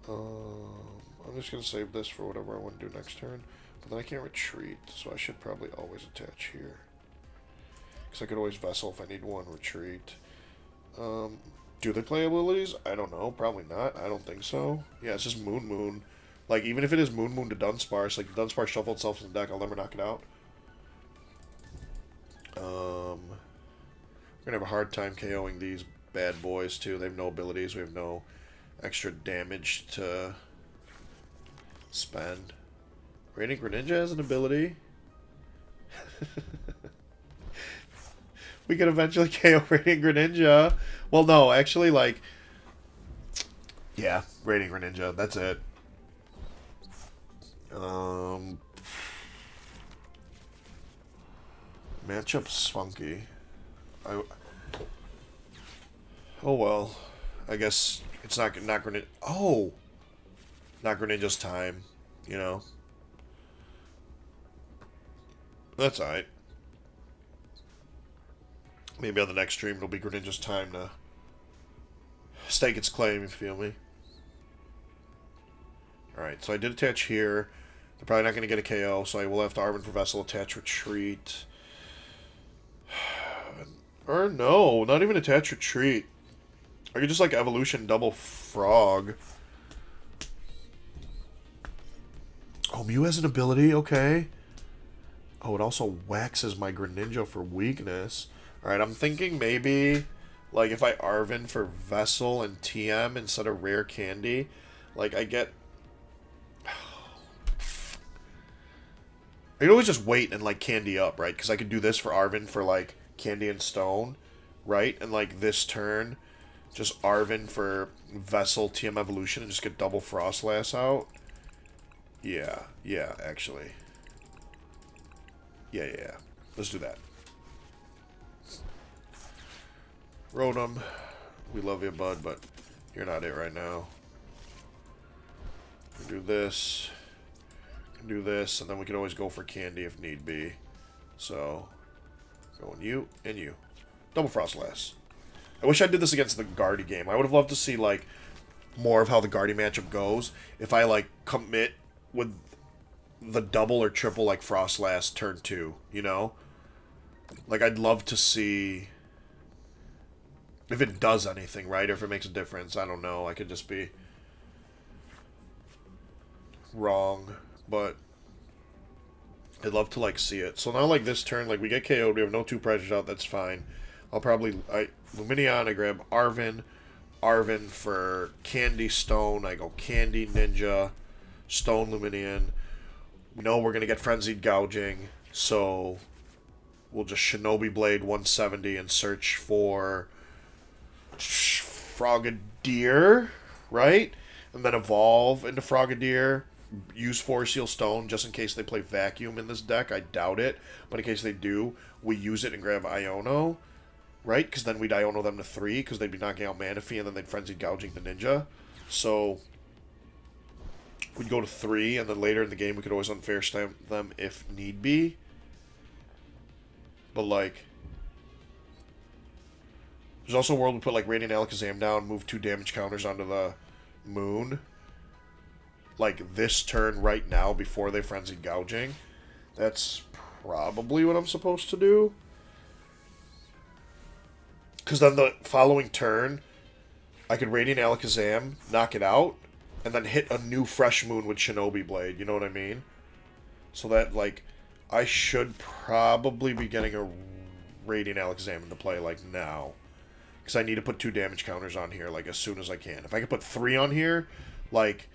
[SPEAKER 1] I'm just going to save this for whatever I want to do next turn. But then I can't retreat, so I should probably always attach here. Because I could always Vessel if I need one, retreat. Do they play abilities? I don't know. Probably not. I don't think so. Yeah, it's just Moon Moon. Like, even if it is Moon Moon to Dunsparce, like, Dunsparce shuffle itself in the deck, I'll never knock it out. We're going to have a hard time KOing these bad boys, too. They have no abilities. We have no extra damage to spend. Radiant Greninja has an ability. We could eventually KO Radiant Greninja. Well, no, actually, like... Yeah, Radiant Greninja. That's it. Matchup's funky. Oh well. I guess it's not Greninja. Oh! Not Greninja's time. You know? That's alright. Maybe on the next stream it'll be Greninja's time to stake its claim, if you feel me. Alright, so I did attach here. They're probably not going to get a KO, so I will have to Arvin for Vessel, attach retreat. Or no, not even attach retreat. I could just like evolution double frog. Oh, Mew has an ability, okay. Oh, it also waxes my Greninja for weakness. Alright, I'm thinking maybe, like, if I Arvin for Vessel and TM instead of Rare Candy, like, I get... I could always just wait and, like, Candy up, right? Because I could do this for Arvin for, like, Candy and Stone, right? And, like, this turn, just Arvin for Vessel, TM Evolution, and just get double Frostlass out. Yeah, actually. Yeah. Let's do that. Rotom, we love you, bud, but you're not it right now. We can do this. Do this, and then we can always go for Candy if need be. So, going you and you. Double Frostlass. I wish I did this against the Guardy game. I would have loved to see, like, more of how the Guardy matchup goes if I, like, commit with the double or triple, like, Frostlass turn 2, you know? Like, I'd love to see if it does anything, right? Or if it makes a difference. I don't know. I could just be wrong. But I'd love to, like, see it. So now, like, this turn, like, we get KO'd. We have no 2 pressures out. That's fine. I'll probably... Lumineon, I grab Arvin. Arvin for Candy Stone. I go Candy Ninja. Stone Lumineon. We know we're going to get Frenzied Gouging. So we'll just Shinobi Blade 170 and search for Frogadier, right? And then evolve into Frogadier. Use Force Seal Stone just in case they play Vacuum in this deck. I doubt it. But in case they do, we use it and grab Iono. Right? Because then we'd Iono them to 3 because they'd be knocking out Manaphy and then they'd Frenzied Gouging the Ninja. So we'd go to 3 and then later in the game we could always Unfair Stamp them if need be. But like... There's also a world we put like Radiant Alakazam down, move 2 damage counters onto the Moon. Like, this turn right now before they Frenzied Gouging. That's probably what I'm supposed to do. Because then the following turn, I could Radiant Alakazam, knock it out, and then hit a new Fresh Moon with Shinobi Blade, you know what I mean? So that, like, I should probably be getting a Radiant Alakazam into play, like, now. Because I need to put 2 damage counters on here, like, as soon as I can. If I could put 3 on here, like,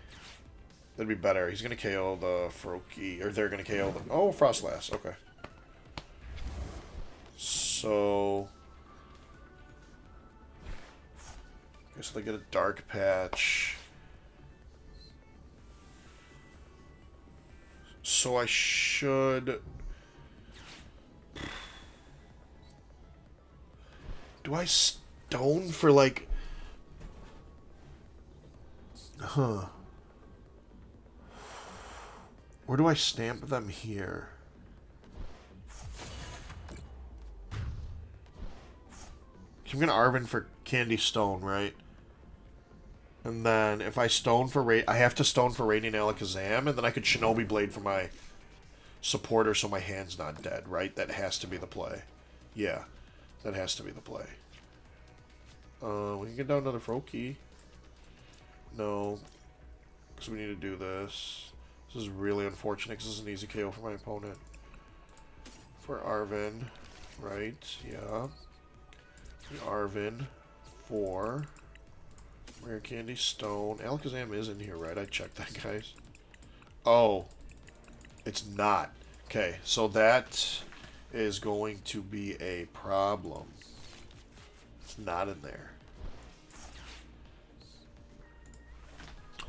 [SPEAKER 1] that'd be better. He's going to KO the Froakie, or they're going to KO the... Oh, Frostlass, okay. So... I guess they get a Dark Patch. So I should... Do I stone for, like... Huh. Where do I stamp them here? I'm going to Arven for Candy Stone, right? And then if I stone for... I have to stone for Radiant Alakazam, and then I could Shinobi Blade for my supporter so my hand's not dead, right? That has to be the play. Yeah, that has to be the play. We can get down another Froakie. No, because we need to do this. This is really unfortunate because this is an easy KO for my opponent. For Arven, right? Yeah. Arven for Rare Candy Stone. Alakazam is in here, right? I checked that, guys. Oh, it's not. Okay, so that is going to be a problem. It's not in there.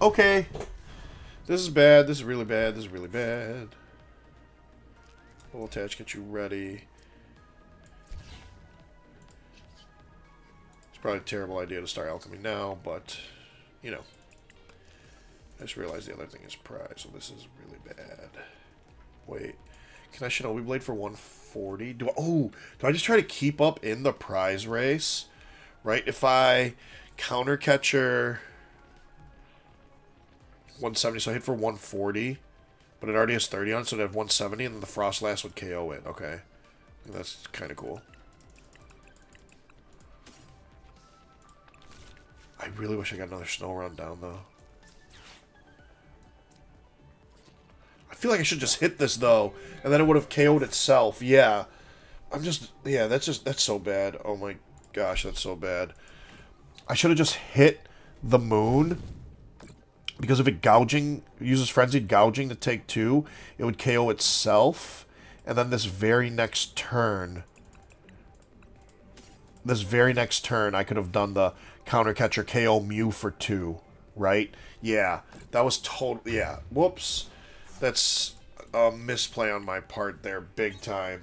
[SPEAKER 1] Okay. This is bad. This is really bad. This is really bad. We'll attach, get you ready. It's probably a terrible idea to start Alchemy now, but, you know. I just realized the other thing is prize, so this is really bad. Wait. Can I Shinobi Blade for 140? Do I just try to keep up in the prize race? Right? If I counter catcher 170, so I hit for 140, but it already has 30 on it, so it'd have 170, and then the Frostlass would KO it. Okay. That's kind of cool. I really wish I got another Snow Run down, though. I feel like I should just hit this, though, and then it would have KO'd itself. Yeah. Yeah, that's so bad. Oh my gosh, that's so bad. I should have just hit the moon, because if it uses Frenzied Gouging to take 2, it would KO itself, and then this very next turn, I could have done the counter catcher KO Mew for 2, right? Yeah, that was totally, yeah. Whoops. That's a misplay on my part there, big time.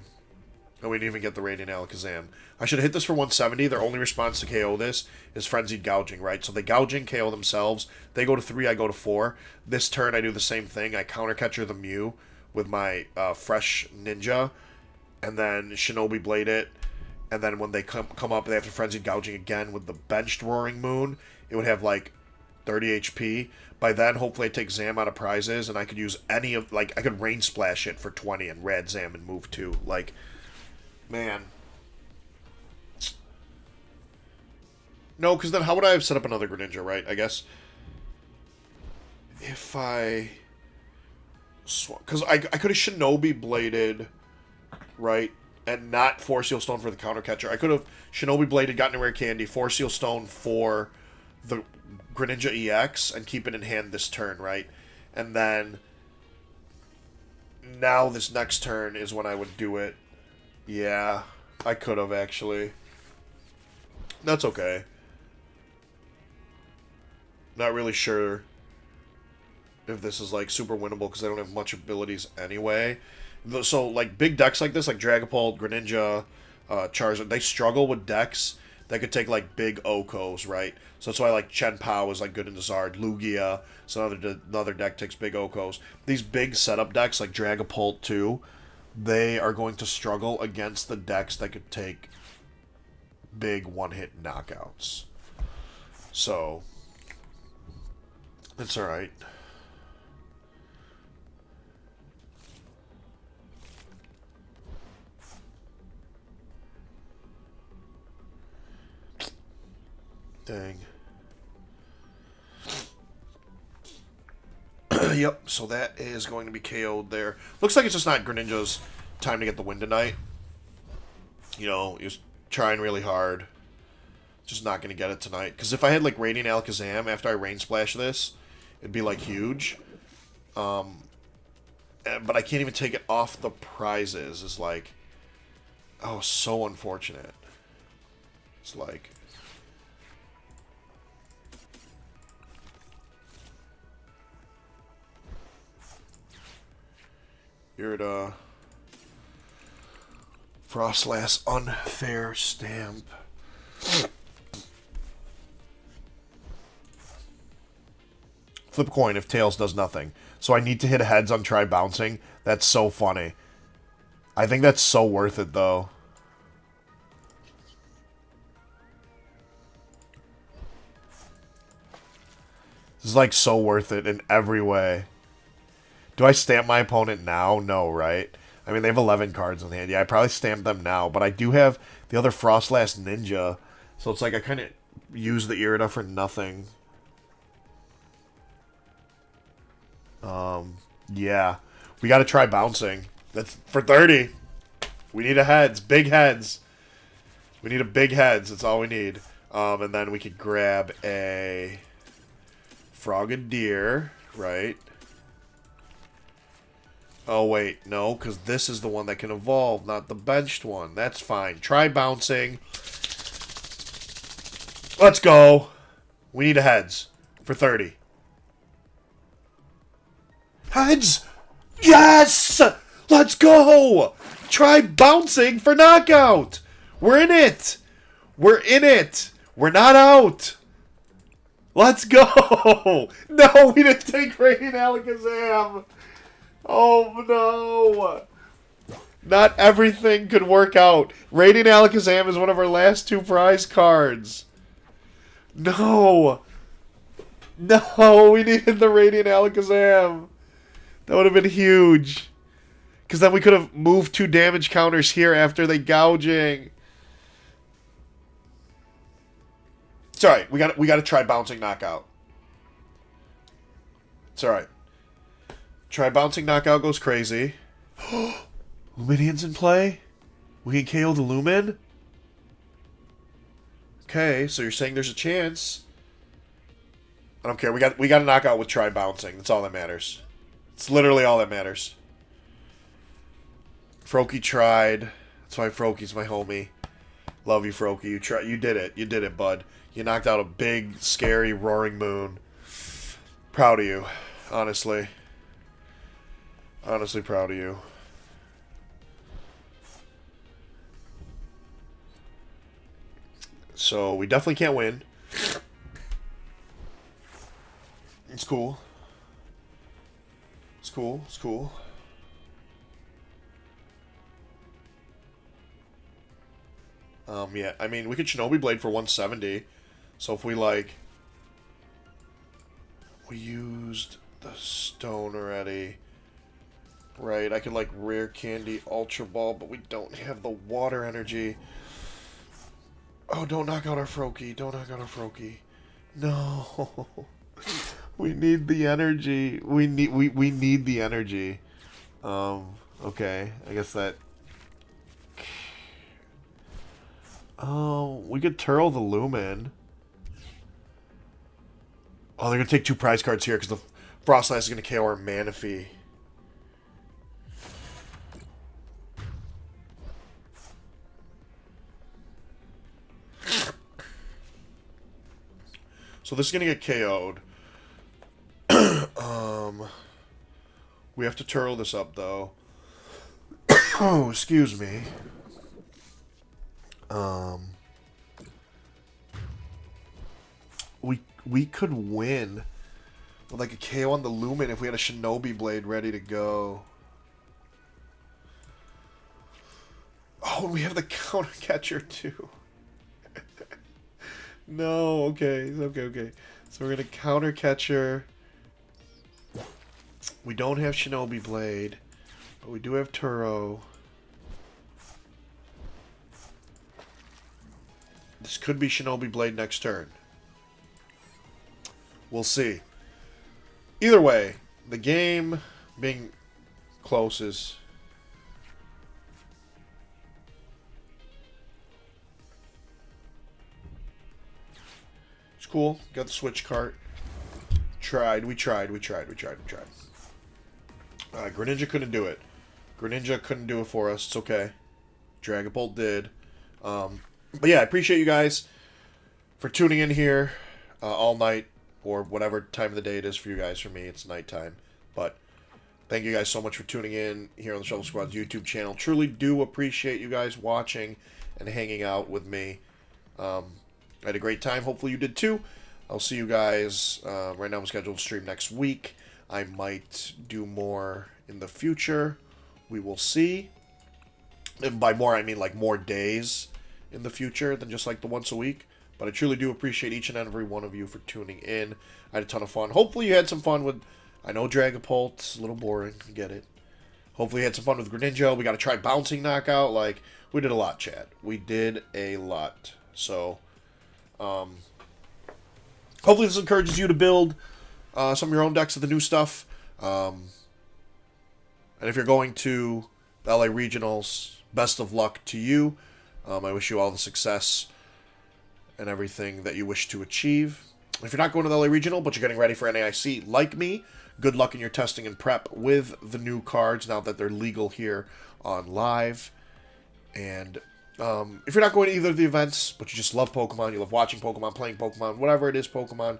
[SPEAKER 1] And we didn't even get the Radiant Alakazam. I should have hit this for 170. Their only response to KO this is Frenzied Gouging, right? So they Gouging, KO themselves. They go to 3, I go to 4. This turn, I do the same thing. I counter catcher the Mew with my Fresh Ninja, and then Shinobi Blade it. And then when they come up, they have to Frenzied Gouging again with the benched Roaring Moon. It would have, like, 30 HP. By then, hopefully I take Zam out of prizes, and I could use any of, like, I could Rain Splash it for 20 and Rad Zam and move 2. Like, man. No, because then how would I have set up another Greninja, right? I guess if I... Because I could have Shinobi Bladed, right? And not Force Seal Stone for the counter catcher. I could have Shinobi Bladed, gotten a Rare Candy, Force Seal Stone for the Greninja EX, and keep it in hand this turn, right? And then now this next turn is when I would do it. Yeah, I could have, actually. That's okay. Not really sure if this is, like, super winnable, because I don't have much abilities anyway. So, like, big decks like this, like Dragapult, Greninja, Charizard, they struggle with decks that could take, like, big Okos, right? So that's why, like, Chen Pao is, like, good in Zard. Lugia, so another deck takes big Okos. These big setup decks, like Dragapult, too, they are going to struggle against the decks that could take big one-hit knockouts. So, it's alright. Dang. Yep, so that is going to be KO'd there. Looks like it's just not Greninja's time to get the win tonight. You know, he was trying really hard. Just not going to get it tonight. Because if I had, like, Radiant Alakazam after I Rain Splash this, it'd be, like, huge. But I can't even take it off the prizes. It's like, oh, so unfortunate. It's like... Irida. Frostlass Unfair Stamp. Flip a coin if Tails does nothing. So I need to hit heads on try bouncing. That's so funny. I think that's so worth it, though. This is, like, so worth it in every way. Do I stamp my opponent now? No, right? I mean, they have 11 cards in hand. Yeah, I probably stamp them now. But I do have the other Frostlass Ninja. So it's like I kind of use the Irida for nothing. Yeah. We got to try bouncing. That's for 30. We need a heads. Big heads. We need a big heads. That's all we need. And then we could grab a Frogadier, right? Oh, wait. No, because this is the one that can evolve, not the benched one. That's fine. Try bouncing. Let's go. We need a heads for 30. Heads! Yes! Let's go! Try bouncing for knockout! We're in it! We're in it! We're not out! Let's go! No, we didn't take Radiant Alakazam! Oh, no! Not everything could work out. Radiant Alakazam is one of our last 2 prize cards. No! No, we needed the Radiant Alakazam. That would have been huge. Because then we could have moved 2 damage counters here after the gouging. It's alright. We got to try bouncing knockout. It's alright. Try bouncing knockout goes crazy. Luminian's in play? We can KO the Lumin? Okay, so you're saying there's a chance. I don't care. We got to knock out with try bouncing. That's all that matters. It's literally all that matters. Froakie tried. That's why Froakie's my homie. Love you, Froakie. You did it. You did it, bud. You knocked out a big, scary, roaring moon. Proud of you. Honestly. Honestly proud of you. So, we definitely can't win. It's cool. It's cool. It's cool. Yeah, I mean, we could Shinobi Blade for 170. So if we, like... We used the stone already. Right, I could, like, Rare Candy Ultra Ball, but we don't have the water energy. Oh, don't knock out our Froakie. Don't knock out our Froakie. No. We need the energy. We need the energy. Okay. I guess that... Oh, we could Turtle the Lumin. Oh, they're going to take 2 prize cards here because the Frostlass is going to KO our Manaphy. So this is going to get KO'd. We have to Turtle this up, though. Oh, excuse me. We could win with like a KO on the Lumin if we had a Shinobi Blade ready to go. Oh, and we have the counter catcher too. No, okay, okay. So we're gonna counter catcher. We don't have Shinobi Blade, but we do have Turo. This could be Shinobi Blade next turn. We'll see. Either way, the game being close is... It's cool. Got the Switch cart. We tried. Greninja couldn't do it. Greninja couldn't do it for us. It's okay. Dragapult did. But yeah, I appreciate you guys for tuning in here all night, or whatever time of the day it is for you guys. For me, it's nighttime. But thank you guys so much for tuning in here on the Shovel Squad's YouTube channel. Truly do appreciate you guys watching and hanging out with me. I had a great time. Hopefully you did too. I'll see you guys. Right now I'm scheduled to stream next week. I might do more in the future. We will see. And by more, I mean like more days in the future than just like the once a week. But I truly do appreciate each and every one of you for tuning in. I had a ton of fun. Hopefully you had some fun with... I know Dragapult's a little boring. I get it. Hopefully you had some fun with Greninja. We got to try Bouncing Knockout. Like, we did a lot, chat. We did a lot. So, hopefully this encourages you to build some of your own decks of the new stuff. And if you're going to the LA Regionals, best of luck to you. I wish you all the success and everything that you wish to achieve. If you're not going to the LA Regional, but you're getting ready for NAIC like me, good luck in your testing and prep with the new cards now that they're legal here on live. And if you're not going to either of the events, but you just love Pokemon, you love watching Pokemon, playing Pokemon, whatever it is Pokemon,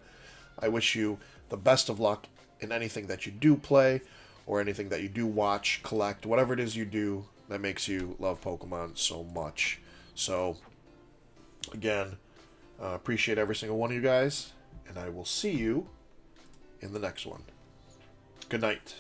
[SPEAKER 1] I wish you the best of luck in anything that you do play or anything that you do watch, collect, whatever it is you do that makes you love Pokemon so much. So, again, appreciate every single one of you guys, and I will see you in the next one. Good night.